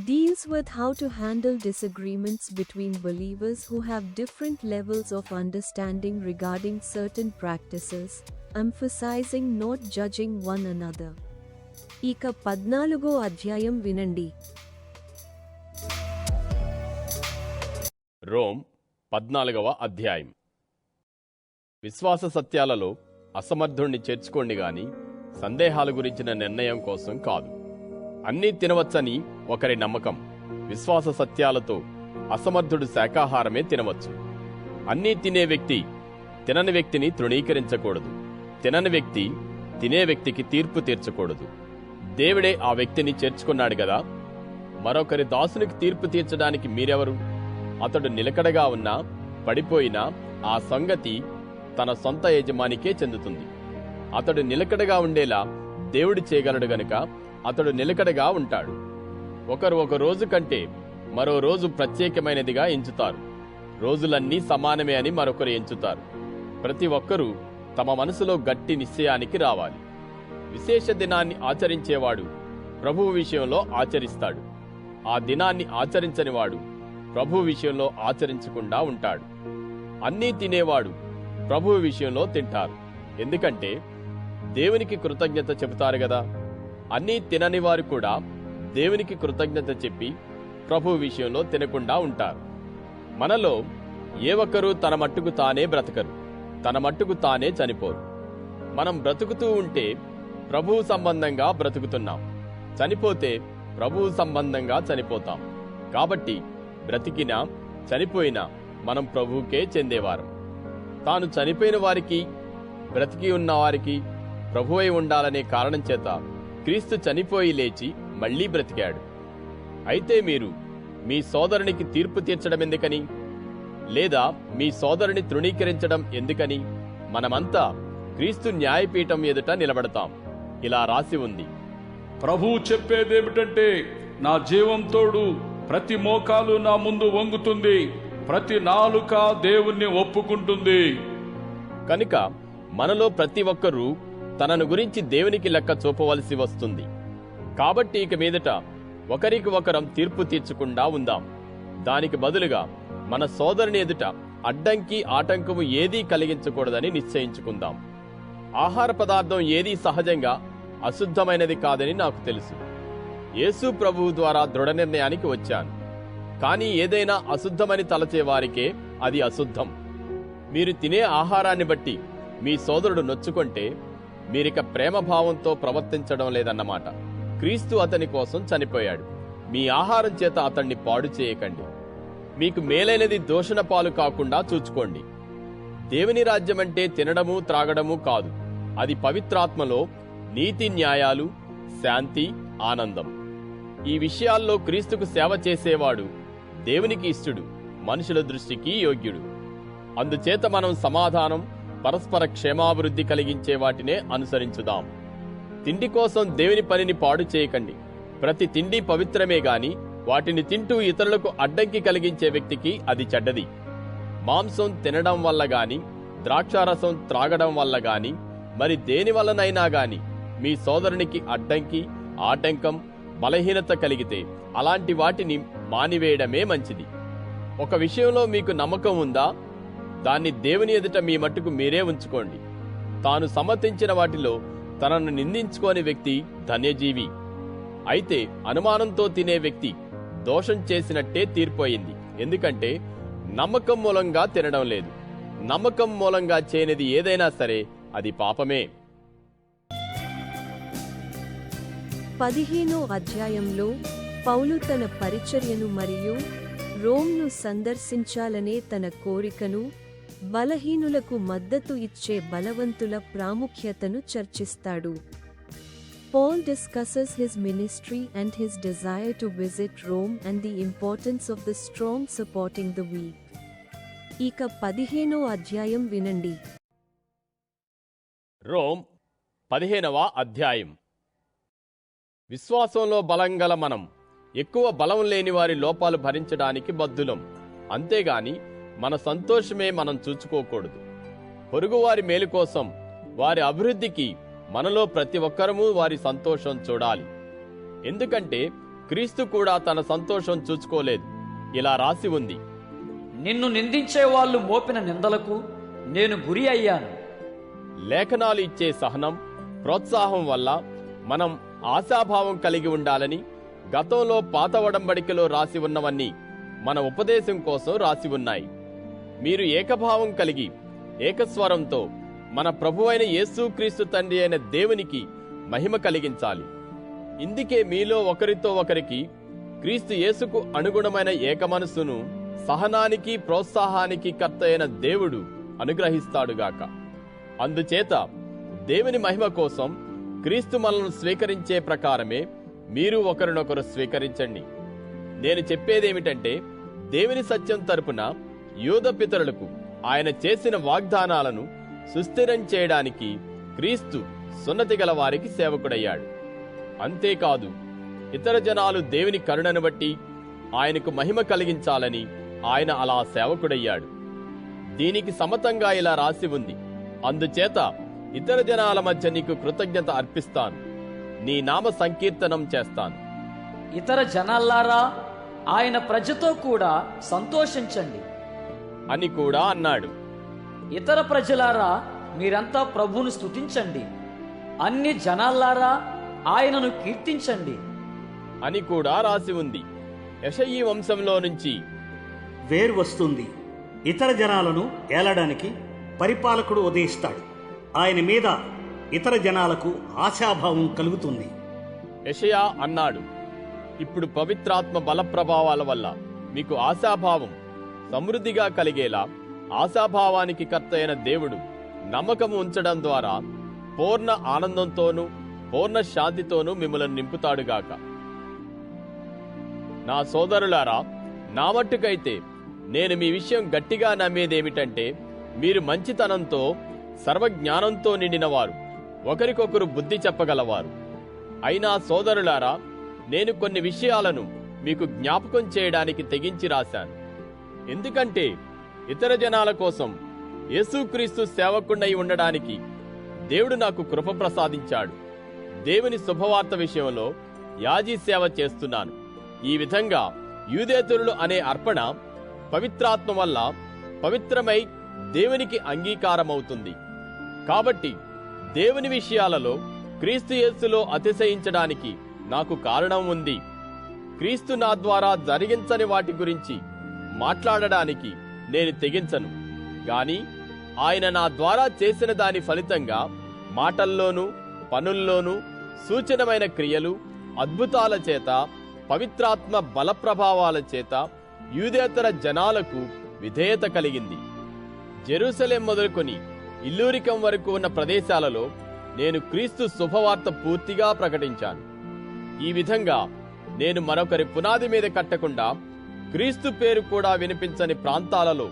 deals with how to handle disagreements between believers who have different levels of understanding regarding certain practices, emphasizing not judging one another. ఇక 14వ అధ్యాయం వినండి. రోమ్ 14వ అధ్యాయం. విశ్వాస సత్యాలలో అసమర్థుణ్ణి చేర్చుకోండి గాని సందేహాల గురించిన నిర్ణయం కోసం కాదు. అన్నీ తినవచ్చని ఒకరి నమ్మకం. విశ్వాస సత్యాలతో అసమర్థుడు శాకాహారమే తినవచ్చు. అన్నీ తినే వ్యక్తి తినని వ్యక్తిని తృణీకరించకూడదు. తినని వ్యక్తి తినే వ్యక్తికి తీర్పు తీర్చకూడదు. దేవుడే ఆ వ్యక్తిని చేర్చుకున్నాడు గదా. మరొకరి దాసునికి తీర్పు తీర్చడానికి మీరెవరు? అతడు నిలకడగా ఉన్నా పడిపోయినా ఆ సంగతి తన సొంత యజమానికే చెందుతుంది. అతడు నిలకడగా ఉండేలా దేవుడు చేయగలడు గనుక అతడు నిలకడగా ఉంటాడు. ఒకరు ఒక రోజు కంటే మరో రోజు ప్రత్యేకమైనదిగా ఎంచుతారు. రోజులన్నీ సమానమే అని మరొకరు ఎంచుతారు. ప్రతి ఒక్కరూ తమ మనసులో గట్టి నిశ్చయానికి రావాలి. విశేష దినాన్ని ఆచరించేవాడు ప్రభువు విషయంలో ఆచరిస్తాడు. ఆ దినాన్ని ఆచరించనివాడు ప్రభువు విషయంలో ఆచరించకుండా ఉంటాడు. అన్నీ తినేవాడు ప్రభువు విషయంలో తింటారు, ఎందుకంటే దేవునికి కృతజ్ఞత చెబుతారు గదా. అన్నీ తినని వారు కూడా దేవునికి కృతజ్ఞత చెప్పి ప్రభువు విషయంలో తినకుండా ఉంటారు. మనలో ఏ ఒక్కరూ తన మట్టుకు తానే బ్రతకరు, తన మట్టుకు తానే చనిపోరు. మనం బ్రతుకుతూ ఉంటే ప్రభువు సంబంధంగా బ్రతుకుతున్నాం, చనిపోతే ప్రభువు సంబంధంగా చనిపోతాం. కాబట్టి బ్రతికినా చనిపోయినా మనం ప్రభువుకే చెందేవారం. తాను చనిపోయిన వారికి బ్రతికి ఉన్న వారికి ప్రభువై ఉండాలనే కారణం చేత క్రీస్తు చనిపోయి లేచి మళ్లీ బ్రతికాడు. అయితే మీరు మీ సోదరునికి తీర్పు తీర్చడం ఎందుకని? లేదా మీ సోదరుని తృణీకరించడం ఎందుకని? మనమంతా క్రీస్తు న్యాయపీఠం ఎదుట నిలబడతాం. ఇలా రాసి ఉంది, ప్రభువు చెప్పేదేమిటంటే, నా జీవం తోడు ప్రతి మోకాలు నా ముందు వంగుతుంది, ప్రతి నాలుక దేవుణ్ణి ఒప్పుకుంటుంది. కనుక మనలో ప్రతి ఒక్కరూ తనను గురించి దేవునికి లెక్క చూపవలసి వస్తుంది. కాబట్టి ఇక మీదట ఒకరికి ఒకరం తీర్పు తీర్చకుండా ఉందాం. దానికి బదులుగా మన సోదరుని ఎదుట అడ్డంకి ఆటంకము ఏదీ కలిగించకూడదని నిశ్చయించుకుందాం. ఆహార పదార్థం ఏదీ సహజంగా అశుద్ధమైనది కాదని నాకు తెలుసు. యేసు ప్రభువు ద్వారా దృఢ నిర్ణయానికి వచ్చాను. కానీ ఏదైనా అశుద్ధమని తలచే వారికే అది అశుద్ధం. మీరు తినే ఆహారాన్ని బట్టి మీ సోదరుడు నొచ్చుకుంటే మీరిక ప్రేమభావంతో ప్రవర్తించడం లేదన్నమాట. క్రీస్తు అతని కోసం చనిపోయాడు. మీ ఆహారం చేత అతన్ని పాడు చేయకండి. మీకు మేలైనది దూషణ పాలు కాకుండా చూచుకోండి. దేవుని రాజ్యమంటే తినడము త్రాగడము కాదు, అది పవిత్రాత్మలో నీతి న్యాయాలు, శాంతి, ఆనందం. ఈ విషయాల్లో క్రీస్తుకు సేవ చేసేవాడు దేవునికి ఇష్టడు, మనుషుల దృష్టికి యోగ్యుడు. అందుచేత మనం సమాధానం, పరస్పర క్షేమాభివృద్ధి కలిగించే వాటినే అనుసరించుదాం. తిండి కోసం దేవుని పనిని పాడు చేయకండి. ప్రతి తిండి పవిత్రమే గాని వాటిని తింటూ ఇతరులకు అడ్డంకి కలిగించే వ్యక్తికి అది చెడ్డది. మాంసం తినడం వల్ల గాని, ద్రాక్షారసం త్రాగడం వల్ల గాని, మరి దేని వల్లనైనా గాని మీ సోదరునికి అడ్డంకి, ఆటంకం, బలహీనత కలిగితే అలాంటి వాటిని మానివేయడమే మంచిది. ఒక విషయంలో మీకు నమ్మకం ఉందా? దాన్ని దేవుని ఎదుట మీ మట్టుకు మీరే ఉంచుకోండి. తాను సమ్మతించిన వాటిలో తనను నిందించుకోని వ్యక్తి ధన్యజీవి. అయితే అనుమానంతో తినే వ్యక్తి దోషం చేసినట్టే తీర్పోయింది. ఎందుకంటే నమ్మకం మూలంగా తినడం లేదు. నమ్మకం మూలంగా చేయనిది ఏదైనా సరే అది పాపమే. 15వ అధ్యాయంలో పౌలు తన పరిచర్యను మరియు రోమ్ను సందర్శించాలనే తన కోరికను, బలహీనులకు మద్దతు ఇచ్చే బలవంతుల ప్రాముఖ్యతను చర్చిస్తాడు. Paul discusses his ministry and his desire to visit Rome and the importance of the strong supporting the weak. ఇక 15వ అధ్యాయం వినండి. రోమ్ 15వ అధ్యాయం. విశ్వాసంలో బలం గల మనం ఎక్కువ బలం లేని వారి లోపాలు భరించడానికి బద్ధులం. అంతేగాని మన సంతోషమే మనం చూచుకోకూడదు. పొరుగువారి మేలు కోసం, వారి అభివృద్ధికి మనలో ప్రతి ఒక్కరము వారి సంతోషం చూడాలి. ఎందుకంటే క్రీస్తు కూడా తన సంతోషం చూచుకోలేదు. ఇలా రాసి ఉంది, నిన్ను నిందించే వాళ్ళు మోపిన నిందలకు నేను గురి అయ్యాను. లేఖనాలు ఇచ్చే సహనం, ప్రోత్సాహం వల్ల మనం ఆశాభావం కలిగి ఉండాలని గతంలో పాత ఒడంబడికలో రాసి ఉన్నవన్నీ మన ఉపదేశం కోసం రాసి ఉన్నాయి. మీరు ఏకభావం కలిగి ఏకస్వరంతో మన ప్రభువైన యేసుక్రీస్తు తండ్రి అయిన దేవునికి మహిమ కలిగించాలి. ఇందుకే మీలో ఒకరితో ఒకరికి క్రీస్తు యేసుకు అనుగుణమైన ఏకమనస్సును, సహనానికి ప్రోత్సాహానికి కర్త అయిన దేవుడు అనుగ్రహిస్తాడుగాక. అందుచేత దేవుని మహిమ కోసం క్రీస్తు మనల్ని స్వీకరించే ప్రకారమే మీరు ఒకరినొకరు స్వీకరించండి. నేను చెప్పేదేమిటంటే, దేవుని సత్యం తరపున యూద పితరులకు ఆయన చేసిన వాగ్దానాలను సుస్థిరం చేయడానికి క్రీస్తు సున్నతి గల వారికి సేవకుడయ్యాడు. అంతేకాదు, ఇతర జనాలు దేవుని కరుణను బట్టి ఆయనకు మహిమ కలిగించాలని ఆయన అలా సేవకుడయ్యాడు. దీనికి సమతంగా ఇలా రాసి ఉంది, అందుచేత ఇతర జనాల మధ్య నీకు కృతజ్ఞత అర్పిస్తాను, నీ నామ సంకీర్తనం చేస్తాను. ఇతర జనాల్లారా, ఆయన ప్రజతో కూడా సంతోషించండి అని కూడా అన్నాడు. ఇతర ప్రజలారా, మీరంతా ప్రభువును స్తుతించండి. అన్ని జనాల్లారా, ఆయనను కీర్తించండి అని కూడా రాసి ఉంది. యెషయి వంశంలో నుంచి వేరు వస్తుంది. ఇతర జనాలను ఏలడానికి పరిపాలకుడు ఉదయిస్తాడు. ఆయన మీద ఇతర జనాలకు ఆశాభావం కలుగుతుంది. యెషయా అన్నాడు, ఇప్పుడు పవిత్రాత్మ బల ప్రభావాల వల్ల మీకు ఆశాభావం సమృద్ధిగా కలిగేలా ఆశాభావానికి కర్త అయిన దేవుడు నమ్మకం ఉంచడం ద్వారా పూర్ణ ఆనందంతోనూ పూర్ణ శాంతితోనూ మిమ్మల్ని నింపుతాడుగాక. నా సోదరులారా, నా మట్టుకైతే నేను మీ విషయం గట్టిగా నమ్మేదేమిటంటే, మీరు మంచితనంతో సర్వజ్ఞానంతో నిండినవారు, ఒకరికొకరు బుద్ధి చెప్పగలవారు. అయినా సోదరులారా, నేను కొన్ని విషయాలను మీకు జ్ఞాపకం చేయడానికి తెగించి రాశాను. ఎందుకంటే ఇతర జనాల కోసం యేసుక్రీస్తు సేవకుడై ఉండడానికి దేవుడు నాకు కృప ప్రసాదించాడు. దేవుని శుభవార్త విషయంలో యాజీ సేవ చేస్తున్నాను. ఈ విధంగా యూదేతరులు అనే అర్పణ పవిత్రాత్మ వల్ల పవిత్రమై దేవునికి అంగీకారమవుతుంది. కాబట్టి దేవుని విషయాలలో క్రీస్తు యేసులో అతిశయించడానికి నాకు కారణం ఉంది. క్రీస్తు నా ద్వారా జరిగించని వాటి గురించి మాట్లాడడానికి నేను తెగించను గాని, ఆయన నా ద్వారా చేసిన దాని ఫలితంగా మాటల్లోనూ పనుల్లోనూ సూచనమైన క్రియలు, అద్భుతాల చేత, పవిత్రాత్మ బల ప్రభావాల చేత యూదేతర జనాలకు విధేయత కలిగింది. జెరూసలేం మొదలుకొని ఇల్లూరికం వరకు ఉన్న ప్రదేశాలలో నేను క్రీస్తు శుభవార్త పూర్తిగా ప్రకటించాను. ఈ విధంగా నేను మరొకరి పునాది మీద కట్టకుండా క్రీస్తు పేరు కూడా వినిపించని ప్రాంతాలలో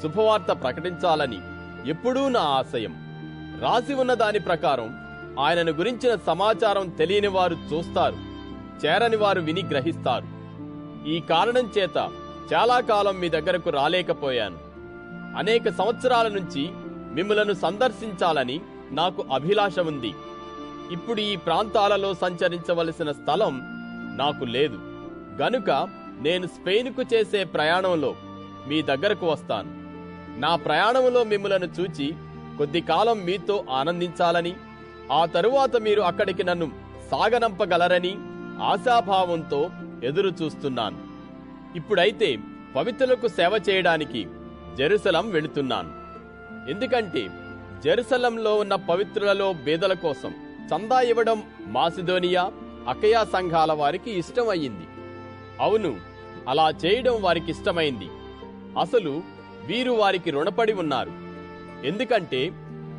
శుభవార్త ప్రకటించాలని ఎప్పుడూ నా ఆశయం. రాసి ఉన్న దాని ప్రకారం ఆయనను గురించిన సమాచారం తెలియని వారు చూస్తారు, చేరని వారు విని గ్రహిస్తారు. ఈ కారణం చేత చాలా కాలం మీ దగ్గరకు రాలేకపోయాను. అనేక సంవత్సరాల నుంచి మిమ్మలను సందర్శించాలని నాకు అభిలాష ఉంది. ఇప్పుడు ఈ ప్రాంతాలలో సంచరించవలసిన స్థలం నాకు లేదు. గనుక నేను స్పెయిన్కు చేసే ప్రయాణంలో మీ దగ్గరకు వస్తాను. నా ప్రయాణంలో మిమ్ములను చూచి కొద్ది కాలం మీతో ఆనందించాలని, ఆ తరువాత మీరు అక్కడికి నన్ను సాగనంపగలరని ఆశాభావంతో ఎదురు చూస్తున్నాను. ఇప్పుడైతే పవిత్రులకు సేవ చేయడానికి జెరూసలం వెళుతున్నాను. ఎందుకంటే జెరూసలంలో ఉన్న పవిత్రులలో బేదల కోసం చందా ఇవ్వడం మాసిదోనియా, అకయా సంఘాల వారికి ఇష్టమయ్యింది. అవును, అలా చేయడం వారికి ఇష్టమైంది. అసలు వీరు వారికి రుణపడి ఉన్నారు. ఎందుకంటే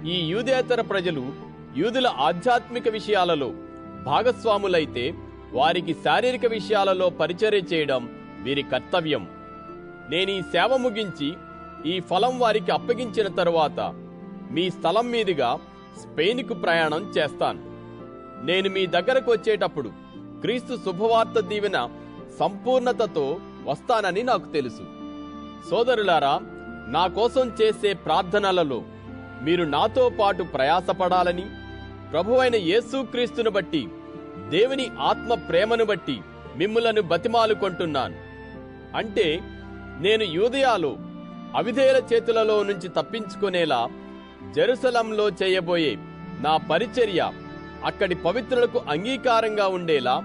ఈ యూదేతర ప్రజలు యూదుల ఆధ్యాత్మిక విషయాలలో భాగస్వాములైతే వారికి శారీరక విషయాలలో పరిచర్య చేయడం వీరి కర్తవ్యం. నేనీ సేవ ముగించి ఈ ఫలం వారికి అప్పగించిన తరువాత మీ స్థలం మీదుగా స్పెయిన్కు ప్రయాణం చేస్తాను. నేను మీ దగ్గరకు వచ్చేటప్పుడు క్రీస్తు శుభవార్త దీవెన సంపూర్ణతతో వస్తానని నాకు తెలుసు. సోదరులారా, నా కోసం చేసే ప్రార్థనలలో మీరు నాతో పాటు ప్రయాసపడాలని, ప్రభువైన యేసుక్రీస్తును బట్టి, దేవుని ఆత్మ ప్రేమను బట్టి మిమ్ములను బతిమాలుకొంటున్నాను. అంటే నేను యూదయాలో అవిధేయుల చేతులలో నుంచి తప్పించుకునేలా జెరూసలంలో చేయబోయే నా పరిచర్య అక్కడి పవిత్రులకు అంగీకారంగా ఉండేలా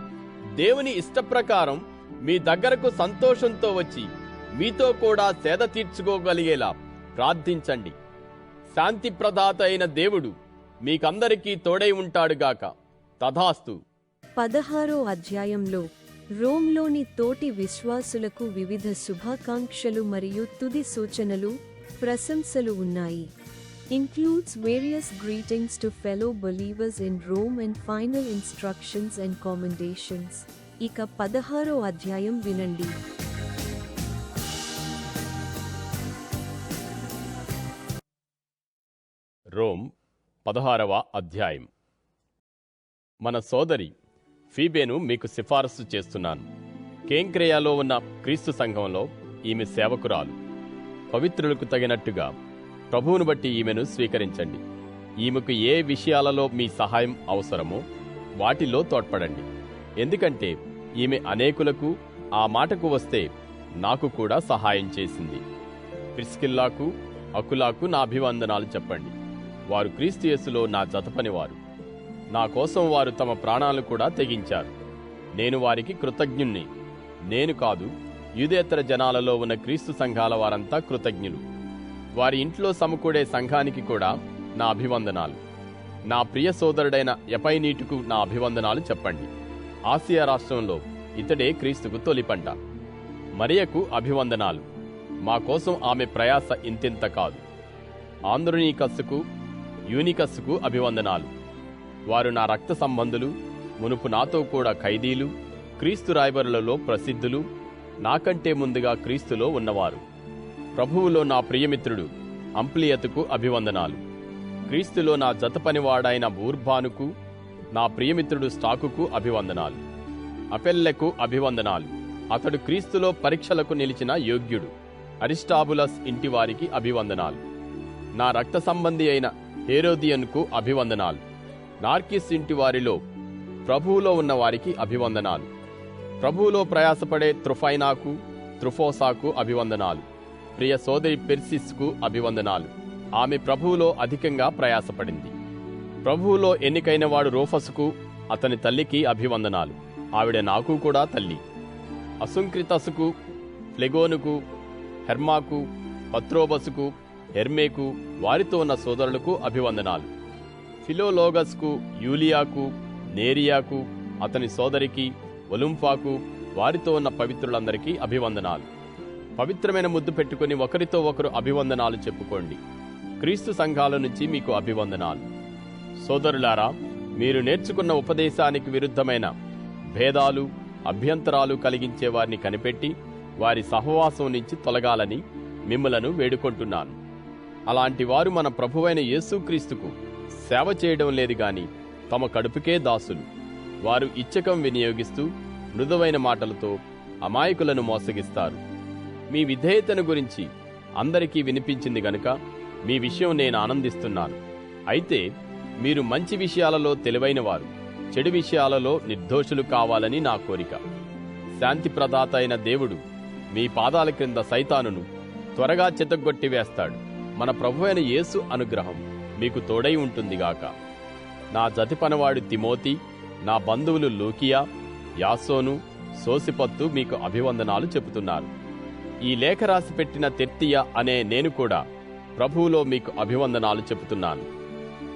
దేవుని ఇష్టప్రకారం మీ దగ్గరకు సంతోషంతో వచ్చి మీతో కూడా సేద తీర్చుకోగలిగేలా ప్రార్థించండి. శాంతి ప్రదాత అయిన దేవుడు మీకందరికీ తోడై ఉంటాడుగాక. తథాస్తు. 16వ అధ్యాయంలో రోమ్లోని తోటి విశ్వాసులకు వివిధ శుభాకాంక్షలు మరియు తుది సూచనలు, ప్రశంసలు ఉన్నాయి. Includes various greetings to fellow believers in Rome and final instructions and commendations. ఇక 16వ అధ్యాయం వినండి. రోమ్ 16వ అధ్యాయం. మన సోదరి ఫీబేను మీకు సిఫారసు చేస్తున్నాను. కేంక్రేయాలో ఉన్న క్రీస్తు సంఘంలో ఈమె సేవకురాలు. పవిత్రులకు తగినట్టుగా ప్రభువును బట్టి ఈమెను స్వీకరించండి. ఈమెకు ఏ విషయాలలో మీ సహాయం అవసరమో వాటిలో తోడ్పడండి. ఎందుకంటే ఈమె అనేకులకు, ఆ మాటకు వస్తే నాకు కూడా సహాయం చేసింది. ప్రిస్కిల్లాకు, అకులాకు నా అభివందనాలు చెప్పండి. వారు క్రీస్తు యేసులో నా జతపనివారు. నా కోసం వారు తమ ప్రాణాలు కూడా తెగించారు. నేను వారికి కృతజ్ఞుణ్ణి. నేను కాదు, యూదేతర జనాలలో ఉన్న క్రీస్తు సంఘాల వారంతా కృతజ్ఞులు. వారి ఇంట్లో సమకూడే సంఘానికి కూడా నా అభివందనాలు. నా ప్రియ సోదరుడైన ఎపైనీటుకు నా అభివందనాలు చెప్పండి. ఆసియా రాష్ట్రంలో ఇతడే క్రీస్తుకు తొలిపంట. మరియకు అభివందనాలు. మా కోసం ఆమె ప్రయాస ఇంతింత కాదు. ఆంద్రోనీకస్సుకు, యూనికస్సుకు అభివందనాలు. వారు నా రక్త సంబంధులు, మునుపు నాతో కూడా ఖైదీలు, క్రీస్తు రాయబరులలో ప్రసిద్ధులు, నాకంటే ముందుగా క్రీస్తులో ఉన్నవారు. ప్రభువులో నా ప్రియమిత్రుడు అంప్లియతుకు అభివందనాలు. క్రీస్తులో నా జతపనివాడైన బూర్బానుకు, నా ప్రియమిత్రుడు స్టాకుకు అభివందనాలు. అపెల్లెకు అభివందనాలు. అతడు క్రీస్తులో పరీక్షలకు నిలిచిన యోగ్యుడు. అరిస్టాబులస్ ఇంటివారికి అభివందనాలు. నా రక్త సంబంధి అయిన హేరోదియన్కు అభివందనాలు. నార్కిస్ ఇంటి వారిలో ప్రభువులో ఉన్న వారికి అభివందనాలు. ప్రభువులో ప్రయాసపడే త్రుఫైనాకు, త్రుఫోసాకు అభివందనాలు. ప్రియ సోదరి పెర్సిస్కు అభివందనాలు. ఆమె ప్రభువులో అధికంగా ప్రయాసపడింది. ప్రభువులో ఎన్నికైన వాడు రూఫసుకు, అతని తల్లికి అభివందనాలు. ఆవిడ నాకు కూడా తల్లి. అసుంక్రితసుకు, ఫ్లెగోనుకు, హెర్మాకు, పత్రోబసుకు, హెర్మేకు, వారితో ఉన్న సోదరులకు అభివందనాలు. ఫిలోలోగస్కు, యూలియాకు, నేరియాకు, అతని సోదరికి, ఒలుంఫాకు, వారితో ఉన్న పవిత్రులందరికీ అభివందనాలు. పవిత్రమైన ముద్దు పెట్టుకుని ఒకరితో ఒకరు అభివందనాలు చెప్పుకోండి. క్రీస్తు సంఘాల నుంచి మీకు అభివందనాలు. సోదరులారా, మీరు నేర్చుకున్న ఉపదేశానికి విరుద్ధమైన భేదాలు, అభ్యంతరాలు కలిగించే వారిని కనిపెట్టి వారి సహవాసం నుంచి తొలగాలని మిమ్ములను వేడుకొంటున్నాను. అలాంటి వారు మన ప్రభువైన యేసుక్రీస్తుకు సేవ చేయడం లేదు గాని తమ కడుపుకే దాసులు. వారు ఇచ్చకం వినియోగిస్తూ మృదువైన మాటలతో అమాయకులను మోసగిస్తారు. మీ విధేయతను గురించి అందరికీ వినిపించింది గనుక మీ విషయం నేను ఆనందిస్తున్నాను. అయితే మీరు మంచి విషయాలలో తెలివైనవారు, చెడు విషయాలలో నిర్దోషులు కావాలని నా కోరిక. శాంతి ప్రదాత అయిన దేవుడు మీ పాదాల క్రింద సైతానును త్వరగా చితగ్గొట్టివేస్తాడు. మన ప్రభువైన యేసు అనుగ్రహం మీకు తోడై ఉంటుందిగాక. నా జతిపనవాడు తిమోతి, నా బంధువులు లూకియా, యాసోను, సోసిపత్తు మీకు అభివందనాలు చెబుతున్నారు. ఈ లేఖ రాసి పెట్టిన తెర్తియ అనే నేను కూడా ప్రభువులో మీకు అభివందనాలు చెబుతున్నాను.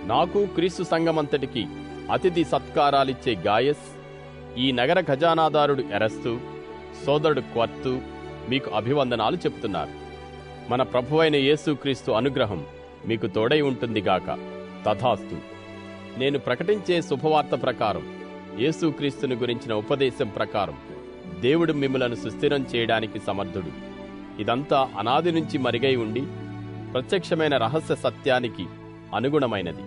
నాకు క్రీస్తు సంఘమంతటికి అతిథి సత్కారాలిచ్చే గాయస్, ఈ నగర ఖజానాదారుడు ఎరస్తు, సోదరుడు క్వర్తు మీకు అభివందనాలు చెబుతున్నారు. మన ప్రభువైన యేసుక్రీస్తు అనుగ్రహం మీకు తోడై ఉంటుందిగాక. తథాస్తు. నేను ప్రకటించే శుభవార్త ప్రకారం, యేసుక్రీస్తుని గురించిన ఉపదేశం ప్రకారం దేవుడు మిమ్ములను సుస్థిరం చేయడానికి సమర్థుడు. ఇదంతా అనాది నుంచి మరుగై ఉండి ప్రత్యక్షమైన రహస్య సత్యానికి అనుగుణమైనది.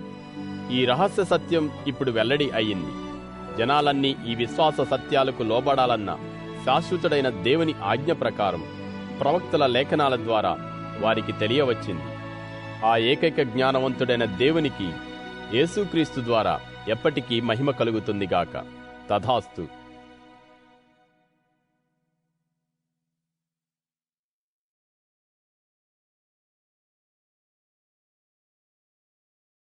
ఈ రహస్య సత్యం ఇప్పుడు వెల్లడి అయ్యింది. జనాలన్నీ ఈ విశ్వాస సత్యాలకు లోబడాలన్న శాశ్వతుడైన దేవుని ఆజ్ఞ ప్రకారం ప్రవక్తల లేఖనాల ద్వారా వారికి తెలియవచ్చింది. ఆ ఏకైక జ్ఞానవంతుడైన దేవునికి యేసుక్రీస్తు ద్వారా ఎప్పటికీ మహిమ కలుగుతుందిగాక. తథాస్తు.